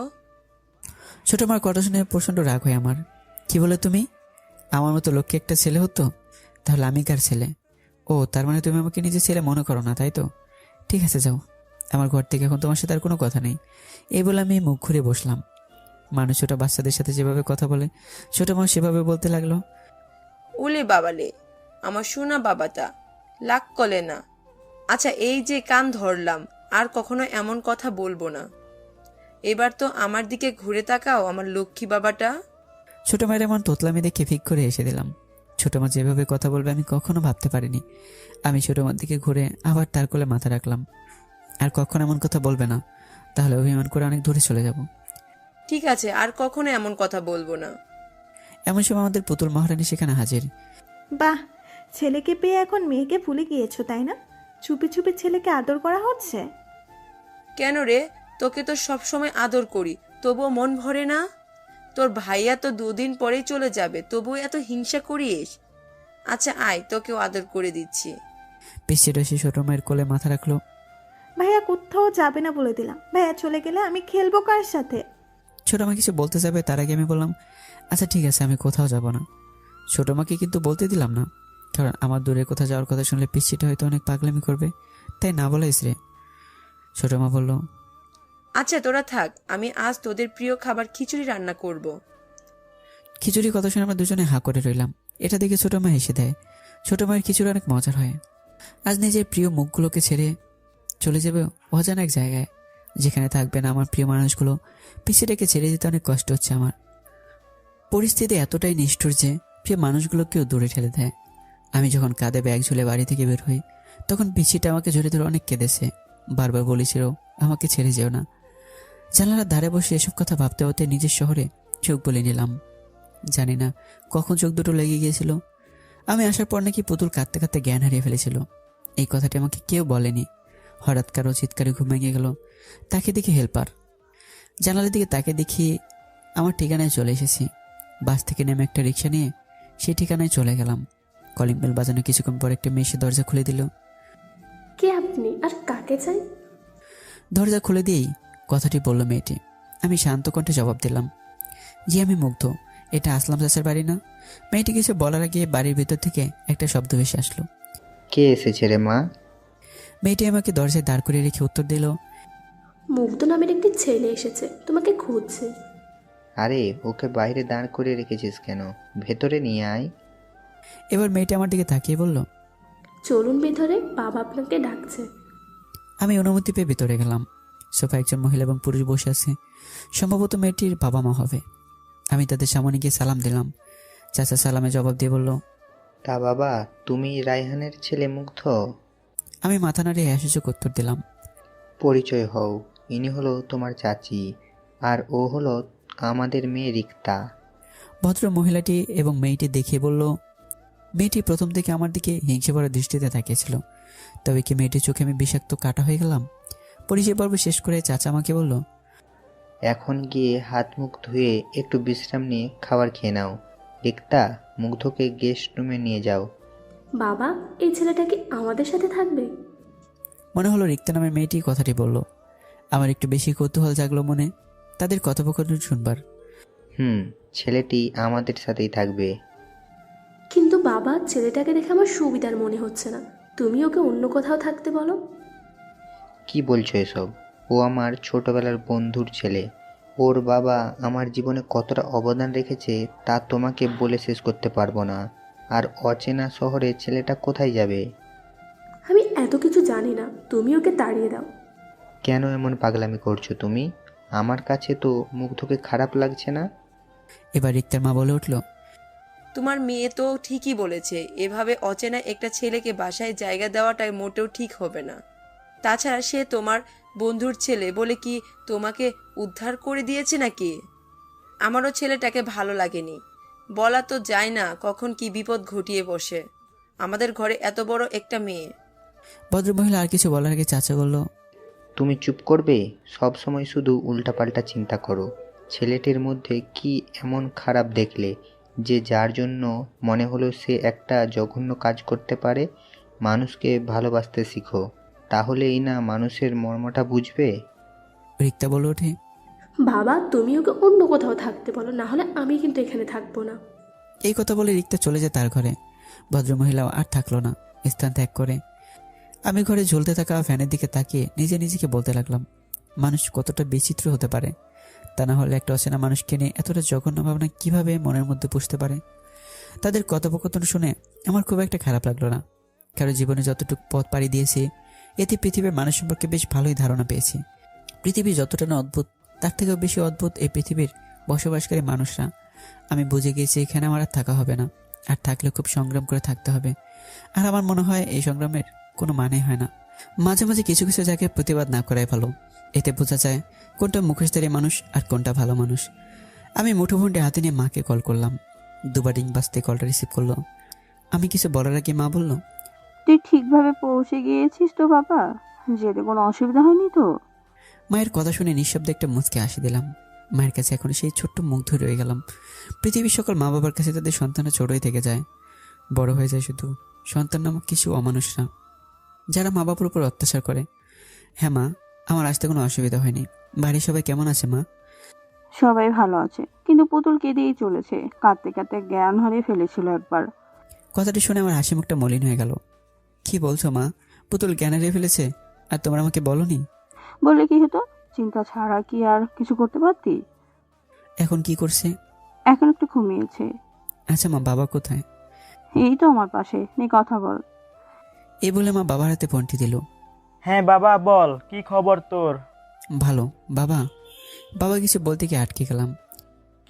ছোট মার কথা শুনে প্রচণ্ড রাগ হয় আমার। কি বলে তুমি? আমার মতো লক্ষ্মী একটা ছেলে হতো? তাহলে আমি কার ছেলে? ও, তার মানে তুমি আমাকে নিজের ছেলে মনে করো না, তাই তো? ঠিক আছে, যাও, আমার ঘর থেকে এখন তোমার সাথে আর কোনো কথা নেই। এই বলে আমি মুখ ঘুরে বসলাম। মানুষ ছোট বাচ্চাদের সাথে যেভাবে কথা বলে ছোট মা সেভাবে বলতে লাগলো, উলে বাবালে, আমার সোনা বাবাটা লাগ কলে না। আচ্ছা, এই যে কান ধরলাম, আর কখনো এমন কথা বলবো না। এবার তো আমার দিকে ঘুরে তাকাও আমার লক্ষ্মী বাবাটা। ছোট মায়ের এমন তোতলামি দেখে ফিক করে এসে দিলাম। ছোট মা যেভাবে কথা বলবে আমি কখনো ভাবতে পারিনি। আমি ছোট মার দিকে ঘুরে আবার তার কোলে মাথা রাখলাম। আর কখনো এমন কথা বলবে না, তাহলে অভিমান করে অনেক দূরে চলে যাব। ঠিক আছে, আর কখনো এমন কথা বলবো না। এমন সময় আমাদের পুতুল মহারানী সেখানে হাজির। বাহ, ছেলেকে পেয়ে এখন মেয়েকে ভুলে গিয়েছো তাই না? চুপি চুপি ছেলেকে আদর করা হচ্ছে। কেন রে, তোকে তো সবসময় আদর করি, তবুও মন ভরে না? তোর ভাইয়া তো 2 দিন পরেই চলে যাবে, তবুও এত হিংসা করিস? আচ্ছা আয়, তোকেও আদর করে দিচ্ছি। পিছিয়ে রসি ছোট মায়ের কোলে মাথা রাখলো। ভাইয়া কোথাও যাবে না বলে দিলাম। ভাইয়া চলে গেলে আমি খেলবো কার সাথে? ছোট মা কিছু বলতে যাবে তার আগে আমি বললাম, আচ্ছা ঠিক আছে, আমি কোথাও যাব না। ছোট মাকে কিন্তু বলতে দিলাম না, কারণ আমার দূরে কোথাও যাওয়ার কথা শুনলে পিছিটা হয়তো অনেক পাগলামি করবে, তাই না বলাইস রে। ছোট মা বলল, আচ্ছা তোরা থাক, আমি আজ তোদের প্রিয় খাবার খিচুড়ি রান্না করব। খিচুড়ি কথা শুনে আমরা দুজনে হাঁ করে রইলাম। এটা দেখে ছোট মা হেসে দেয়। ছোট মায়ের খিচুড়ি অনেক মজার হয়। আজ নিজের প্রিয় মুখগুলোকে ছেড়ে চলে যাবে অজানা এক জায়গায়, যেখানে থাকবে না আমার প্রিয় মানুষগুলো। পিছিটাকে ছেড়ে যেতে অনেক কষ্ট হচ্ছে আমার। পরিস্থিতি এতটাই নিষ্ঠুর যে প্রিয় মানুষগুলোকেও দূরে ঠেলে দেয়। আমি যখন কাঁধে ব্যাগ ঝুলে বাড়ি থেকে বের হই, তখন পিছিটা আমাকে জড়িয়ে ধরে অনেক কেঁদেছে। বারবার বলেছিল আমাকে ছেড়ে যেও না। জানালার ধারে বসে এসব কথা ভাবতে ভাবতে নিজের শহরে চোখ বলে নিলাম। জানি না কখন চোখ দুটো লেগে গিয়েছিল। আমি আসার পর নাকি পুতুল কাঁদতে কাঁদতে জ্ঞান হারিয়ে ফেলেছিল। এই কথাটি আমাকে কেউ বলেনি। হঠাৎ কারো চিৎকারে ঘুম ভেঙে গেল। তাকে দেখি হেল্পার। জানালার দিকে তাকে দেখি আমার ঠিকানায় চলে এসেছি। বাস থেকে নেমে একটা রিক্সা নিয়ে সেই ঠিকানায় চলে গেলাম। কলিং বেল বাজানো কিছুক্ষণ পর একটা মেয়ে এসে দরজা খুলে দিল। কে আপনি আর কাকে চাই? দরজা খুলে দিয়েই কথাটি বলল মেয়েটি। আমি শান্ত কণ্ঠে জবাব দিলাম, জি আমি মুগ্ধ, এটা আসলাম চাচার বাড়ি না? মেয়েটি কিছু বলার আগে বাড়ির ভিতর থেকে একটা শব্দ ভেসে আসলো। কে এসেছে রে মা? মেয়েটি আমাকে দরজায় দাঁড় করিয়ে রেখে উত্তর দিল, মুগ্ধ নামের একটি ছেলে এসেছে, তোমাকে খুঁজছে। আরে ওকে বাইরে দাঁড় করিয়ে রেখেছিস কেন? ভেতরে নিয়ে আয়। এবার মেয়েটি আমার দিকে তাকিয়ে বলল, চলুন ভেতরে, বাবা আপনাকে ডাকছে। আমি অনুমতি পেয়ে ভেতরে গেলাম। সোফা একজন মহিলা এবং পুরুষ বসে আছে। সম্ভবত মেয়েটির বাবা মা হবে। আমি তাদের সামনে গিয়ে সালাম দিলাম। চাচা সালামে জবাব দিয়ে বলল, তা বাবা, তুমি রায়হানের ছেলে মুগ্ধ? আমি মাথা নাড়িয়ে হাসিচোখ উত্তর দিলাম। পরিচয় হও, ইনি হলো তোমার চাচি, আর ও হলো আমাদের মেয়ে রিক্তা। ভদ্র মহিলাটি এবং মেয়েটি দেখিয়ে বলল। মেয়েটি প্রথম থেকে আমার দিকে হিংসে ভরা দৃষ্টিতে তাকিয়েছিল। তবে কি মেয়েটির চোখে আমি বিষাক্ত কাটা হয়ে গেলাম? পরিচয় পর্ব শেষ করে চাচা আমাকে বলল, এখন গিয়ে হাত মুখ ধুয়ে একটু বিশ্রাম নিয়ে খাবার খেয়ে নাও। রিক্তা, মুগ্ধকে গেস্ট রুমে নিয়ে যাও। বাবা, এই ছেলেটা কি আমাদের সাথে থাকবে? মনে হলো রিক্তা নামের মেয়েটি কথাটি বলল। আমার একটু বেশি কৌতূহল জাগলো মনে তাদের কথোপকথন শুনবার। ছেলেটি আমাদের সাথেই থাকবে। কিন্তু বাবা, ছেলেটাকে দেখে আমার সুবিধার মনে হচ্ছে না। তুমি ওকে অন্য কোথাও থাকতে বলো। কি বলছো এসব? ও আমার ছোটবেলার বন্ধুর ছেলে। ওর বাবা আমার জীবনে কতটা অবদান রেখেছে তা তোমাকে বলে শেষ করতে পারবো না। আর অচেনা শহরে ছেলেটা কোথায় যাবে? আমি এত কিছু জানি না, তুমি ওকে তাড়িয়ে দাও। কেন এমন পাগলামি করছো তুমি? আমার কাছে তো মুগ্ধকে খারাপ লাগছে না। এবার রিক্তার মা বলে উঠল, তোমার মেয়ে তো ঠিকই বলেছে, এভাবে অচেনা একটা ছেলেকে বাসায় জায়গা দেওয়াটাই মোটেও ঠিক হবে না। তাছাড়া সে তোমার বন্ধুর ছেলে বলে কি তোমাকে উদ্ধার করে দিয়েছে নাকি? আমারও ছেলেটাকে ভালো লাগেনি। বলা তো যায় না কখন কি বিপদ ঘটিয়ে বসে। আমাদের ঘরে এত বড় একটা মেয়ে। ভদ্রমহিলা আর কিছু বলার আগে চাচা বলল, তুমি চুপ করবে? সব সময় শুধু উল্টাপাল্টা চিন্তা করো। ছেলেটির মধ্যে কি এমন খারাপ দেখলে যে যার জন্য মনে হলো সে একটা জঘন্য কাজ করতে পারে? মানুষকে ভালোবাসতে শিখো, তাহলেই না মানুষের মর্মটা বুঝবে। রিক্তা বলে ওঠে, বাবা, তুমি ওকে অন্য কোথাও থাকতে বলো, না হলে আমি কিন্তু এখানে থাকবো না। এই কথা বলে রিক্তা চলে যায় তার ঘরে। ভদ্রমহিলাও আর থাকলো না, স্থান ত্যাগ করে। আমি ঘরে ঝুলতে থাকা ফ্যানের দিকে তাকিয়ে নিজেকে বলতে লাগলাম, মানুষ কতটা বিচিত্র হতে পারে। তা না হলে একটা অচেনা মানুষকে নিয়ে এতটা জঘন্য ভাবনা কিভাবে মনের মধ্যে পুষতে পারে। তাদের কথোপকথন শুনে আমার খুব একটা খারাপ লাগলো না, কারণ জীবনে যতটুকু পথ পাড়ি দিয়েছি এতে পৃথিবীর মানুষ সম্পর্কে বেশ ভালোই ধারণা পেয়েছি। পৃথিবী যতটা না অদ্ভুত, তার থেকেও বেশি অদ্ভুত এই পৃথিবীর বসবাসকারী মানুষরা। আমি বুঝে গিয়েছি এখানে আমার আর থাকা হবে না, আর থাকলে খুব সংগ্রাম করে থাকতে হবে। আর আমার মনে হয় এই সংগ্রামের কোনো মানে হয় না। মাঝে মাঝে কিছু কিছু জায়গায় প্রতিবাদ না করাই ভালো। এতে বোঝা যায় কোনটা মুখোশধারী মানুষ আর কোনটা ভালো মানুষ। আমি মুঠোফোনটি হাতে নিয়ে মাকে কল করলাম। দুবার রিং বাজতে কলটা রিসিভ করলো। আমি কিছু বলার আগে মা বলল, তুই ঠিকভাবে পৌঁছে গিয়েছিস তো বাবা? যেতে কোনো অসুবিধা হয়নি তো? মায়ের কথা শুনে নিঃশব্দে একটা মুচকে হাসি দিলাম। মায়ের কাছে এখন সেই ছোট্ট মুগ্ধ রয়ে গেলাম। পৃথিবীর সকল মা বাবার কাছে তাদের সন্তানরা ছোটই থেকে যায়, বড় হয়ে যায় শুধু সন্তান নামক কিছু অমানুষরা, যারা মা বাবার উপর অত্যাচার করে। হ্যাঁ মা, আমার আসতে কোনো অসুবিধা হয়নি। বাড়ির সবাই কেমন আছে মা? সবাই ভালো আছে, কিন্তু পুতুল কেঁদেই চলেছে। কাঁদতে কাঁদতে জ্ঞান হারিয়ে ফেলেছিল একবার। কথাটি শুনে আমার হাসি মুখটা মলিন হয়ে গেল। কি বলছো মা? পুতুল জ্ঞান হারিয়ে ফেলেছে আর তোমরা আমাকে বলনি? বললে কি হতো? চিন্তা ছাড়া কি আর কিছু করতে পারতি? এখন কি করছে? এখন একটু ঘুমিয়েছে। আচ্ছা মা, বাবা কোথায়? এই তো আমার পাশে, নে কথা বল। এই বলে মা বাবার হাতে ফোনটি দিল। হ্যাঁ বাবা, বল, কি খবর তোর? ভালো বাবা। বাবা কিছু বলতে গিয়ে আটকে গেলাম।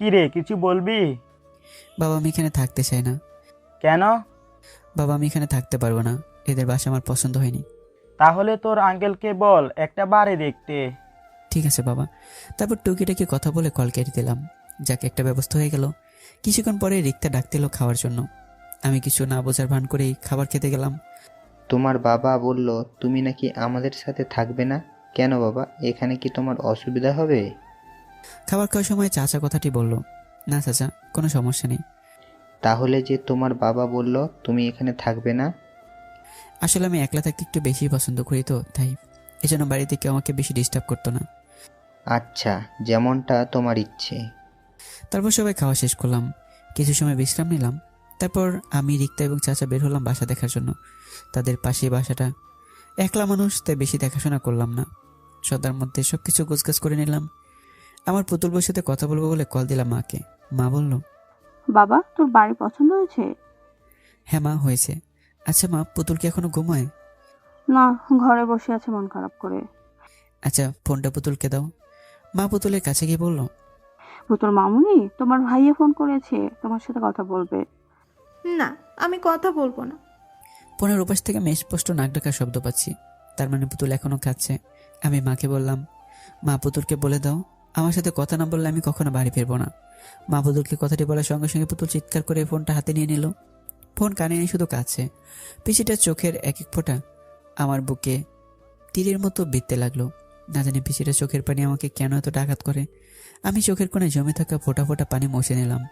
কি রে, কিছু বলবি? বাবা, আমি এখানে থাকতে চাই না। কেন? বাবা, আমি এখানে থাকতে পারবো না। এদের বাসা আমার পছন্দ হয়নি। তাহলে তোর আঙ্কেলকে বল একটা বাড়ি দেখতে। ঠিক আছে বাবা। তারপর টুকিটাকি কথা বলে কল কেটে দিলাম। যাকে একটা ব্যবস্থা হয়ে গেল। কিছুক্ষণ পরে রিক্তা ডাকতে এলো খাওয়ার জন্য। আমি কিছু না বোঝার ভান করেই খাবার খেতে গেলাম। তোমার বাবা বলল তুমি নাকি আমাদের সাথে থাকবে না। কেন বাবা, এখানে কি তোমার অসুবিধা হবে? খাবার খাওয়ার সময় চাচা কথাটি বলল, না চাচা, কোনো সমস্যা নেই। তাহলে যে তোমার বাবা বলল তুমি এখানে থাকবে না? আসলে আমি একলা থাকতে একটু বেশি পছন্দ করি, তো তাই এজন্য বাড়িতে কেউ আমাকে বেশি ডিস্টার্ব করতো না। আচ্ছা, যেমনটা তোমার ইচ্ছে। তারপর সবাই খাওয়া শেষ করলাম। কিছু সময় বিশ্রাম নিলাম। তারপর আমি, রিক্তা এবং চাচা বের হলাম বাসা দেখার জন্য। তাদের পাশে বাসাটা। একলা মানুষ, তাই বেশি দেখাশোনা করলাম না। সন্ধ্যার মধ্যে সবকিছু গোছগাছ করে নিলাম। আমার পুতুল বউর সাথে কথা বলবো বলে কল দিলাম মাকে। মা বলল, বাবা, তোর বাড়ি পছন্দ হয়েছে? হ্যাঁ মা, হয়েছে। আচ্ছা মা, পুতুল কি এখনো ঘুমায়? না, ঘরে বসে আছে মন খারাপ করে। আচ্ছা, ফোনটা পুতুলকে দাও। মা পুতুলের কাছে গিয়ে বলল, পুতুল মামুনি, তোমার ভাইয়া ফোন করেছে, তোমার সাথে কথা বলবে। না, আমি কথা বলবো না। ফোনের উপাস থেকে আমি স্পষ্ট নাক ডাকার শব্দ পাচ্ছি। তার মানে পুতুল এখনো খাচ্ছে। আমি মাকে বললাম, মা পুতুলকে বলে দাও আমার সাথে কথা না বললে আমি কখনো বাড়ি ফিরবো না। মা পুতুলকে কথাটি বলার সঙ্গে সঙ্গে পুতুল চিৎকার করে ফোনটা হাতে নিয়ে নিল। ফোন কানে নিয়ে শুধু কাছে। পিছিটা চোখের এক এক ফোঁটা আমার বুকে তীরের মতো বিঁধতে লাগলো। না জানি পিছিটা চোখের পানি আমাকে কেন এত আঘাত করে। আমি চোখের কোণে জমে থাকা ফোঁটা ফোঁটা পানি মুছে নিলাম।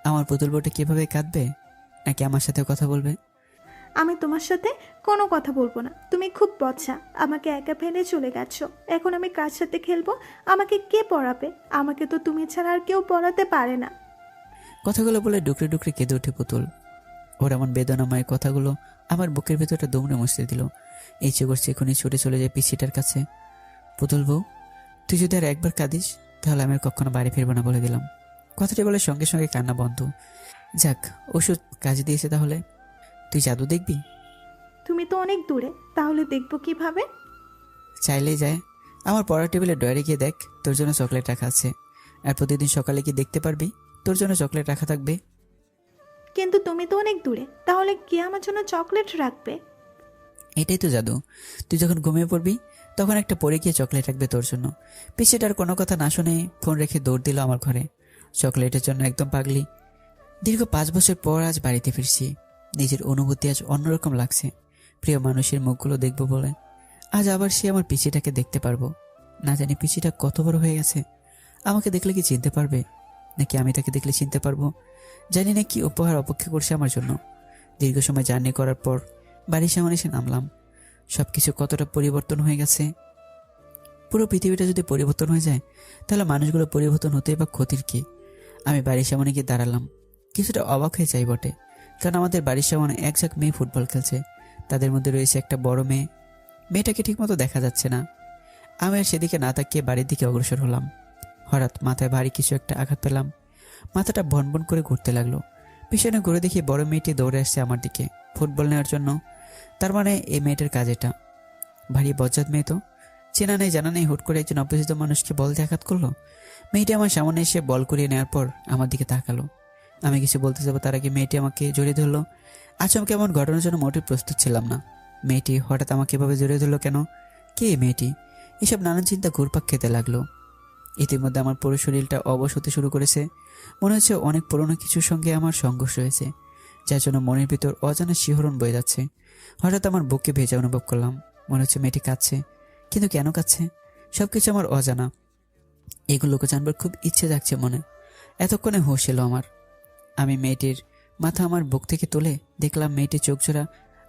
আমার পুতুল বউটা কিভাবে কাঁদবে, নাকি আমার সাথে কথা বলবে? আমি তোমার সাথে কোনো কথা বলবো না। তুমি খুব পচা, আমাকে একা ফেলে চলে গেছো। এখন আমি কার সাথে খেলবো? আমাকে কে পড়াবে? আমাকে তো তুমি ছাড়া আর কেউ পড়াতে পারে না। কথাগুলো বলে ডুকরে ডুকরে কেঁদে ওঠে পুতুল। ওর এমন বেদনাময় কথাগুলো আমার বুকের ভেতরটা দুমড়ে মুছতে দিল। ইচ্ছে করছে এখনই ছুটে চলে যায় পিসিটার কাছে। পুতুল বউ, তুই যদি আর একবার কাঁদিস তাহলে আমি আর কখনো বাড়ি ফিরবো না বলে দিলাম। কথাটি বলে সঙ্গে সঙ্গে কান্না বন্ধ। যাক, ওষুধ কাজে দিয়েছে। তাহলে তুই জাদু দেখবি? তুমি তো অনেক দূরে, তাহলে দেখবো কিভাবে? চাইলেই যায়। আমার পড়ার টেবিলে ডয়ারে গিয়ে দেখ, তোর জন্য চকলেট রাখা আছে। আর প্রতিদিন সকালে গিয়ে দেখতে পারবি তোর জন্য চকলেট রাখা থাকবে। কিন্তু তুমি তো অনেক দূরে, তাহলে কে আমার জন্য চকলেট রাখবে? এটাই তো জাদু। তুই যখন ঘুমিয়ে পড়বি তখন একটা পরে গিয়ে চকলেট রাখবে তোর জন্য। পিসিটার কোনো কথা না শুনে ফোন রেখে দৌড় দিল আমার ঘরে। চকলেটের জন্য একদম পাগলি। দীর্ঘ 5 বছর পর আজ বাড়িতে ফিরছি। নিজের অনুভূতি আজ অন্যরকম লাগছে। প্রিয় মানুষের মুখগুলো দেখবো বলে আজ আবার সে আমার পিসিটাকে দেখতে পারবো। না জানি পিসিটা কত বড় হয়ে গেছে। আমাকে দেখলে কি চিনতে পারবে, নাকি আমি তাকে দেখলে চিনতে পারবো? জানি না কি উপহার অপেক্ষা করছে আমার জন্য। দীর্ঘ সময় জার্নি করার পর বাড়ির সামনে এসে নামলাম। সবকিছু কতটা পরিবর্তন হয়ে গেছে। পুরো পৃথিবীটা যদি পরিবর্তন হয়ে যায় তাহলে মানুষগুলো পরিবর্তন হতেই বা ক্ষতির কি? আমি বাড়ির সামনে গিয়ে দাঁড়ালাম। কিছুটা অবাক হয়ে যাই বটে, কারণ আমাদের বাড়ির সামনে এক ঝাঁক মেয়ে ফুটবল খেলছে। তাদের মধ্যে রয়েছে একটা বড় মেয়ে। মেয়েটাকে ঠিকমতো দেখা যাচ্ছে না। আমি আর সেদিকে না তাকিয়ে বাড়ির দিকে অগ্রসর হলাম। হঠাৎ মাথায় ভারী কিছু একটা আঘাত পেলাম। মাথাটা ভনভন করে ঘুরতে লাগলো। পিছনে ঘুরে দেখি বড় মেয়েটি দৌড়ে আসছে আমার দিকে ফুটবল নেওয়ার জন্য। তার মানে এই মেয়েটার কাজ এটা। ভারী বজ্জাত মেয়ে তো। চেনা নেই জানা নেই হুট করে একজন অপরিচিত মানুষকে বল দিয়ে আঘাত করলো। মেয়েটি আমার সামনে এসে বল করিয়ে নেওয়ার পর আমার দিকে তাকালো। আমি কিছু বলতে যাবো তার আগে মেয়েটি আমাকে জড়িয়ে ধরলো। আচমকে এমন ঘটনার জন্য মোটেই প্রস্তুত ছিলাম না। মেয়েটি হঠাৎ আমাকে এভাবে জড়িয়ে ধরলো কেন? কে মেয়েটি? এসব নানান চিন্তা ঘুরপাক খেতে লাগলো। ইতিমধ্যে আমার পুরো শরীরটা অবশ হতে শুরু করেছে। মনে হচ্ছে অনেক পুরনো কিছুর সঙ্গে আমার সংঘর্ষ হয়েছে, যার জন্য মনের ভিতর অজানা শিহরণ বয়ে যাচ্ছে। হঠাৎ আমার বুকে ভেজা অনুভব করলাম। মনে হচ্ছে মেয়েটি কাঁদছে, কিন্তু কেন কাঁদছে সবকিছু আমার অজানা। এগুলোকে জানবার খুব ইচ্ছে জাগছে মনে। এতক্ষণে হুঁশ এলো আমার। আমি মেয়েটির মাথা আমার বুক থেকে তুলে দেখলাম মেয়েটির চোখজোড়া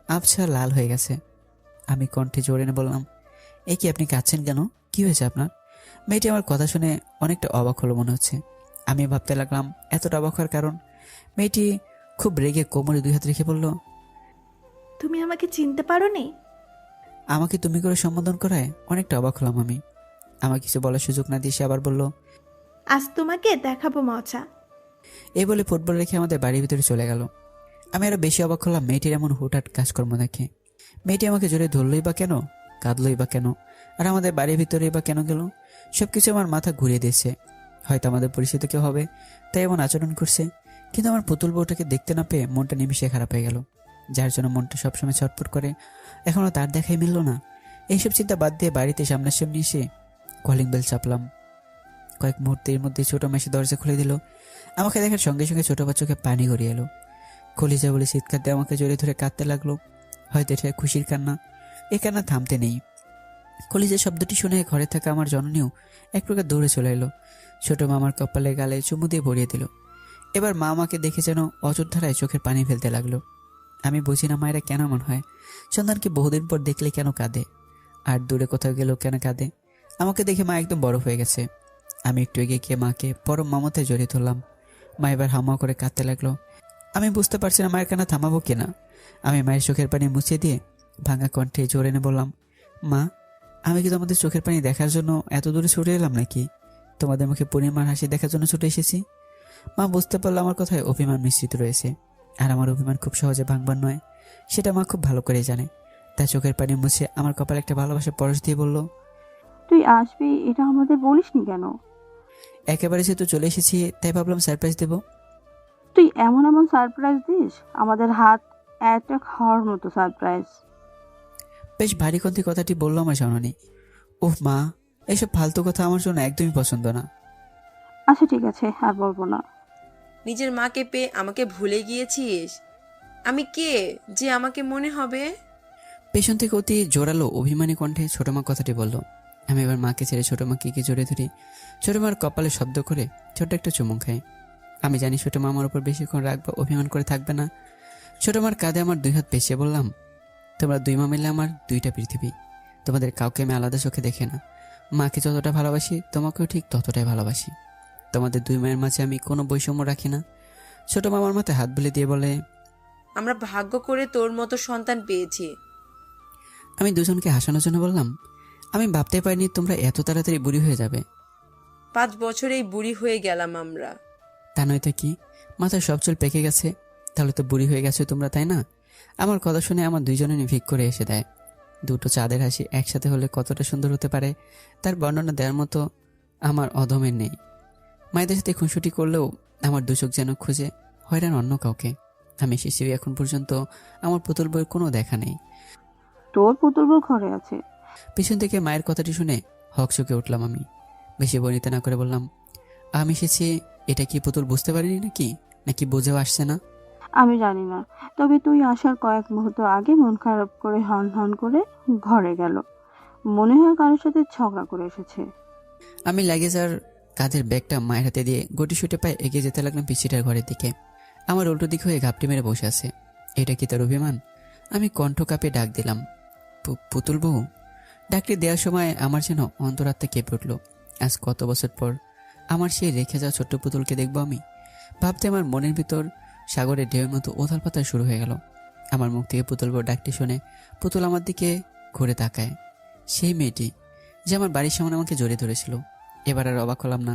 আবছা লাল হয়ে গেছে। আমি কণ্ঠে জোরে এনে বললাম, এ কি, আপনি কাঁদছেন কেন? কি হয়েছে আপনার? মেয়েটি আমার কথা শুনে অনেকটা অবাক হলো মনে হচ্ছে। আমি ভাবতে লাগলাম এতটা অবাক হওয়ার কারণ। মেয়েটি খুব রেগে কোমরে 2 হাত রেখে বলল, তুমি আমাকে চিনতে পারোনি? আমাকে তুমি করে সম্বোধন করায় অনেকটা অবাক হলাম আমি। আমার কিছু বলার সুযোগ না দিয়ে সে আবার বলল, আজ তোমাকে দেখাবো মজা। এই বলে ফুটবল রেখে আমাদের বাড়ির ভিতরে চলে গেল। আমি আরো বেশি অবাক হলাম মেয়েটির এমন হুটহাট কাজকর্ম দেখে। মেয়েটি আমাকে জোরে ধরলই বা কেন, কাঁদলই বা কেন, আর আমাদের বাড়ির ভিতরেই বা কেন গেল? সবকিছু আমার মাথা ঘুরিয়ে দিয়েছে। হয়তো আমাদের পরিচিত কেউ হবে, তাই এমন আচরণ করছে। কিন্তু আমার পুতুল বউটাকে দেখতে না পেয়ে মনটা নিমিষে খারাপ হয়ে গেল, যার জন্য মনটা সবসময় ছটফট করে। এখনও তার দেখাই মিলল না। এইসব চিন্তা বাদ দিয়ে বাড়িতে সামনাসামনি এসে কলিং বেল চাপলাম। কয়েক মুহূর্তের মধ্যে ছোট মেসে দরজা খুলে দিল। আমাকে দেখার সঙ্গে সঙ্গে ছোট বাচ্চাকে পানি গড়িয়ে এলো। কলিজা বলে চিৎকার দিয়ে আমাকে জড়িয়ে ধরে কাঁদতে লাগলো। হয়তো এটা খুশির কান্না। এ কান্না থামতে নেই। কলিজা শব্দটি শুনে ঘরে থাকা আমার জননীও এক প্রকার দৌড়ে চলে এলো। ছোট মামার কপালে গালে চুমু দিয়ে ভরিয়ে দিল। এবার মা আমাকে দেখে যেন অযোধ্যারায় চোখের পানি ফেলতে লাগলো। আমি বুঝি না মায়েরা কেন এমন হয়। সন্তানকে বহুদিন পর দেখলে কেন কাঁদে, আর দূরে কোথাও গেলেও কেন কাঁদে। আমাকে দেখে মা একদম বড় হয়ে গেছে। আমি একটু এগিয়ে গিয়ে মাকে পরম মমতায় জড়িয়ে ধরলাম। মা এবার হামা করে কাঁদতে লাগলো। আমি বুঝতে পারছি না মায়ের কান্না থামাবো কিনা। আমি মায়ের চোখের পানি মুছিয়ে দিয়ে ভাঙা কণ্ঠে জোরে এনে বললাম, মা, আমি কি তোমাদের চোখের পানি দেখার জন্য এত দূরে ছুটে এলাম নাকি? তোমাদের মুখে পূর্ণিমার হাসি দেখার জন্য ছুটে এসেছি? মা বুঝতে পারলো আমার কথায় অভিমান মিশ্রিত রয়েছে, আর আমার অভিমান খুব সহজে ভাঙবার নয়, সেটা মা খুব ভালো করেই জানে। তার চোখের পানি মুছে আমার কপালে একটা ভালোবাসা পরশ দিয়ে বলল, তুই আসবি এটা আমাদের বলিসনি কেন? একেবারে যেহেতু চলে এসেছি তাই ভাবলাম সারপ্রাইজ দেব। তুই এমন এমন সারপ্রাইজ দিস, আমাদের হাত একটা খাওয়ার মতো সারপ্রাইজ। বেশ ভারী কণ্ঠে কথাটি বললো আমার জননী। ওহ মা, এইসব ফালতু কথা আমার জন্য একদমই পছন্দ না। আচ্ছা ঠিক আছে, আর বলবো না। নিজের মাকে পেয়ে আমাকে ভুলে গিয়েছিস? আমি কে যে আমাকে মনে হবে? পেছন থেকে অতি জোরালো অভিমানী কণ্ঠে ছোট মা কথাটি বলল। আমি এবার মাকে ছেড়ে ছোট মাকে জড়িয়ে ধরি। ছোট মার কপালে শব্দ করে ছোট্ট একটা চুমুক খাই। আমি জানি ছোট মা আমার উপর বেশিক্ষণ রাগ বা অভিমান করে থাকবে না। ছোট মার কাঁধে আমার 2 হাত পেঁচিয়ে বললাম, তোমরা 2 মা মিলে আমার 2টা পৃথিবী। তোমাদের কাউকে আমি আলাদা চোখে দেখে না। মাকে যতটা ভালোবাসি তোমাকেও ঠিক ততটাই ভালোবাসি। তোমাদের 2 মায়ের মাঝে আমি কোনো বৈষম্য রাখি না। ছোট মা আমার মাথায় হাত বুলিয়ে দিয়ে বলে, আমরা ভাগ্য করে তোর মতো সন্তান পেয়েছি। আমি দুজনকে হাসানোর জন্য বললাম, আমি ভাবতে পারিনি তোমরা এত তাড়াতাড়ি বুড়ি হয়ে যাবে। 5 বছরেই বুড়ি হয়ে গেলাম আমরা। তা নয়তো কি, মাথায় সব চুল পেকে গেছে, তাহলে তো বুড়ি হয়ে গেছে তোমরা, তাই না? আমার কথা শুনে আমার দুইজনে ভিক করে এসে দেয়। দুটো চাঁদের হাসি একসাথে হলে কতটা সুন্দর হতে পারে তার বর্ণনা দেওয়ার মতো আমার অধমের নেই। মায়েদের সাথে খুনসুটি করলেও আমার দুচোখ যেন খুঁজে হয়রান অন্য কাউকে। আমি শিশির এখন পর্যন্ত আমার পুতুল বইয়ের কোনো দেখা নেই। তোর পুতুল বউ ঘরে আছে। পিছন থেকে মায়ের কথাটি শুনে হকচকে উঠলাম আমি। বেশি বর্ণিত না করে বললাম, আমি এসেছি, এটা কি পুতুল বুঝতে পারিনি নাকি বুঝেও আসছে না? আমি জানি না, তবে তুই আসার কয়েক মুহূর্ত আগে মন খারাপ করে হন হন করে ঘরে গেল। মনে হয় কারোর সাথে ঝগড়া করে এসেছে। আমি লাগেজ আর কাঁধের ব্যাগটা মায়ের হাতে দিয়ে গটি ছুটে পায়ে এগিয়ে যেতে লাগলাম পিছিটার ঘরের দিকে। আমার উল্টো দিক হয়ে ঘাপটি মেরে বসে আছে। এটা কি তার অভিমান? আমি কণ্ঠ কাঁপে ডাক দিলাম, পুতুল বউ। ডাকটি দেওয়ার সময় আমার যেন অন্তরাত্মা কেঁপে উঠল। আজ কত বছর পর আমার সেই রেখে যাওয়া ছোট্ট পুতুলকে দেখবো আমি। ভাবতে আমার মনের ভিতর সাগরের ঢেউয়ের মতো ওথাল পাতা শুরু হয়ে গেল। আমার মুখ থেকে পুতুল বউ ডাকটি শুনে পুতুল আমার দিকে ঘুরে তাকায়। সেই মেয়েটি যে আমার বাড়ির সামনে আমাকে জড়িয়ে ধরেছিল। এবার আর অবাক হলাম না,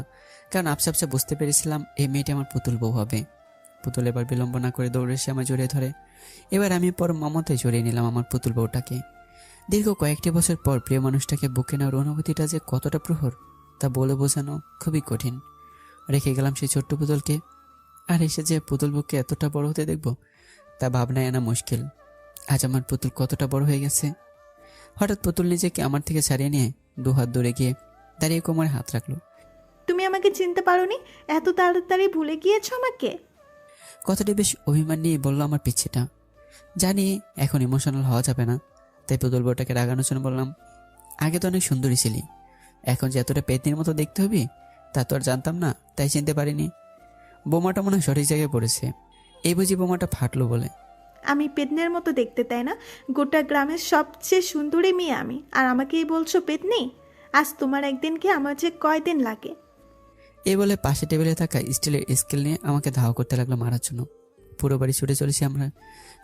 কারণ আপসা আপসা বুঝতে পেরেছিলাম এই মেয়েটি আমার পুতুল বউ হবে। পুতুল এবার বিলম্ব না করে দৌড়ে এসে আমার জড়িয়ে ধরে। এবার আমি পরম মমতায় জড়িয়ে নিলাম আমার পুতুল বউটাকে। দীর্ঘ কয়েকটি বছর পর প্রিয় মানুষটাকে বুকে নেওয়ার অনুভূতিটা যে কতটা প্রহর তা বলে বোঝানো খুবই কঠিন। রেখে গেলাম সেই ছোট্ট পুতুলকে, আর এসে যে পুতুল বুকে এতটা বড় হতে দেখব তা ভাবনায় আনা মুশকিল। আজ আমার পুতুল কতটা বড় হয়ে গেছে। হঠাৎ পুতুল নিজেকে আমার থেকে ছাড়িয়ে নিয়ে 2 হাত দূরে গিয়ে দাঁড়িয়ে কোমরে হাত রাখলো। তুমি আমাকে চিনতে পারোনি? এত তাড়াতাড়ি ভুলে গিয়েছো আমাকে? কথাটি বেশ অভিমান নিয়ে বললো আমার পিচ্ছিটা। জানি এখন ইমোশনাল হওয়া যাবে না, তাই পুতুল বউটাকে রাগানোর জন্য বললাম, আগে তো অনেক সুন্দরী ছিলি, এখন যে এতটা পেতনির মতো দেখতে হবি তা তো আর জানতাম না, তাই চিনতে পারিনি। বোমাটা মনে হয় সঠিক জায়গায় পড়েছে। এই বুঝি বোমাটা ফাটলো বলে। আমি পেতনের মতো দেখতে, তাই না? গোটা গ্রামের সবচেয়ে সুন্দরী মেয়ে আমি, আর আমাকেই বলছো পেতনি? আজ তোমার একদিন কি আমার যে কয়দিন লাগে? এই বলে পাশে টেবিলে থাকা স্টিলের স্কেল নিয়ে আমাকে ধাওয়া করতে লাগলো মারার জন্য। পুরো বাড়ি ছুটে চলেছি আমরা।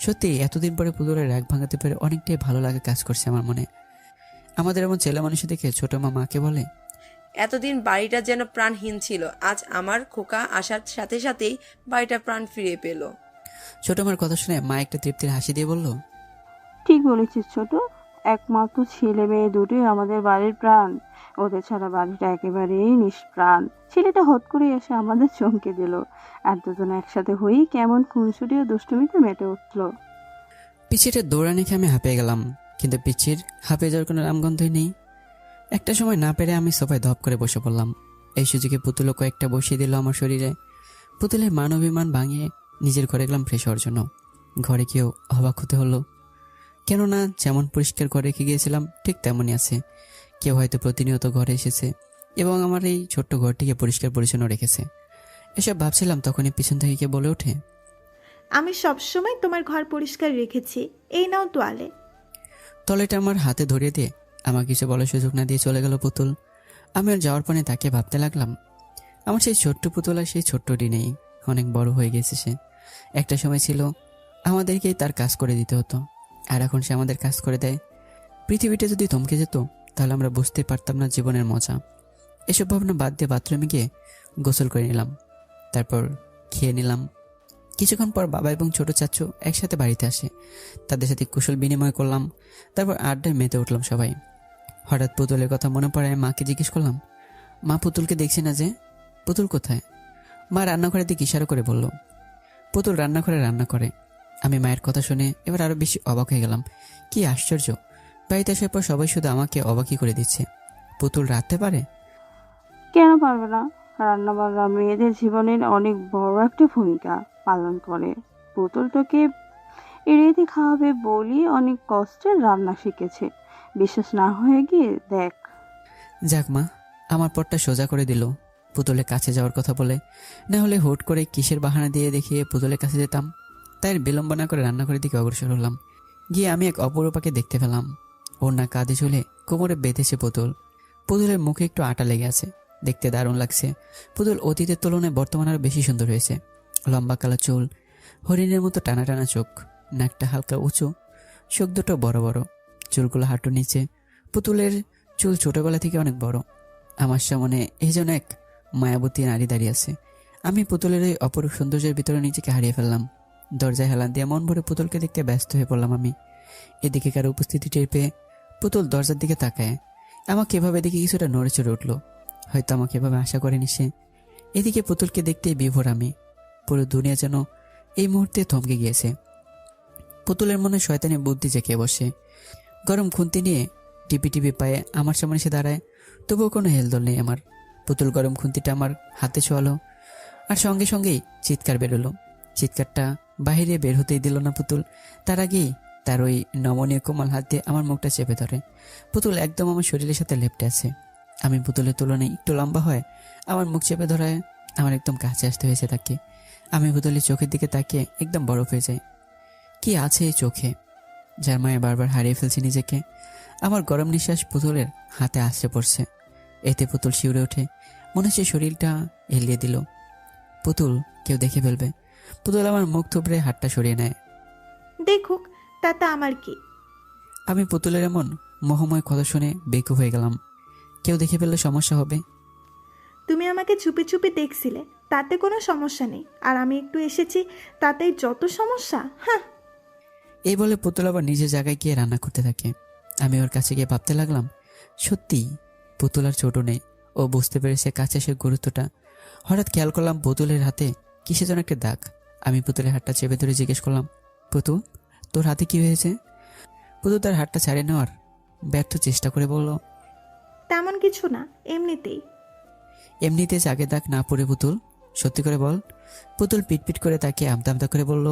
সত্যি এতদিন পরে পুতুলের রাগ ভাঙাতে পেরে অনেকটাই ভালো লাগে কাজ করছে আমার মনে। আমাদের এমন ছেলে মানুষ দেখে ছোট মা মাকে বলে, এতদিন বাড়িটা যেন প্রাণহীন ছিল, আজ আমার খোকা আসার সাথে সাথেই বাড়িটা প্রাণ ফিরে পেল। ছোট মার কথা শুনে মা একটা তৃপ্তির হাসি দিয়ে বলল, ঠিক বলেছিস ছোট, একমাত্র ছেলে মেয়ে দুটোই আমাদের বাড়ির প্রাণ। ওদের ছাড়া বাড়িটা একেবারেই নিষ্প্রাণ। ছেলেটা হট করে এসে আমাদের চমকে দিল, আর দুজন একসাথে হয়েই কেমন খুনসুটি ও দুষ্টুমিতে মেতে উঠল। পিছিটা দৌড়ানি খেয়ে আমি হাঁপিয়ে গেলাম, কিন্তু পিছির হাঁপিয়ে যাওয়ার কোনো নামগন্ধই নেই। একটা সময় না পেরে আমি সোফায় ধপ করে বসে পড়লাম। এই সুযোগে পুতুলও কয়েকটা বসিয়ে দিল আমার শরীরে। পুতুলের মান অভিমান ভাঙিয়ে নিজের ঘরে গেলাম ফ্রেশ হওয়ার জন্য। ঘরে গিয়েও অবাক হতে হলো, কেননা যেমন পরিষ্কার করে রেখে গিয়েছিলাম ঠিক তেমনই আছে। কেউ হয়তো প্রতিনিয়ত ঘরে এসেছে এবং আমার এই ছোট্ট ঘরটিকে পরিষ্কার পরিচ্ছন্ন রেখেছে। এসব ভাবছিলাম তখনই পিছন থেকে কে বলে ওঠে, আমি সবসময় তোমার ঘর পরিষ্কার রেখেছি, এই নাও তোয়ালে। তলেটা আমার হাতে ধরিয়ে দিয়ে আমার কিছু বলার সুযোগ না দিয়ে চলে গেল পুতুল। আমি আর যাওয়ার পরে তাকে ভাবতে লাগলাম, আমার সেই ছোট্ট পুতুল আর সেই ছোট্টটি নেই, অনেক বড় হয়ে গেছে সে। একটা সময় ছিল আমাদেরকেই তার কাজ করে দিতে হতো, আর এখন সে আমাদের কাজ করে দেয়। পৃথিবীটা যদি থমকে যেত তাহলে আমরা বুঝতে পারতাম না জীবনের মজা। এসব ভাবনা বাদ দিয়ে বাথরুমে গিয়ে গোসল করে নিলাম, তারপর খেয়ে নিলাম। কিছুক্ষণ পর বাবা এবং ছোট চাচু একসাথে বাড়িতে আসে, তাদের সাথে কুশল বিনিময় করলাম, তারপর আড্ডায় মেতে উঠলাম সবাই। হঠাৎ পুতুলের কথা মনে পড়ে মাকে জিজ্ঞেস করলাম, মা পুতুলকে দেখছি না যে, পুতুল কোথায়? মা রান্নাঘরের দিকে ইশারা করে বলল, পুতুল রান্নাঘরে রান্না করে। আমি মায়ের কথা শুনে এবার আরো বেশি অবাক হয়ে গেলাম। কি আশ্চর্য, বাড়িতে আসার পর সবাই শুধু আমাকে অবাকই করে দিচ্ছে। পুতুল রাঁধতে পারে? কেন পারবে না? রান্না বান্না মেয়েদের জীবনের অনেক বড় একটা ভূমিকা পালন করে। পুতুল তোকে এড়িয়ে খাওয়াবে বলি অনেক কষ্টে রান্না শিখেছে। বিশ্বাস না হয়ে গিয়ে দেখ। যাক মা, আমার পথটা সোজা করে দিল পুতুলের কাছে যাওয়ার কথা বলে। না হলে হুট করে কিসের বাহানা দিয়ে দেখিয়ে পুতুলের কাছে যেতাম। তাই আর বিলম্ব না করে রান্নাঘরের দিকে অগ্রসর হলাম। গিয়ে আমি এক অপরূপাকে দেখতে পেলাম। ওর না কাঁধে ঝুলে কোমরে বেঁধেছে পুতুল। পুতুলের মুখে একটু আটা লেগে আছে, দেখতে দারুণ লাগছে। পুতুল অতীতের তুলনায় বর্তমানে আরো বেশি সুন্দর হয়েছে। লম্বা কালো চুল, হরিণের মতো টানা টানা চোখ, নাকটা হালকা উঁচু, চোখ দুটো বড় বড়, চুলগুলো হাঁটুর নিচে। পুতুলের চুল ছোটবেলা থেকে অনেক বড়। আমার সামনে এই যেন এক মায়াবতী নারী দাঁড়িয়ে আছে। আমি পুতুলের এই অপরূপ সৌন্দর্যের ভিতরে নিজেকে হারিয়ে ফেললাম। দরজায় হেলান দিয়ে মন ভরে পুতুলকে দেখতে ব্যস্ত হয়ে পড়লাম আমি। এদিকে কারো উপস্থিতি টের পেয়ে পুতুল দরজার দিকে তাকায়। আমাকে এভাবে দেখে কিছুটা নড়ে চড়ে উঠলো, হয়তো আমাকে এভাবে আশা করেনি সে। এদিকে পুতুলকে দেখতেই বিভোর আমি। পুরো দুনিয়া যেন এই মুহূর্তে থমকে গিয়েছে। পুতুলের মনে শয়তানি বুদ্ধি জেঁকে বসে। গরম খুন্তি নিয়ে টিপি টিপি পায়ে আমার সামনে এসে দাঁড়ায়, তবুও কোনো হেলদোল নেই আমার। পুতুল গরম খুন্তিটা আমার হাতে ছোঁয়ালো, আর সঙ্গে সঙ্গেই চিৎকার বেরোলো। চিৎকারটা বাহিরে বের হতেই দিল না পুতুল। তার আগেই তার ওই নমনীয় কোমল হাত দিয়ে আমার মুখটা চেপে ধরে। পুতুল একদম আমার শরীরের সাথে লেপ্টে আছে। আমি পুতুলের তুলনায় একটু লম্বা হয় আমার মুখ চেপে ধরায় আমার একদম কাছে আসতে হয়েছে তাকে। আমি পুতুলের চোখের দিকে তাকিয়ে একদম বরফ হয়ে যাই। কি আছে এই চোখে, যার মায়ে বারবার হারিয়ে ফেলছি নিজেকে। আমার গরম নিঃশ্বাস পুতুলের হাতে আসছে পড়ছে। এতে পুতুল শিউরে ওঠে, মনে হচ্ছে শরীরটা এলিয়ে দিল। পুতুল কেউ দেখে ফেলবে। পুতুল আমার মুখ থুবড়ে হাতটা সরিয়ে নেয়। দেখুক, তাতে আমার কি? আমি পুতুলের এমন মোহময় কথা শুনে বেকুব হয়ে গেলাম। কেউ দেখে ফেললে সমস্যা হবে। তুমি আমাকে চুপি চুপি দেখছিলে, তাতে কোনো সমস্যা নেই। আর আমি একটু এসেছি, তাতেই যত সমস্যা। হ্যাঁ। এই বলে পুতুল আবার নিজের জায়গায় গিয়ে রান্না করতে থাকে। আমি ওর কাছে গিয়ে ভাবতে লাগলাম, সত্যি পুতুল আর ছোট নেই। ও বুঝতে পেরেছে কাছে সে গুরুত্বটা। হঠাৎ খেয়াল করলাম পুতুলের হাতে কিসে যেন একটা দাগ। আমি পুতুলের হাতটা চেপে ধরে জিজ্ঞেস করলাম, পুতুল তোর হাতে কি হয়েছে? পুতুল তার হাতটা ছাড়িয়ে নেওয়ার ব্যর্থ চেষ্টা করে বলল, তেমন কিছু না, এমনিতেই। এমনিতে জাগে দাগ না পড়ে পুতুল, সত্যি করে বল। পুতুল পিটপিট করে তাকে আমতা আমতা করে বলল,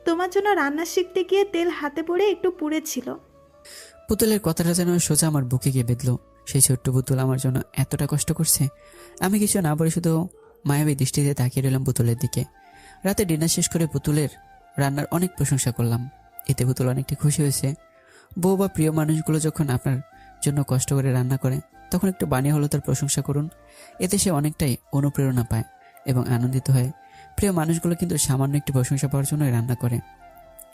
তোমার জন্য রান্না শিখতে গিয়ে তেল হাতে পড়ে একটু পুড়েছিল। পুতুলের কথাটা যেন সোজা আমার বুকে গিয়ে বেঁধল। সেই ছোট্ট পুতুল আমার জন্য এতটা কষ্ট করছে। আমি কিছু না বলে শুধু মায়াবী দৃষ্টিতে তাকিয়ে রইলাম পুতুলের দিকে। রাতে ডিনার শেষ করে পুতুলের রান্নার অনেক প্রশংসা করলাম। এতে পুতুল অনেকটা খুশি হয়েছে। বউ বা প্রিয় মানুষগুলো যখন আপনার জন্য কষ্ট করে রান্না করে, তখন একটু বানিয়ে হলো তার প্রশংসা করুন। এতে সে অনেকটাই অনুপ্রেরণা পায় এবং আনন্দিত হয়। প্রিয় মানুষগুলো কিন্তু সামান্য একটু প্রশংসা পাওয়ার জন্যই রান্না করে।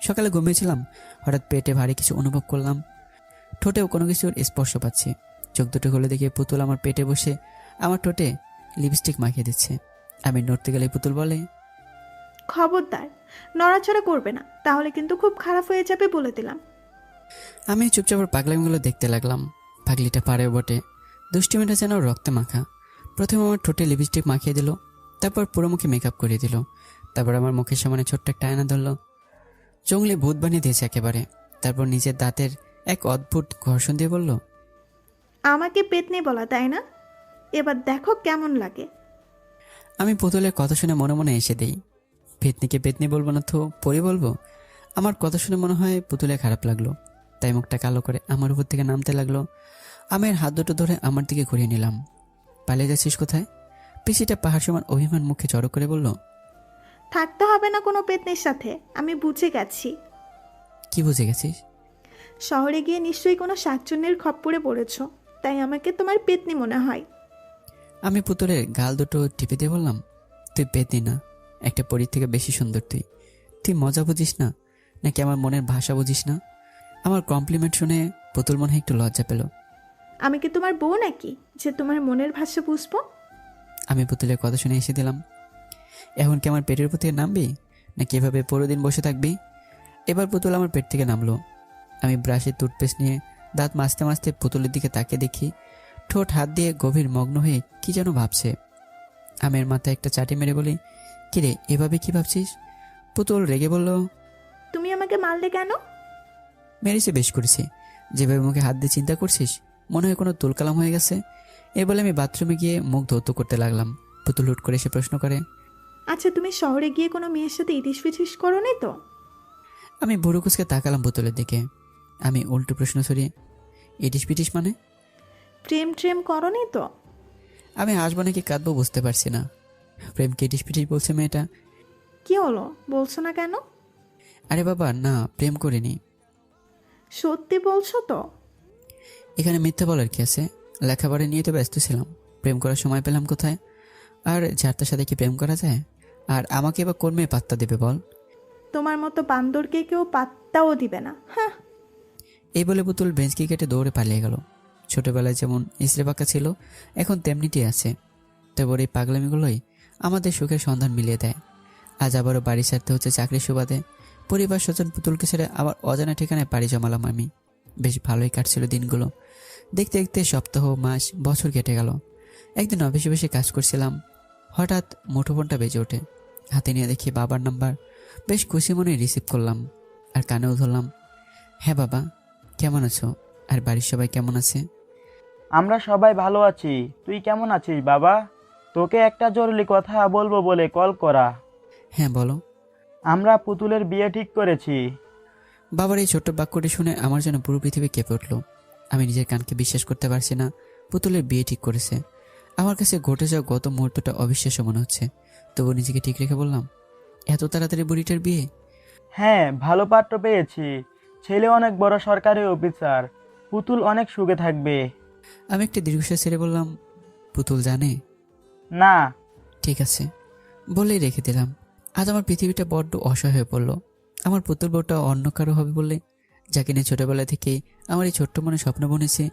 সকালে ঘুমিয়েছিলাম, হঠাৎ পেটে ভারী কিছু অনুভব করলাম। ঠোঁটেও কোনো কিছুর স্পর্শ পাচ্ছি। চোখ দুটো খুলে দেখে পুতুল আমার পেটে বসে আমার ঠোঁটে লিপস্টিক মাখিয়ে দিচ্ছে। আমি নড়তে গেলে পুতুল বলে, খবরদার নড়াচড়া করবে না, তাহলে কিন্তু খুব খারাপ হয়ে যাবে বলে দিলাম। আমি চুপচাপ পাগলামিগুলো দেখতে লাগলাম। পাগলিটা পারেও বটে, দুষ্টিমিটা যেন রক্তে মাখা। প্রথমে আমার ঠোঁটে লিপস্টিক মাখিয়ে দিল, তারপর পুরো মুখে মেকআপ করিয়ে দিল, তারপর আমার মুখের সামনে ছোট্ট একটা আয়না ধরলো। জঙ্গলি ভূত বানিয়ে দিয়েছে একেবারে। তারপর নিজের দাঁতের এক অদ্ভুত ঘর্ষণ দিয়ে বলল, আমাকে পেতনি বলা, তাই না? এবার দেখো কেমন লাগে। আমি পুতুলের কথা শুনে মনে মনে এসে দেই, পেতনিকে পেতনি বলবো না তো পরি বলবো? আমার কথা শুনে মনে হয় পুতুলে খারাপ লাগলো, তাই মুখটা কালো করে আমার উপর থেকে নামতে লাগলো। আমি এর হাত দুটো ধরে আমার দিকে ঘুরিয়ে নিলাম। পালিয়ে যাচ্ছিস কোথায়? পিসিটা পাহাড় সমান অভিমান মুখে জড়ো করে বলল, থাকতে হবে না কোনো পেতনির সাথে, আমি বুঝে গেছি। কি বুঝে গেছিস? শহরে গিয়ে নিশ্চয়ই কোনো শাকচুন্নির খপ্পরে পড়েছ, তাই আমাকে তোমার পেতনি মনে হয়। আমি পুতুলের গাল দুটো টিপে দিয়ে বললাম, তুই পেতনি না, একটা পরীর থেকে বেশি সুন্দর তুই। তুই মজা বুঝিস না, নাকি আমার মনের ভাষা বুঝিস না? আমার কমপ্লিমেন্ট শুনে পুতুল মনে হয় একটু লজ্জা পেল। আমি কি তোমার বউ নাকি যে তোমার মনের ভাষা বুঝবো? আমি পুতুলের কথা শুনে এসে দিলাম, এখন কি আমার পেটের উপর থেকে নামবি, নাকি এভাবে পুরো দিন বসে থাকবি? এবার পুতুল আমার পেট থেকে নামলো। আমি ব্রাশের টুথপেস্ট নিয়ে দাঁত মাজতে মাজতে পুতুলের দিকে তাকিয়ে দেখি ঠোঁট হাত দিয়ে গভীর মগ্ন হয়ে কি যেন ভাবছে। আমের মাথায় একটা চাটি মেরে বলি, কিরে এভাবে কি ভাবছিস? পুতুল রেগে বলল, তুমি আমাকে মারলে কেন? মেরেছে বেশ করেছি, যেভাবে মুখে হাত দিয়ে চিন্তা করছিস মনে হয় কোনো তুলকালাম হয়ে গেছে। এ বলে আমি বাথরুমে গিয়ে মুখ ধৌত করতে লাগলাম। পুতুল হুট করে এসে প্রশ্ন করে, আচ্ছা তুমি শহরে গিয়ে কোনো মেয়ের সাথে ইটিস ফিটিস করো নি তো? আমি বুড়ো কুচকে তাকালাম পুতুলের দিকে। আমি উল্টো প্রশ্ন সরিয়ে, ইটিস পিটিস মানে? প্রেম ট্রেম করো নি তো? আমি হাসবো নাকি কাঁদবো বুঝতে পারছি না। প্রেমকে ইটিস পিটিস বলছে মেয়েটা। কি হলো, বলছো না কেন? আরে বাবা না, প্রেম করিনি। সত্যি বলছো তো? এখানে মিথ্যা বলার কি আছে? লেখাপড়া নিয়ে তো ব্যস্ত ছিলাম, প্রেম করার সময় পেলাম কোথায়? আর যার তার সাথে কি প্রেম করা যায়? আর আমাকে এবার কোন মেয়ে পাত্তা দেবে বল? তোমার মতো বান্দরকে কেউ পাত্তাও দিবে না। হ্যাঁ। এই বলে পুতুল বেঞ্চকে কেটে দৌড়ে পালিয়ে গেল। ছোটবেলায় যেমন ইসরে পাকা ছিল, এখন তেমনিটি আছে। তবে এই পাগলামিগুলোই আমাদের সুখের সন্ধান মিলিয়ে দেয়। আজ আবারও বাড়ি ছাড়তে হচ্ছে চাকরির সুবাদে। পরিবার স্বজন পুতুলকে ছেড়ে আবার অজানা ঠিকানায় পাড়ি জমালাম আমি। বেশ ভালোই কাটছিল দিনগুলো। দেখতে দেখতে সপ্তাহ, মাস, বছর কেটে গেল। একদিন অফিসে বসে কাজ করছিলাম, হঠাৎ মুঠোফোনটা বেজে ওঠে। হাতে নিয়ে দেখি বাবার নাম্বার। বেশ খুশি মনে রিসিভ করলাম আর কানেও ধরলাম। হ্যাঁ বাবা, কেমন আছো? আর বাড়ির সবাই কেমন আছে? আমরা সবাই ভালো আছি। তুই কেমন আছিস বাবা? তোকে একটা জরুরি কথা বলবো বলে কল করা। হ্যাঁ বলো। আমরা পুতুলের বিয়ে ঠিক করেছি। বাবার এই ছোট্ট বাক্যটি শুনে আমার যেন পুরো পৃথিবী কেঁপে উঠল। আমি নিজের কানকে বিশ্বাস করতে পারছি না। পুতুলের বিয়ে ঠিক করেছে। আমার কাছে ঘটে যাওয়া গত মুহূর্তটা অবিশ্বাস্য মনে হচ্ছে। তবু নিজেকে ঠিক রেখে বললাম, এত তাড়াতাড়ি বুড়িটার বিয়ে? হ্যাঁ, ভালো পাত্র পেয়েছি। ছেলে অনেক বড় সরকারি অফিসার। পুতুল অনেক সুখে থাকবে। আমি একটা দীর্ঘশ্বাস ছেড়ে বললাম, পুতুল জানে? না। ঠিক আছে বলেই রেখে দিলাম। আজ আমার পৃথিবীটা বড্ড অসহায় হয়ে পড়লো। আমার পুতুল বউটা অন্য কারো হবে বললে, যাকে নিয়ে ছোটবেলা থেকেই আমার এই ছোট্ট মনে স্বপ্ন বনেছে,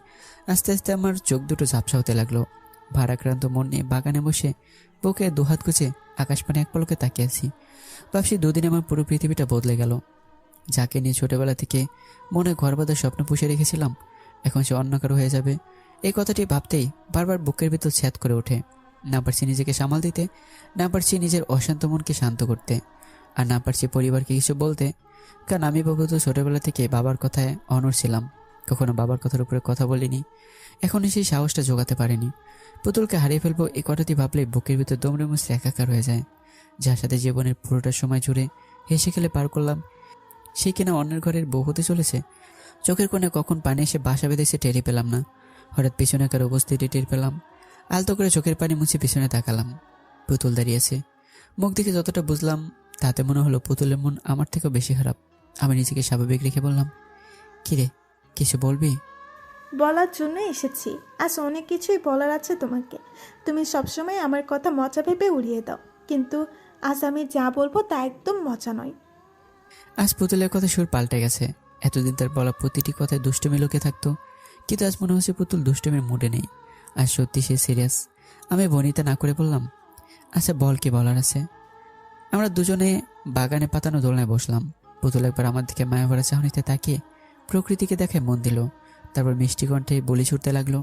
আস্তে আস্তে আমার চোখ দুটো ঝাপসা হতে লাগলো। ভারাক্রান্ত মন নিয়ে বাগানে বসে বউকে দুহাত কুচে আকাশপানে এক পলকে তাকিয়ে আছি। ভাবছি দুদিনে আমার পুরো পৃথিবীটা বদলে গেল। যাকে নিয়ে ছোটবেলা থেকে মনে ঘর বাঁধার স্বপ্ন পুষে রেখেছিলাম, এখন সে অন্য কারো হয়ে যাবে। এই কথাটি ভাবতেই বারবার বুকের ভিতর ছ্যাদ করে ওঠে। না পারছি নিজেকে সামাল দিতে, না পারছি নিজের অশান্ত মনকে শান্ত করতে, আর না পারছি পরিবারকে কিছু বলতে। কারণ আমি বাবু তো ছোটবেলা থেকে বাবার কথায় অনড় ছিলাম, কখনো বাবার কথার উপরে কথা বলিনি। এখনও সেই সাহসটা জোগাতে পারিনি। পুতুলকে হারিয়ে ফেলবো এই কথাটি ভাবলে বুকের ভিতর দমড়ে মুচড়ে একাকার হয়ে যায়। যার সাথে জীবনের পুরোটা সময় জুড়ে হেসে খেলে পার করলাম, সে কিনা অন্যের ঘরের বউ হতে চলেছে। চোখের কোণে কখন পানি এসে বাসা বেঁধেছে টেরি পেলাম না। হঠাৎ পিছনে কার উপস্থিতি টের পেলাম। আলতো করে চোখের পানি মুছে পিছনে তাকালাম। পুতুল দাঁড়িয়েছে। মুখ দেখে যতটা বুঝলাম তাতে মনে হলো পুতুলের মন আমার থেকেও বেশি খারাপ। আমি নিজেকে স্বাভাবিক রেখে বললাম, কিরে, কিছু বলবি? বলার জন্য এসেছি। আজ অনেক কিছুই বলার আছে তোমাকে। তুমি সবসময় আমার কথা মজা ভেবে উড়িয়ে দাও, কিন্তু আজ আমি যা বলবো তা একদম মজা নয়। আজ পুতুলের কথা সুর পাল্টে গেছে। এতদিন তার বলা প্রতিটি কথায় দুষ্টুমি লোকে থাকতো, কিন্তু আজ মনে হচ্ছে পুতুল দুষ্টুমির মুডে নেই। আজ সত্যি সে সিরিয়াস। আমি বনিতা না করে বললাম, আচ্ছা বল, কি বলার আছে? আমরা দুজনে বাগানে পাতানো দোলনায় বসলাম। পুতুল একবার আমার দিকে মায়া ভরা চাহনিতে তাকিয়ে প্রকৃতিকে দেখায় মন দিল। তারপর মিষ্টি কণ্ঠে বলি ছুটতে লাগলো,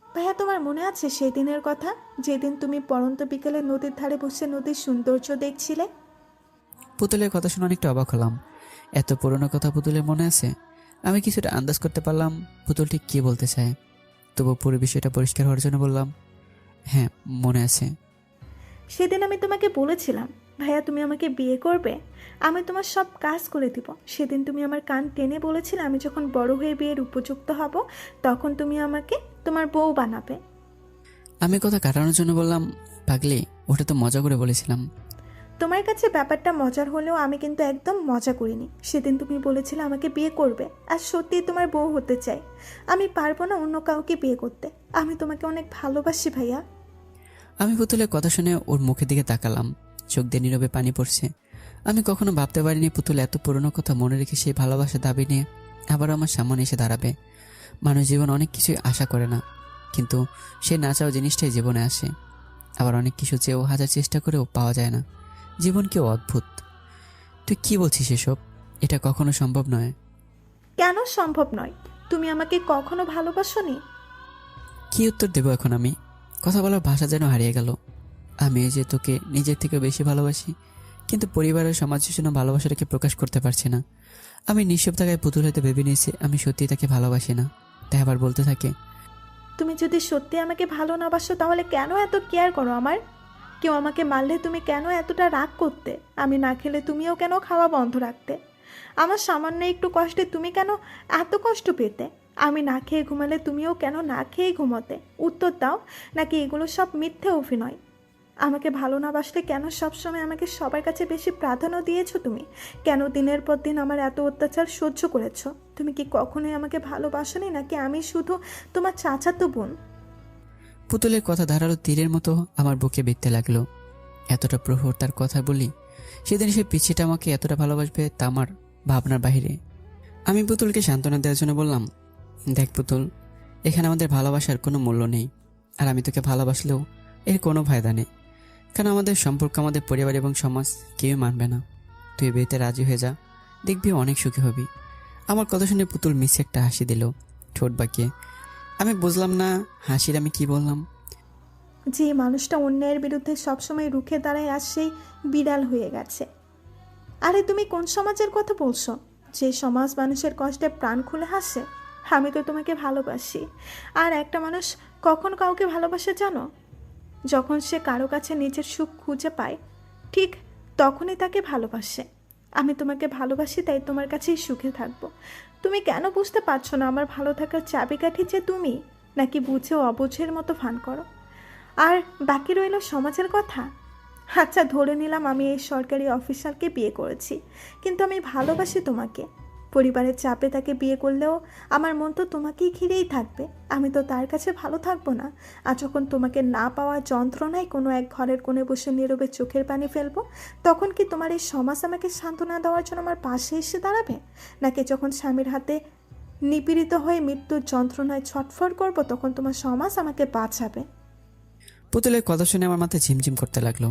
ভাইয়া, তোমার মনে আছে সেই দিনের কথা, যেদিন তুমি পরন্ত বিকেলে নদীর ধারে বসে নদীর সৌন্দর্য দেখছিলে? পুতুলের কথা শুনে অনেকটা অবাক হলাম। এত পুরনো কথা পুতুলের মনে আছে? আমি কিছুটা আন্দাজ করতে পারলাম পুতুল ঠিক কী বলতে চায়। তবু পুরো বিষয়টা পরিষ্কার হওয়ার জন্য বললাম, হ্যাঁ মনে আছে। সেদিন আমি তোমাকে বলেছিলাম, ভাইয়া তুমি আমাকে বিয়ে করবে, আমি তোমার সব কাজ করে দিব। সেদিন তুমি আমার কান টেনে বলেছিলে আমি যখন বড় হয়ে বিয়ের উপযুক্ত হব তখন তুমি আমাকে তোমার বউ বানাবে। আমি কথা কাটানোর জন্য বললাম, পাগলি, ওটা তো মজা করে বলেছিলাম। তোমার কাছে ব্যাপারটা মজার হলেও আমি কিন্তু একদম মজা করিনি। সেদিন তুমি বলেছিলে আমাকে বিয়ে করবে, আর সত্যিই তোমার বউ হতে চাই। আমি পারবো না অন্য কাউকে বিয়ে করতে। আমি তোমাকে অনেক ভালোবাসি ভাইয়া। আমি পুতুলের কথা শুনে ওর মুখের দিকে তাকালাম। চোখ দিয়ে নীরবে পানি পড়ছে। আমি কখনো ভাবতে পারিনি পুতুল এত পুরনো কথা মনে রেখে সেই ভালোবাসা দাবি নিয়ে আবার আমার সামনে এসে দাঁড়াবে। মানুষ জীবন অনেক কিছুই আশা করে না, কিন্তু সে না চাওয়া জিনিসটাই জীবনে আসে। আবার অনেক কিছু চেয়েও হাজার চেষ্টা করেও পাওয়া যায় না। জীবন কেউ অদ্ভুত। তুই কি বলছিস এসব? এটা কখনো সম্ভব নয়। কেন সম্ভব নয়? তুমি আমাকে কখনো ভালোবাসোনি? কি উত্তর দেব এখন আমি? কথা বলার ভাষা যেন হারিয়ে গেল। আমি এই যে তোকে নিজের থেকে বেশি ভালোবাসি, কিন্তু পরিবারের সমাজের জন্য ভালোবাসাটাকে প্রকাশ করতে পারছি না। আমি নিঃশব্দ থাকায় পুতুল হয়তো ভেবে নিয়েছি আমি সত্যি তাকে ভালোবাসি না। তাই আবার বলতে থাকে, তুমি যদি সত্যি আমাকে ভালো না বাসো তাহলে কেন এত কেয়ার করো আমার? কেউ আমাকে মারলে তুমি কেন এতটা রাগ করতে? আমি না খেলে তুমিও কেন খাওয়া বন্ধ রাখতে? আমার সামান্য একটু কষ্টে তুমি কেন এত কষ্ট পেতে? আমি না খেয়ে ঘুমালে তুমিও কেন না খেয়ে ঘুমোতে? উত্তর দাও, নাকি এগুলো সব মিথ্যে অভিনয়? আমাকে ভালো না বাসলে কেন সবসময় আমাকে সবার কাছে বেশি প্রাধান্য দিয়েছো তুমি? কেন দিনের পর দিন আমার এত অত্যাচার সহ্য করেছো? তুমি কি কখনোই আমাকে ভালোবাসোনি, নাকি আমি শুধু তোমার চাচাতো বোন? পুতুলের কথা ধারালো তীরের মতো আমার বুকে বিঁধতে লাগলো। এতটা প্রহর তার কথা বলি, সেদিন সে পিছিটা আমাকে এতটা ভালোবাসবে তা আমার ভাবনার বাইরে। আমি পুতুলকে সান্ত্বনা দেওয়ার জন্য বললাম, দেখ পুতুল, এখানে আমাদের ভালোবাসার কোনো মূল্য নেই, আর আমি তোকে ভালোবাসলেও এর কোনো ফায়দা নেই, কারণ আমাদের সম্পর্ক আমাদের পরিবার এবং সমাজ কেউই মানবে না। তুই বিয়েতে রাজি হয়ে যা, দেখবি অনেক সুখী হবি। আমার কথা শুনে পুতুল মিছে একটা হাসি দিল, ঠোঁট বাঁকিয়ে। আমি বুঝলাম না হাসির আমি কি বললাম। যে মানুষটা অন্যায়ের বিরুদ্ধে সবসময় রুখে দাঁড়ায় আজ সেই বিড়াল হয়ে গেছে। আরে তুমি কোন সমাজের কথা বলছো, যে সমাজ মানুষের কষ্টে প্রাণ খুলে হাসে? আমি তো তোমাকে ভালোবাসি। আর একটা মানুষ কখন কাউকে ভালোবাসে জানো? যখন সে কারো কাছে নিজের সুখ খুঁজে পায়, ঠিক তখনই তাকে ভালোবাসে। আমি তোমাকে ভালোবাসি, তাই তোমার কাছেই সুখে থাকবো। তুমি কেন বুঝতে পারছো না আমার ভালো থাকার চাবিকাঠি যে তুমি, নাকি বুঝে অবুঝের মতো ফান করো? আর বাকি রইল সমাজের কথা। আচ্ছা, ধরে নিলাম আমি এই সরকারি অফিসারকে বিয়ে করেছি, কিন্তু আমি ভালোবাসি তোমাকে। পরিবারের চাপে তাকে বিয়ে করলেও আমার মন তো তোমাকেই ঘিরেই থাকবে। আমি তো তার কাছে ভালো থাকবো না। আর যখন তোমাকে না পাওয়ার যন্ত্রণায় কোনো এক ঘরের কোণে বসে নীরবে চোখের পানি ফেলবো, তখন কি তোমার এই সমাজ আমাকে সান্ত্বনা দেওয়ার জন্য আমার পাশে এসে দাঁড়াবে? নাকি যখন স্বামীর হাতে নিপীড়িত হয়ে মৃত্যুর যন্ত্রণায় ছটফট করবো, তখন তোমার সমাজ আমাকে বাঁচাবে? পুতুলের কথা শুনে আমার মাথায় ঝিমঝিম করতে লাগলো।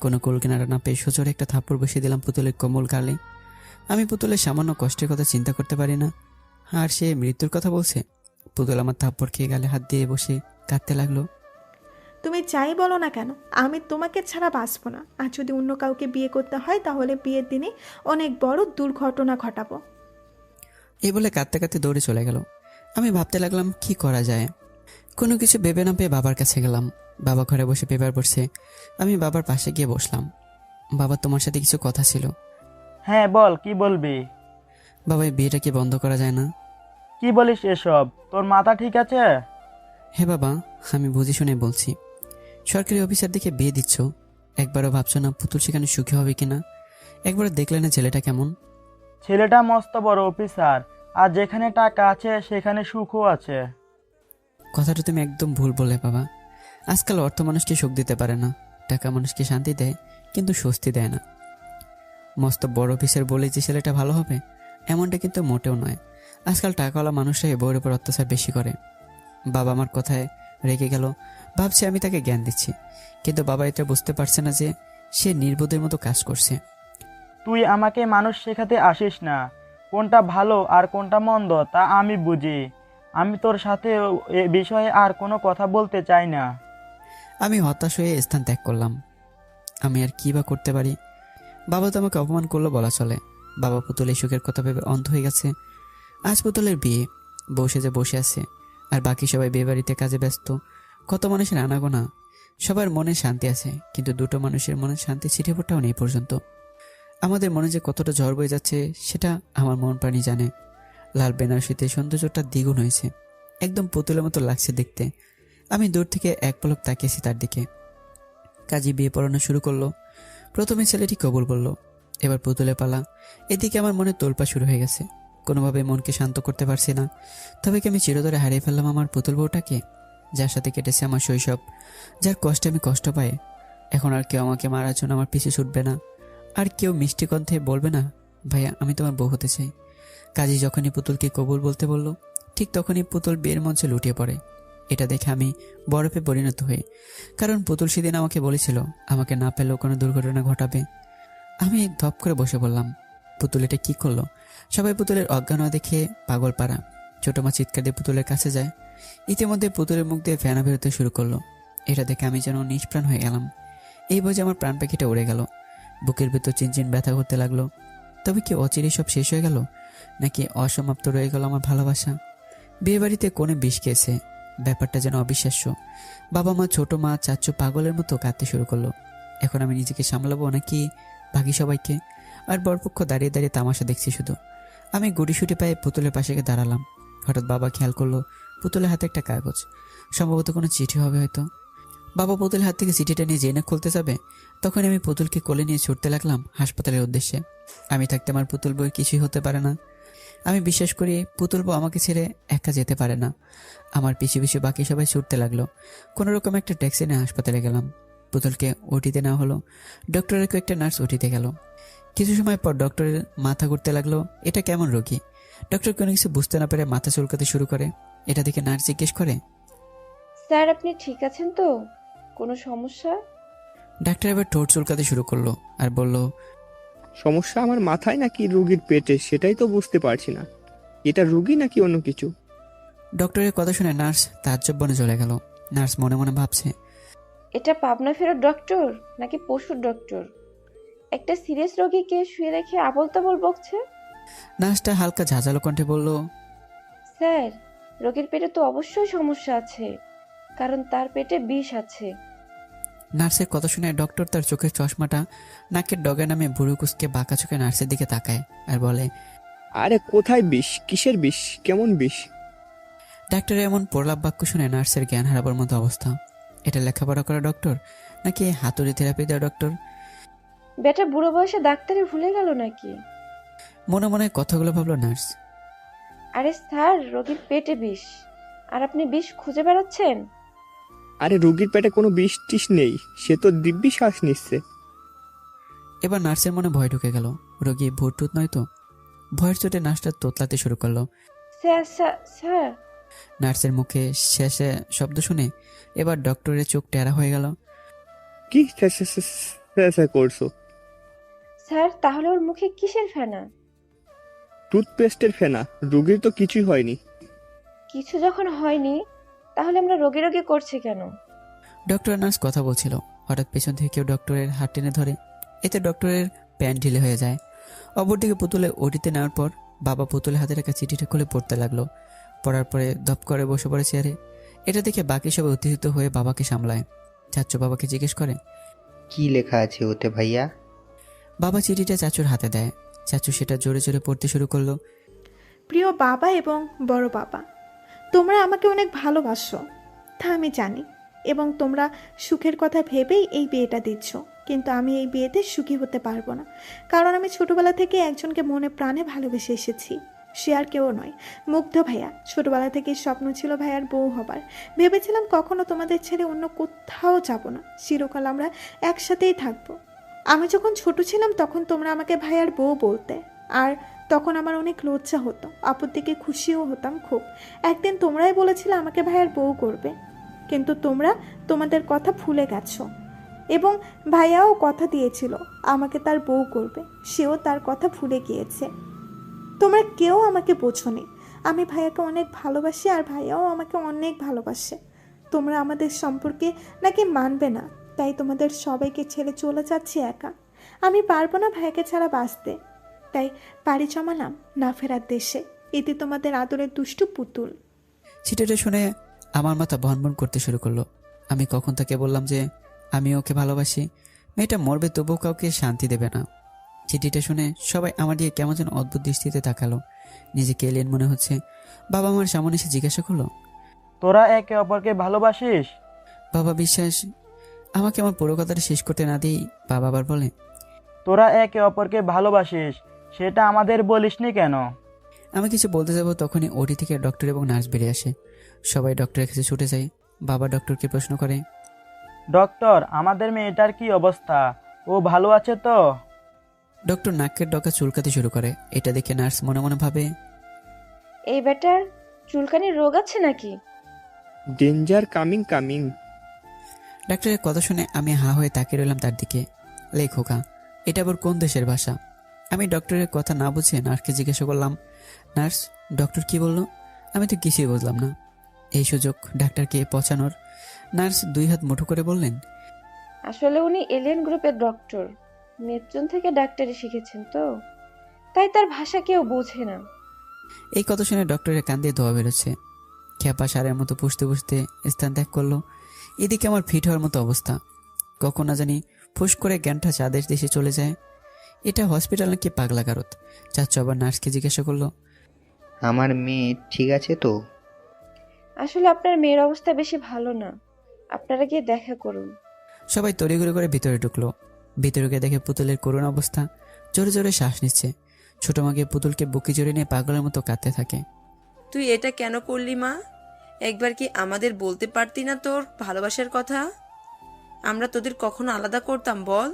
কোনো কুল কিনারা না পেয়ে সজোরে একটা থাপ্পড় বসিয়ে দিলাম পুতুলের কোমল গালে। আমি পুতুলের সামান্য কষ্টের কথা চিন্তা করতে পারি না, আর সে মৃত্যুর কথা বলছে। পুতুল আমার থাপ্পড় খেয়ে গালে হাত দিয়ে বসে কাঁদতে লাগলো। তুমি যাই বলো না কেন, আমি তোমাকে ছাড়া বাঁচবো না। আর যদি অন্য কাউকে বিয়ে করতে হয়, তাহলে বিয়ের দিনে অনেক বড় দুর্ঘটনা ঘটাবো। এই বলে কাঁদতে কাঁদতে দৌড়ে চলে গেল। আমি ভাবতে লাগলাম কি করা যায়। কোনো কিছু ভেবে না পেয়ে বাবার কাছে গেলাম। বাবা ঘরে বসে পেপার পড়ছে। আমি বাবার পাশে গিয়ে বসলাম। বাবা, তোমার সাথে কিছু কথা ছিল। হ্যাঁ বল, কি বলবি? বাবা, এই বিয়েটা কি বন্ধ করা যায় না? কি বলিস এসব? তোর মাথা ঠিক আছে? হ্যাঁ বাবা, আমি বুঝে শুনে বলছি। সরকারি অফিসার দেখে বিয়ে দিচ্ছ, একবারও ভাবছো না পুতুল সেখানে সুখী হবে কিনা? একবারও দেখলে না ছেলেটা কেমন? ছেলেটা মস্ত বড় অফিসার, আর যেখানে টাকা আছে সেখানে সুখও আছে। কথাটা তুমি একদম ভুল বলে বাবা। আজকাল অর্থ মানুষকে সুখ দিতে পারে না, টাকা মানুষকে শান্তি দেয় কিন্তু স্বস্তি দেয় না। মস্ত বড় অফিসার বলে যে ছেলেটা ভালো হবে এমনটা কিন্তু মোটেও নয়। আজকাল টাকাওয়ালা মানুষরাই বউয়ের উপর অত্যাচার বেশি করে। বাবা আমার কথায় রেগে গেল। ভাবছে আমি তাকে জ্ঞান দিচ্ছি, কিন্তু বাবা এটা বুঝতে পারছে না যে সে নির্বোধের মতো কাজ করছে। তুই আমাকে মানুষ শেখাতে আসিস না। কোনটা ভালো আর কোনটা মন্দ তা আমি বুঝি। আমি তোর সাথে এ বিষয়ে আর কোনো কথা বলতে চাই না। আমি হতাশ হয়ে স্থান ত্যাগ করলাম। আমি আর কি বা করতে পারি? বাবা তো আমাকে অপমান করলো বলা চলে। বাবা পুতুলের সুখের কথা ভেবে অন্ধ হয়ে গেছে। আজ পুতুলের বিয়ে, বসে যে বসে আছে, আর বাকি সবাই বিয়ে বাড়িতে কাজে ব্যস্ত। কত মানুষের আনাগোনা, সবার মনে শান্তি আছে, কিন্তু দুটো মানুষের মনে শান্তি ছিটে ফোটাও নেই পর্যন্ত। আমাদের মনে যে কতটা ঝড় বয়ে যাচ্ছে সেটা আমার মন প্রাণী জানে। লাল বেনারসিতে সৌন্দর্যটা দ্বিগুণ হয়েছে, একদম পুতুলের মতো লাগছে দেখতে। আমি দূর থেকে এক পলক তাকিয়েছি তার দিকে। কাজী বিয়ে পড়ানো শুরু করলো। প্রথমে ছেলেটি কবুল বলল, এবার পুতুলের পালা। এদিকে আমার মনে তোলপা শুরু হয়ে গেছে। কোনোভাবে মনকে শান্ত করতে পারছি না। তবে কি আমি চিরতরে হারিয়ে ফেললাম আমার পুতুল বউটাকে, যার সাথে কেটেছে আমার শৈশব, যার কষ্টে আমি কষ্ট পাই। এখন আর কেউ আমাকে মারার জন্য আমার পিছু ছুটবে না, আর কেউ মিষ্টি কণ্ঠে বলবে না, ভাইয়া আমি তোমার বউ হতে চাই। কাজী যখনই পুতুলকে কবুল বলতে বলল, ঠিক তখনই পুতুল বিয়ের মঞ্চে লুটিয়ে পড়ে। এটা দেখে আমি বরফে পরিণত হই, কারণ পুতুল সেদিন আমাকে বলেছিল আমাকে না পেলেও কোনো দুর্ঘটনা ঘটাবে। আমি ধপ করে বসে বললাম, পুতুল এটা কি করলো? সবাই পুতুলের অজ্ঞান হওয়া দেখে পাগল পাড়া। ছোট মা চিৎকার দিয়ে পুতুলের কাছে যায়। ইতিমধ্যে পুতুলের মুখ দিয়ে ফেনা বেরোতে শুরু করলো। এটা দেখে আমি যেন নিষ্প্রাণ হয়ে গেলাম। এই বোঝে আমার প্রাণ পাখিটা উড়ে গেল। বুকের ভেতর চিনচিন ব্যথা করতে লাগলো। তবে কি অচিরে সব শেষ হয়ে গেল, নাকি অসমাপ্ত রয়ে গেল আমার ভালোবাসা? বিয়ে বাড়িতে কোণে বিষ খেয়েছে, ব্যাপারটা যেন অবিশ্বাস্য। বাবা মা, ছোট মা, চাচ্চু পাগলের মতো কাঁদতে শুরু করলো। এখন আমি নিজেকে সামলাবো নাকি বাকি সবাইকে? আর বরপক্ষ দাঁড়িয়ে দাঁড়িয়ে তামাশা দেখছি শুধু। আমি গুটিসুটি পায়ে পুতুলের পাশে গিয়ে দাঁড়ালাম। হঠাৎ বাবা খেয়াল করলো পুতুলের হাতে একটা কাগজ, সম্ভবত কোনো চিঠি হবে হয়তো। বাবা পুতুলের হাত থেকে চিঠিটা নিয়ে জেনে খুলতে যাবে, তখন আমি পুতুলকে কোলে নিয়ে ছুটতে লাগলাম হাসপাতালের উদ্দেশ্যে। আমি থাকতে আমার পুতুল বই কিছুই হতে পারে না। আমি বিশ্বাস করি পুতুল বউ আমাকে ছেড়ে একা যেতে পারে না। আমার পিছু পিছু বাকি সবাই ছুটতে লাগলো। কোনো রকম একটা ট্যাক্সি নিয়ে হাসপাতালে গেলাম। পুতুলকে ওটিতে নেওয়া হলো। ডক্টরের কয়েকটা নার্স ওটিতে গেল। কিছু সময় পর ডক্টরের মাথা ঘুরতে লাগলো। এটা কেমন রোগী? ডক্টর কোনো কিছু বুঝতে না পেরে মাথা চুলকাতে শুরু করে। এটা দেখে নার্স জিজ্ঞেস করে, স্যার আপনি ঠিক আছেন তো? কোনো সমস্যা? ডাক্তার এবার ঠোঁট চুলকাতে শুরু করলো আর বলল, সমস্যা আমার মাথায় নাকি রুগীর পেটে সেটাই তো বুঝতে পারছি না। এটা রুগী নাকি অন্য কিছু? ডক্টরের কথা শুনে নার্স তাজ্জব বনে চলে গেল। নার্স মনে মনে ভাবছে, এটা পাবনা ফেরত ডক্টর নাকি পশুর ডক্টর? একটা সিরিয়াস রোগীকে শুয়ে রেখে আবল তাবল বকছে। নার্সটা হালকা ঝাঁঝালো কণ্ঠে বলল, স্যার রোগীর পেটে তো অবশ্যই সমস্যা আছে, কারণ তার পেটে বিষ আছে। নার্সের কথা শুনে ডক্টর তার চোখের চশমাটা নাকের ডগা নামে বুড়ো কুচকে বাঁকা চোখে নার্সের দিকে তাকায় আর বলে, আরে কোথায় বিষ? কিসের বিষ? কেমন বিষ? ডাক্তারের এমন প্রলাপ বাক্য শুনে নার্সের জ্ঞান হারাবার মতো অবস্থা। এটা লেখাপড়া করা ডক্টর নাকি হাতুড়ি থেরাপি দেওয়া ডক্টর? বেটা বুড়ো বয়সে ডাক্তারি ভুলে গেল নাকি? মনে মনে কথাগুলো ভাবলো নার্স। আরে স্যার রোগীর পেটে বিষ, আর আপনি বিষ খুঁজে বেড়াচ্ছেন? আরে রুগীর পেটে কোনো বিষ টিস নেই, সে তো দিব্যি শ্বাস নিচ্ছে। এবার নার্সের মনে ভয় ঢুকে গেল। রোগী ভুটটুত নয় তো? ভয়ের চোটে নার্সটা তোতলাতে শুরু করলো। স্যার স্যার স্যার নার্সের মুখে শেষে শব্দ শুনে এবার ডক্টরের চোখ টেরা হয়ে গেল। কি করছো? স্যার তাহলে ওর মুখে কিসের ফেনা? টুথপেস্টের ফেনা। রুগীর তো কিছুই হয়নি। কিছু যখন হয়নি তাহলে আমরা রোগী রোগী করছি কেন? ডক্টর নার্স কথা বলছিল, হঠাৎ পেছন থেকে কেউ ডক্টরের হাত টেনে ধরে। এতে ডক্টরের প্যান্ট ঢিলে হয়ে যায়। অপরদিকে পুতুলে ওটিতে নেওয়ার পর বাবা পুতুলের হাতে রাখা চিঠিটা খুলে পড়তে লাগলো। পড়ার পরে দপ করে বসে পড়ে চেয়ারে। এটা দেখে বাকি সবাই উত্তেজিত হয়ে বাবাকে সামলায়। চাচু বাবাকে জিজ্ঞেস করে, কি লেখা আছে ওতে ভাইয়া? বাবা চিঠিটা চাচুর হাতে দেয়। চাচু সেটা জোরে জোরে পড়তে শুরু করলো। প্রিয় বাবা এবং বড় বাবা, তোমরা আমাকে অনেক ভালোবাসো, তা আমি জানি, এবং তোমরা সুখের কথা ভেবেই এই বিয়েটা দিচ্ছ। কিন্তু আমি এই বিয়েতে সুখী হতে পারবো না, কারণ আমি ছোটবেলা থেকে একজনকে মনে প্রাণে ভালোবেসে এসেছি। সে আর কেউ নয়, মুগ্ধ ভাইয়া। ছোটবেলা থেকে স্বপ্ন ছিল ভাইয়ার বউ হবার। ভেবেছিলাম কখনো তোমাদের ছেড়ে অন্য কোথাও যাব না, চিরকাল আমরা একসাথেই থাকবো। আমি যখন ছোট ছিলাম তখন তোমরা আমাকে ভাইয়ার বউ বলতে, আর তখন আমার অনেক লজ্জা হতো, আপুর দিকে খুশিও হতাম খুব। একদিন তোমরাই বলেছিলে আমাকে ভাইয়ার বউ করবে, কিন্তু তোমরা তোমাদের কথা ভুলে গেছো। এবং ভাইয়াও কথা দিয়েছিল আমাকে তার বউ করবে, সেও তার কথা ভুলে গিয়েছে। তোমরা কেউ আমাকে বোঝোনি। আমি ভাইয়াকে অনেক ভালোবাসি, আর ভাইয়াও আমাকে অনেক ভালোবাসে। তোমরা আমাদের সম্পর্কে নাকি মানবে না, তাই তোমাদের সবাইকে ছেড়ে চলে যাচ্ছি একা। আমি পারবো না ভাইয়াকে ছাড়া বাঁচতে, তাই পাড়ি জমালাম না ফেরার দেশে। এতে তোমাদের আদরের দুষ্টু পুতুল। চিঠিটা শুনে আমার মাথা ভনভন করতে শুরু করলো। আমি কখন তাকে বললাম যে আমি ওকে ভালোবাসি? মেয়েটা মরবে তবুও কাউকে শান্তি দেবে না। চিঠিটা শুনে সবাই আমার দিকে কেমন যেন অদ্ভুত দৃষ্টিতে তাকালো। নিজেকে এলিয়েন মনে হচ্ছে। বাবা আমার সামনে এসে জিজ্ঞাসা করলো, তোরা একে অপরকে ভালোবাসিস? বাবা বিশ্বাস আমাকে আমার পুরো কথাটা শেষ করতে না দিই বাবা আবার বলে, তোরা একে অপরকে ভালোবাসিস, সেটা আমাদের বলিসনি কেন? আমি কিছু বলতে যাব তখনই ওটি থেকে ডক্টর এবং নার্স বেরিয়ে আসে। সবাই ডক্টরের কাছে ছুটে যায়। বাবা ডক্টরকে প্রশ্ন করে, ডক্টর, আমাদের মেয়েটার কি অবস্থা? ও ভালো আছে তো? ডক্টর নাকের ডগা চুলকাতে শুরু করে। এটা দেখে নার্স মনে মনে ভাবে, এই বেটার চুলকানির রোগ আছে নাকি? Danger coming coming. ডাক্তারের কথা শুনে আমি হা হয়ে তাকিয়ে রইলাম তার দিকে। লে খোকা, এটা আবার কোন দেশের ভাষা? আমি ডক্টরের কথা না বুঝে নার্সকে জিজ্ঞাসা করলাম, নার্স ডক্টর কি বলল? আমি তো কিছুই বুঝলাম না। এই সুযোগ ডাক্তারকে পচানোর। নার্স দুই হাত মুঠো করে বললেন, আসলে উনি এলিয়েন গ্রুপের ডক্টর, নেপচুন থেকে ডাক্তারি শিখেছেন তো, তাই তার ভাষা কেউ বোঝে না। এই কথা শুনে ডক্টরের কান দিয়ে ধোয়া বেরোচ্ছে। খ্যাপা সারের মতো পুষতে পুষতে স্থান ত্যাগ করলো। এদিকে আমার ফিট হওয়ার মতো অবস্থা। কখন না জানি ফুস করে জ্ঞানটা চাঁদের দেশে চলে যায়। এটা হসপিটাল নাকি পাগলা গারদ? চাচ্চু আবার নার্সকে জিজ্ঞাসা করলো, আমার মেয়ে ঠিক আছে তো? আসলে আপনার মেয়ের অবস্থা বেশি ভালো না, আপনারা গিয়ে দেখা করুন। সবাই তড়িঘড়ি করে ভিতরে ঢুকলো। ভিতরে গিয়ে দেখে পুতুলের করুণ অবস্থা, জোরে জোরে শ্বাস নিচ্ছে। ছোট মাকে পুতুলকে বুকে জড়িয়ে নিয়ে পাগলের মতো কাঁদতে থাকে। তুই এটা কেন করলি মা? একবার কি আমাদের বলতে পারতি না তোর ভালোবাসার কথা? আমরা তোদের কখনো আলাদা করতাম বল?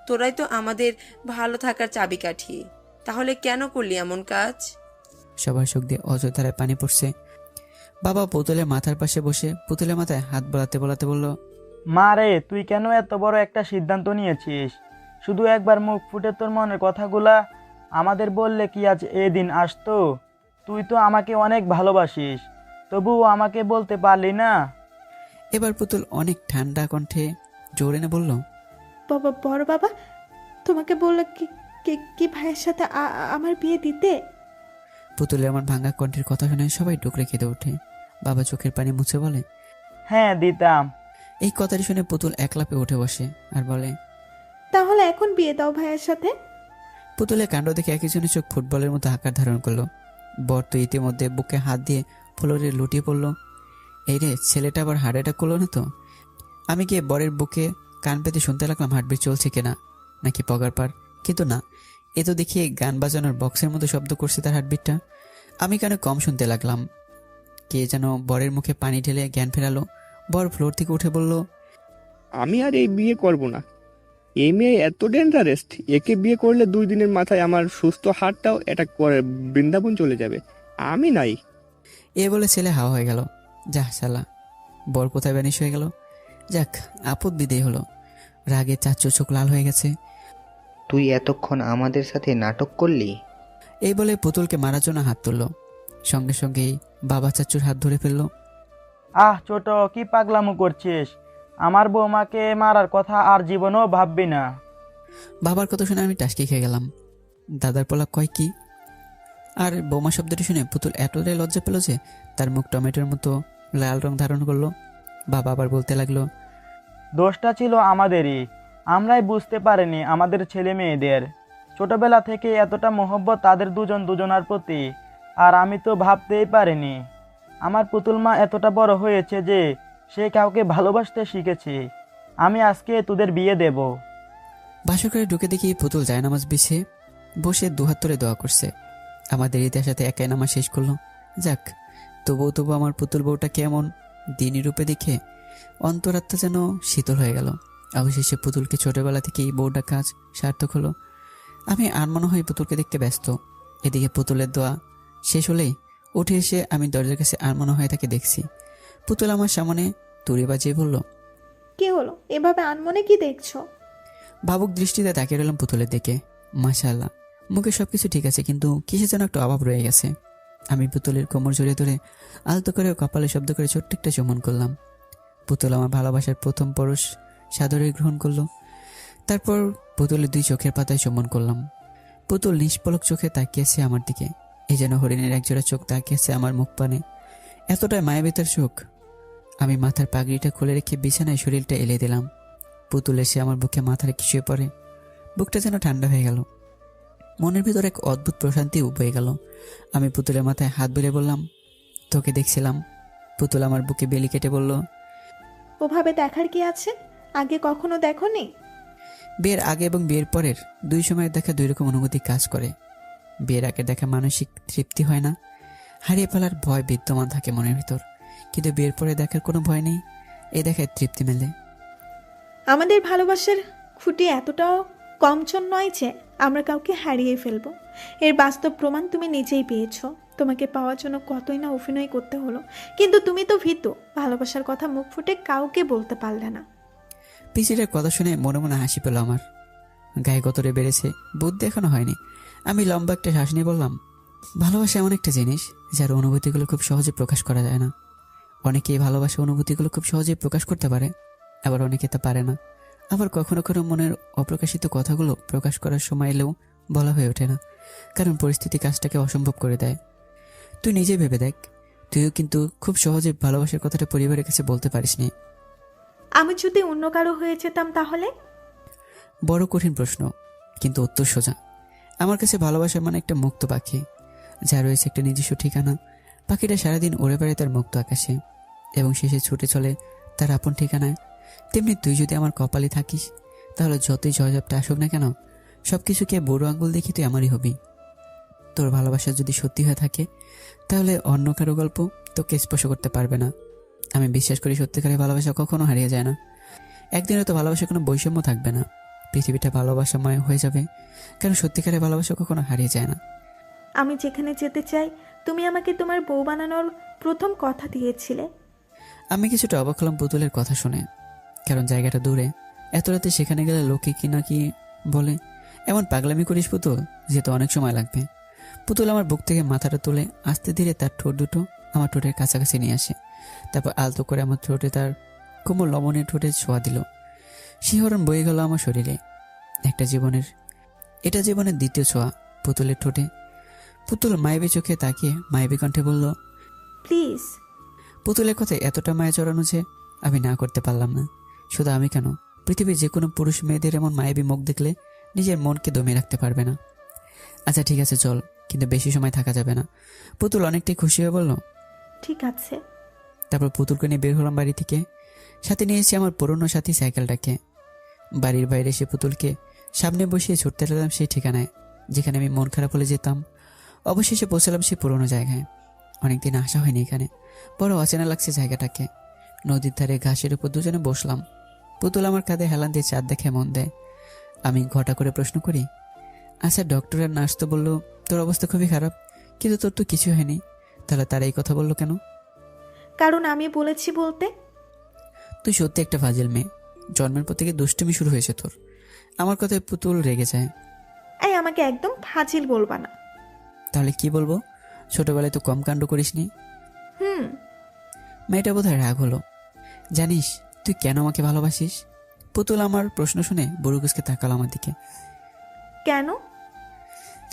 তোরাই তো আমাদের ভালো থাকার চাবিকাঠি। তাহলে কেন করলি এমন কাজ? সবার চোখ দিয়ে অজস্র পানি পড়ছে। বাবা পুতুলের মাথার পাশে বসে পুতুলের মাথায় হাত বোলাতে বোলাতে বলল, মা রে, তুই কেন এত বড় একটা সিদ্ধান্ত নিয়েছিস? শুধু একবার মুখ ফুটে তোর মনের কথাগুলা আমাদের বললে কি আজ এদিন আসতো? তুই তো আমাকে অনেক ভালোবাসিস, তবুও আমাকে বলতে পারলি না। এবার পুতুল অনেক ঠান্ডা কণ্ঠে জোরে এনে বলল, বাবা, বড় বাবা তোমাকে বললো কি কি ভাইয়ের সাথে আমার বিয়ে দিতে? পুতুলের আমার ভাঙা কণ্ঠের কথা শুনে সবাই ডুকরে কেঁদে ওঠে। বাবা চোখের পানি মুছে বলে, হ্যাঁ দিতাম। এই কথাটি শুনে পুতুল একলাপে উঠে বসে আর বলে, তাহলে এখন বিয়ে দাও ভাইয়ের সাথে। পুতুলের কাণ্ড দেখে একজনের চোখ ফুটবলের মতো আকার ধারণ করলো। বর তো ইতিমধ্যে বুকে হাত দিয়ে ফ্লোরে লুটিয়ে পড়লো। এই রে, ছেলেটা আবার হার্ট অ্যাটাক করলো না তো? আমি গিয়ে বরের বুকে কান পেতে শুনতে লাগলাম হার্টবিট চলছে কিনা, নাকি পগার পার। কিন্তু না, এ তো দেখি গান বাজানোর বক্সের মতো শব্দ করছে তার হার্টবিটটা। আমি কেন কম শুনতে লাগলাম। কে যেন বরের মুখে পানি ঢেলে জ্ঞান ফেরালো। বর ফ্লোর থেকে উঠে বলল, আমি আর এই বিয়ে করব না। এই মেয়ে এত ডেঞ্জারেস্ট, একে বিয়ে করলে 2 দিনের মাথায় আমার সুস্থ হার্টটাও অ্যাটাক করে বৃন্দাবন চলে যাবে। আমি নাই। এ বলে ছেলে হাওয়া হয়ে গেল। যা শালা, বর কোথায় ব্যানিশ হয়ে গেল। যাক, আপদ বিদেয় হলো। রাগে চাচ্চু চোখ লাল হয়ে গেছে। তুই এতক্ষণ আমাদের সাথে নাটক করলি? এই বলে পুতুলকে মারার জন্য হাত তুললো। সঙ্গে সঙ্গেই বাবা চাচ্চুর হাত ধরে ফেললো। আহ ছোট, কি পাগলামো করছিস? আমার বৌমাকে মারার কথা আর জীবনেও ভাববি না। বাবার কথা শুনে আমি টাসকি খেয়ে গেলাম। দাদার পোলা কয় কি? আর বোমা শব্দটি শুনে পুতুল এতটাই লজ্জা পেল যে তার মুখ টমেটোর মতো লাল রং ধারণ করলো। বাবা আবার বলতে লাগলো, দোষটা ছিল আমাদেরই, আমরাই বুঝতে পারিনি আমাদের ছেলে মেয়েদের। ছোটবেলা থেকে এতটা মোহব্বত তাদের দুজনার প্রতি, আর আমি তো ভাবতেই পারিনি আমার পুতুল মা এতটা বড় হয়েছে যে সে কাউকে ভালোবাসতে শিখেছে। আমি আজকে তোদের বিয়ে দেব। বাসর করে ঢুকে দেখি পুতুল জায়নামাজ বিছে বসে দুহাত ধরে দোয়া করছে। আমাদের ঈদের সাথে একাই নামাজ শেষ করলো। যাক, তবু আমার পুতুল বউটা কেমন দিনী রূপে দেখে অন্তরাত্মা যেন শীতল হয়ে গেল। অবশেষে পুতুলকে ছোটবেলা থেকেই বউটা কাজ সার্থক হলো। আমি আনমনা হয়ে পুতুলকে দেখতে ব্যস্ত। এদিকে পুতুলের দোয়া শেষ হলেই উঠে এসে আমি দরজার কাছে আনমনা হয়ে তাকে দেখছি। পুতুল আমার সামনে তুড়ি বাজিয়ে বলল, কি হলো এভাবে আনমনে কি দেখছো? ভাবুক দৃষ্টিতে তাকিয়ে রইলাম পুতুলের দিকে। মাশাআল্লাহ, মুখে সবকিছু ঠিক আছে, কিন্তু কিসে যেন একটা অভাব রয়ে গেছে। আমি পুতুলের কোমর জড়িয়ে ধরে আলতো করে কপালে শব্দ করে ছোট্ট একটা চুম্বন করলাম। পুতুল আমার ভালোবাসার প্রথম পরশ সাদরে গ্রহণ করলো। তারপর পুতুলের 2 চোখের পাতায় চুম্বন করলাম। পুতুল নিষ্পলক চোখে তাকিয়েছে আমার দিকে। এই যেন হরিণের একজোড়া চোখ তাকিয়েছে আমার মুখ পানে। এতটাই মায়াবিতার চোখ। আমি মাথার পাগড়িটা খুলে রেখে বিছানায় শরীরটা এলে দিলাম। পুতুল এসে আমার বুকে মাথা রেখে শুয়ে পড়ে। বুকটা যেন ঠান্ডা হয়ে গেল। মনের ভিতর এক অদ্ভুত প্রশান্তি বয়ে গেল। আমি পুতুলের মাথায় হাত বুলিয়ে বললাম, তোকে দেখছিলাম। পুতুল আমার বুকে বেলি কেটে বলল, ওভাবে দেখার কি আছে? আগে কখনো দেখোনি? বিয়ের আগে এবং বিয়ের পরের 2 সময়ের দেখা 2 রকম অনুভূতি কাজ করে। বিয়ের আগে দেখা মানসিক তৃপ্তি হয় না, হারিয়ে ফেলার ভয় বিদ্যমান থাকে মনের ভিতর। কিন্তু বিয়ের পরে দেখার কোনো ভয় নেই, এ দেখায় তৃপ্তি মেলে। আমাদের ভালোবাসার খুঁটি এতটাও কমচন নয় যে আমরা কাউকে হারিয়ে ফেলবো। এর বাস্তব প্রমাণ তুমি নিজেই পেয়েছো। তোমাকে পাওয়ার জন্য কতই না অভিনয় করতে হলো, কিন্তু তুমি তো ভীতু। ভালোবাসার কথা মুখ ফুটে কাউকে বলতে পারলে না। পিসিটার কথা শুনে মনে মনে হাসি পেল আমার। গায়ে গতরে বেড়েছে, বুদ্ধি এখনো হয়নি। আমি লম্বা একটা শ্বাস নিয়ে বললাম, ভালোবাসা এমন একটা জিনিস যার অনুভূতিগুলো খুব সহজে প্রকাশ করা যায় না। অনেকেই ভালোবাসা অনুভূতিগুলো খুব সহজে প্রকাশ করতে পারে, আবার অনেকে তা পারে না। আবার কখনো কখনো মনের অপ্রকাশিত কথাগুলো প্রকাশ করার সময় এলেও বলা হয়ে ওঠে না, কারণ পরিস্থিতি কাজটাকে অসম্ভব করে দেয়। তুই নিজে ভেবে দেখ, তুইও কিন্তু খুব সহজে ভালোবাসার কথাটা পরিবারের কাছে বলতে পারিসনি। আমি যদি অন্য কারো হয়ে যেতাম তাহলে? বড় কঠিন প্রশ্ন, কিন্তু উত্তর সোজা। আমার কাছে ভালোবাসা মানে একটা মুক্ত পাখি, যা রয়েছে একটা নিজস্ব ঠিকানা। পাখিটা সারাদিন উড়ে বেড়ায় তার মুক্ত আকাশে, এবং শেষে ছুটে চলে তার আপন ঠিকানায়, তেমনি তুই যদি আমার কপালে থাকিস, তাহলে যতই জয়জবটা আসুক না কেন, সব কিছুকে বড় আঙ্গুল দেখি তুই আমারই হবি। তোর ভালোবাসা যদি সত্যি হয়ে থাকে, তাহলে অন্য কারো গল্প তোকে স্পর্শ করতে পারবে না। আমি বিশ্বাস করি সত্যিকারের ভালোবাসা কখনো হারিয়ে যায় না। একদিনে তো ভালোবাসা কোনো বৈষম্য থাকবে না, পৃথিবীটা ভালোবাসাময় হয়ে যাবে, কারণ সত্যিকারের ভালোবাসা কখনো হারিয়ে যায় না। আমি যেখানে যেতে চাই তুমি আমাকে তোমার বউ বানানোর প্রথম কথা দিয়েছিলে। আমি কিছুটা অবাক হলাম পুতুলের কথা শুনে, কারণ জায়গাটা দূরে, এত রাতে সেখানে গেলে লোকে কি না কি বলে। এমন পাগলামি করিস পুতুল, যেহেতু অনেক সময় লাগবে। পুতুল আমার বুক থেকে মাথাটা তুলে আস্তে ধীরে তার ঠোঁট দুটো আমার ঠোঁটের কাছাকাছি নিয়ে আসে, তারপর আলতো করে আমার ঠোঁটে তার কোমল লবণের ঠোঁটে ছোঁয়া দিল। শিহরণ বয়ে গেল আমার শরীরে। এটা জীবনের দ্বিতীয় ছোঁয়া পুতুলের ঠোঁটে। পুতুল মায়াবী চোখে তাকিয়ে মায়াবী কণ্ঠে বলল, প্লিজ। পুতুলের কথায় এতটা মায়া জড়ানো যে আমি না করতে পারলাম না। শুধু আমি কেন, পৃথিবীর যে কোনো পুরুষ মেয়েদের এমন মায়াবী মুখ দেখলে নিজের মনকে দমিয়ে রাখতে পারবে না। আচ্ছা ঠিক আছে চল, কিন্তু বেশি সময় থাকা যাবে না। পুতুল অনেকটাই খুশি হয়ে বলল, ঠিক আছে। তারপর পুতুলকে নিয়ে বের হলাম বাড়ি থেকে। সাথে নিয়ে এসে আমার পুরনো সাথী সাইকেলটাকে। বাড়ির বাইরে এসে পুতুলকে সামনে বসিয়ে ছুটতে লাগলাম সেই ঠিকানায় যেখানে আমি মন খারাপ হলে যেতাম। অবশেষে পৌঁছালাম সেই পুরনো জায়গায়। অনেকদিন আসা হয়নি এখানে, বড় অচেনা লাগছে জায়গাটাকে। নদীর ধারে ঘাসের উপর দুজনে বসলাম। পুতুল আমার কাঁধে হেলান দিয়ে চাঁদ দেখে মন দেয়। আমি ঘটা করে প্রশ্ন করি, আচ্ছা ডক্টর আর নার্স তো বললো তোর অবস্থা খুবই খারাপ, কিন্তু তোর তো কিছু হয়নি, তাহলে তারা এই কথা বললো কেন? কারণ আমি বলেছি বলতে। তুই সত্যি একটা ফাজিল মেয়ে, জন্মের পর থেকে দুষ্টুমি শুরু হয়েছে তোর। আমার কথায় পুতুল রেগে যায়। এই আমাকে একদম ফাজিল বলবা না। তাহলে কি বলবো? ছোটবেলায় তো কম কাণ্ড করিসনি। মেয়েটা বোধহয় রাগ হলো। জানিস তুই কেন আমাকে ভালোবাসিস? পুতুল আমার প্রশ্ন শুনে বুড়ুকুসকে তাকালো আমার দিকে। কেন?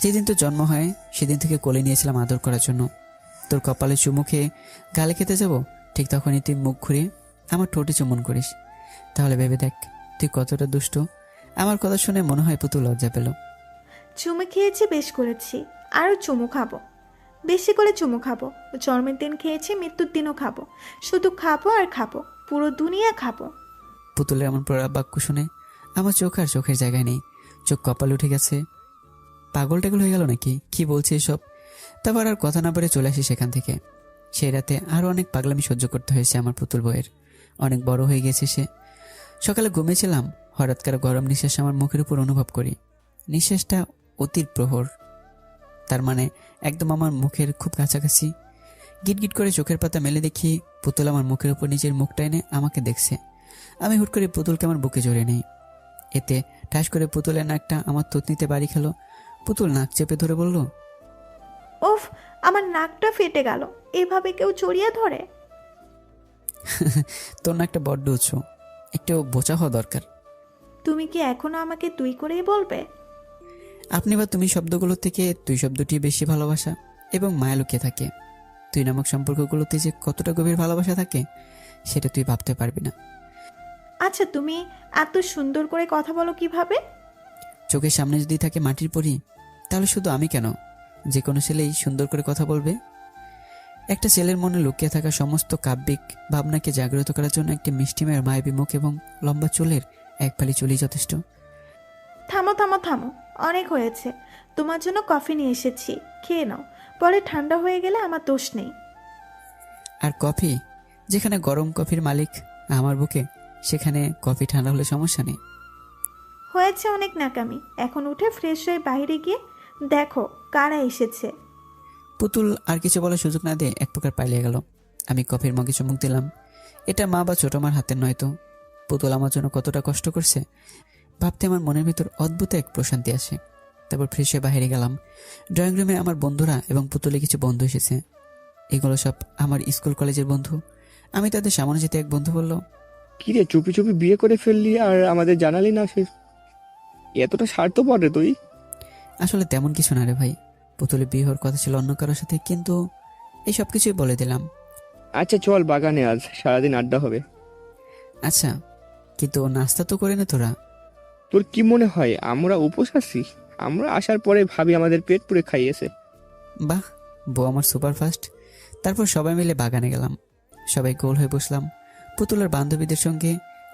যেদিন তোর জন্ম হয় সেদিন থেকে কোলে নিয়েছিলাম আদর করার জন্য। তোর কপালে চুমু খেয়ে গালে খেতে যাব, ঠিক তখনই তুই মুখ ঘুরিয়ে আমার ঠোঁটে চুমন করিস। তাহলে ভেবে দেখ তুই কতটা দুষ্ট। আমার কথা শুনে মনে হয় পুতুল লজ্জা পেল। চুমু খেয়েছি, বেশ করেছি, আরও চুমু খাবো, বেশি করে চুমু খাবো। জন্মের দিন খেয়েছি, মৃত্যুর দিনও খাবো, শুধু খাবো আর খাবো, পুরো দুনিয়া খাবো। পুতুলের এমন প্রলাপ বাক্য শুনে আমার চোখ আর চোখের জায়গায় নেই, চোখ কপালে উঠে গেছে। পাগল টাগল হয়ে গেল নাকি, কি বলছে এসব? তারপর আর কথা না বলে চলে আসি সেখান থেকে। সেই রাতে আরও অনেক পাগলামি সহ্য করতে হয়েছে আমার পুতুল বউয়ের। অনেক বড় হয়ে গেছে সে। সকালে ঘুমিয়েছিলাম, হঠাৎ করে গরম নিঃশ্বাস আমার মুখের উপর অনুভব করি। নিঃশ্বাসটা অতির প্রহর, তার মানে একদম আমার মুখের খুব কাছাকাছি। গিটগিট করে চোখের পাতা মেলে দেখি পুতুল আমার মুখের উপর নিজের মুখটা এনে আমাকে দেখছে। আমি হুট করে পুতুলকে আমার বুকে জড়িয়ে নেই। এতে ঠাস করে পুতুলের নাকটা আমার থুতনিতে বাড়ি খেলো। পুতুল নাক চেপে ধরে বলল, ওফ, আমার নাকটা ফেটে গেল, এভাবে কেউ জড়িয়ে ধরে? তোর নাকটা বড্ড উঁচু, একটু বোচা হওয়া দরকার। তুমি কি এখনো আমাকে তুই করেই বলবে? আপনি বা তুমি শব্দগুলো থেকে তুই শব্দটি বেশি ভালোবাসা এবং মায়া লুকিয়ে থাকে। তুই নামক সম্পর্কগুলোতে যে কতটা গভীর ভালোবাসা থাকে সেটা তুই ভাবতে পারবি না। আচ্ছা, তুমি এত সুন্দর করে কথা বলো কিভাবে? চোখের সামনে যদি থাকে মাটির পরি, তাহলে শুধু আমি কেন, যে কোনো ছেলেই সুন্দর করে কথা বলবে। একটা ছেলের মনে লুকিয়ে থাকা সমস্ত কাব্যিক ভাবনাকে জাগ্রত করার জন্য একটি মিষ্টি মেয়ের মায়াবী মুখ এবং লম্বা চুলের এক ফালি চুলই যথেষ্ট। থামো থামো থামো, অনেক হয়েছে। তোমার জন্য কফি নিয়ে এসেছি, খেয়ে নাও, পরে ঠান্ডা হয়ে গেলে আমার দোষ নেই। আর কফি? যেখানে গরম কফির মালিক আমার বুকে, সেখানে কফি ঠান্ডা হলে সমস্যা নেই। হয়েছে অনেক নাকামি, এখন উঠে ফ্রেশ হয়ে বাইরে গিয়ে দেখো কারা এসেছে। পুতুল আর কিছু বলার সুযোগ না দিয়ে এক প্রকার পালিয়ে গেল। আমি কফির মগে চুমুক দিলাম। এটা মা বা ছোট মার হাতের নয়তো। পুতুল আমার জন্য কতটা কষ্ট করছে ভাবতে আমার মনের ভিতর অদ্ভুত এক প্রশান্তি আসে। তারপর ফ্রেশ হয়ে বাইরে গেলাম। ড্রয়িং রুমে আমার বন্ধুরা এবং পুতুলে কিছু বন্ধু এসেছে। এগুলো সব আমার স্কুল কলেজের বন্ধু। আমি তাদের সামনে যেতে এক বন্ধু বলল, কিরে চুপি চুপি বিয়ে করে ফেললি আর আমাদের জানালি না? সে এতটা স্বার্থপর রে তুই? আসলে তেমন কিছু না রে ভাই, পুতুলের বিয়ে হওয়ার কথা ছিল অন্য কারোর সাথে, কিন্তু এই সব কিছুই বলে দিলাম। আচ্ছা চল বাগানে, আজ সারাদিন আড্ডা হবে। আচ্ছা, কিন্তু নাস্তা তো করে নে তোরা। তোর কি মনে হয় আমরা উপোস আছি? আমরা আসার পরে ভাবি আমাদের পেট পুরে খাইয়েছে। বাহ, বউ আমার সুপারফাস্ট। তারপর সবাই মিলে বাগানে গেলাম। সবাই গোল হয়ে বসলাম। পুতুলের বান্ধবীদের সঙ্গে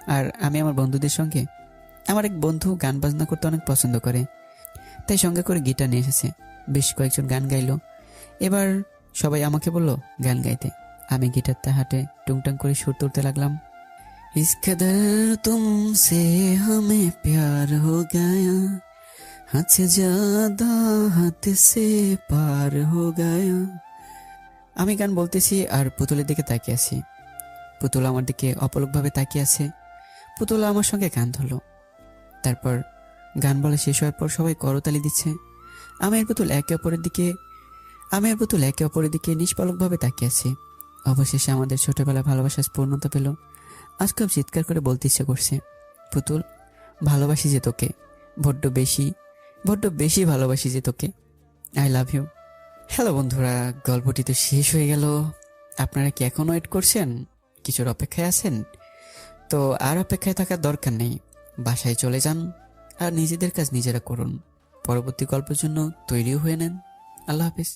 আর আমি আমার বন্ধুদের সঙ্গে। আমার এক বন্ধু গান বাজনা করতে অনেক পছন্দ করে, তাই সঙ্গে করে গিটার নিয়ে এসেছে। বেশ কয়েকজন গান গাইলো। এবার সবাই আমাকে বলল গান গাইতে। আমি গিটারতে হাতে টুংটাং করে সুর তুলতে লাগলাম। इस कदर तुमसे हमें प्यार हो गया, हद से ज्यादा हद से पार हो गया। আমি গান বলতেছি আর পুতুলের দিকে তাকিয়ে আছি। পুতুল আমার দিকে অপলকভাবে তাকিয়ে আছে। পুতুল আমার সঙ্গে গান ধরলো। তারপর গান বলা শেষ হওয়ার পর সবাই করতালি দিচ্ছে। আমি আর পুতুল একে অপরের দিকে নিষ্পলকভাবে তাকিয়ে আছি। অবশেষে আমাদের ছোটবেলা ভালোবাসা পূর্ণতা পেল। আজ খুব চিৎকার করে বলতে ইচ্ছে করছে, পুতুল ভালোবাসি যে তোকে, বড্ড বেশি ভালোবাসি যে তোকে, আই লাভ ইউ। হ্যালো বন্ধুরা, গল্পটি তো শেষ হয়ে গেল। আপনারা কি এখনো ওয়েট করছেন? কিছুর অপেক্ষায় আছেন? তো আর অপেক্ষায় থাকার দরকার নেই, বাসায় চলে যান আর নিজেদের কাজ নিজেরা করুন। পরবর্তী গল্পের জন্য তৈরিও হয়ে নেন। আল্লাহ হাফিজ।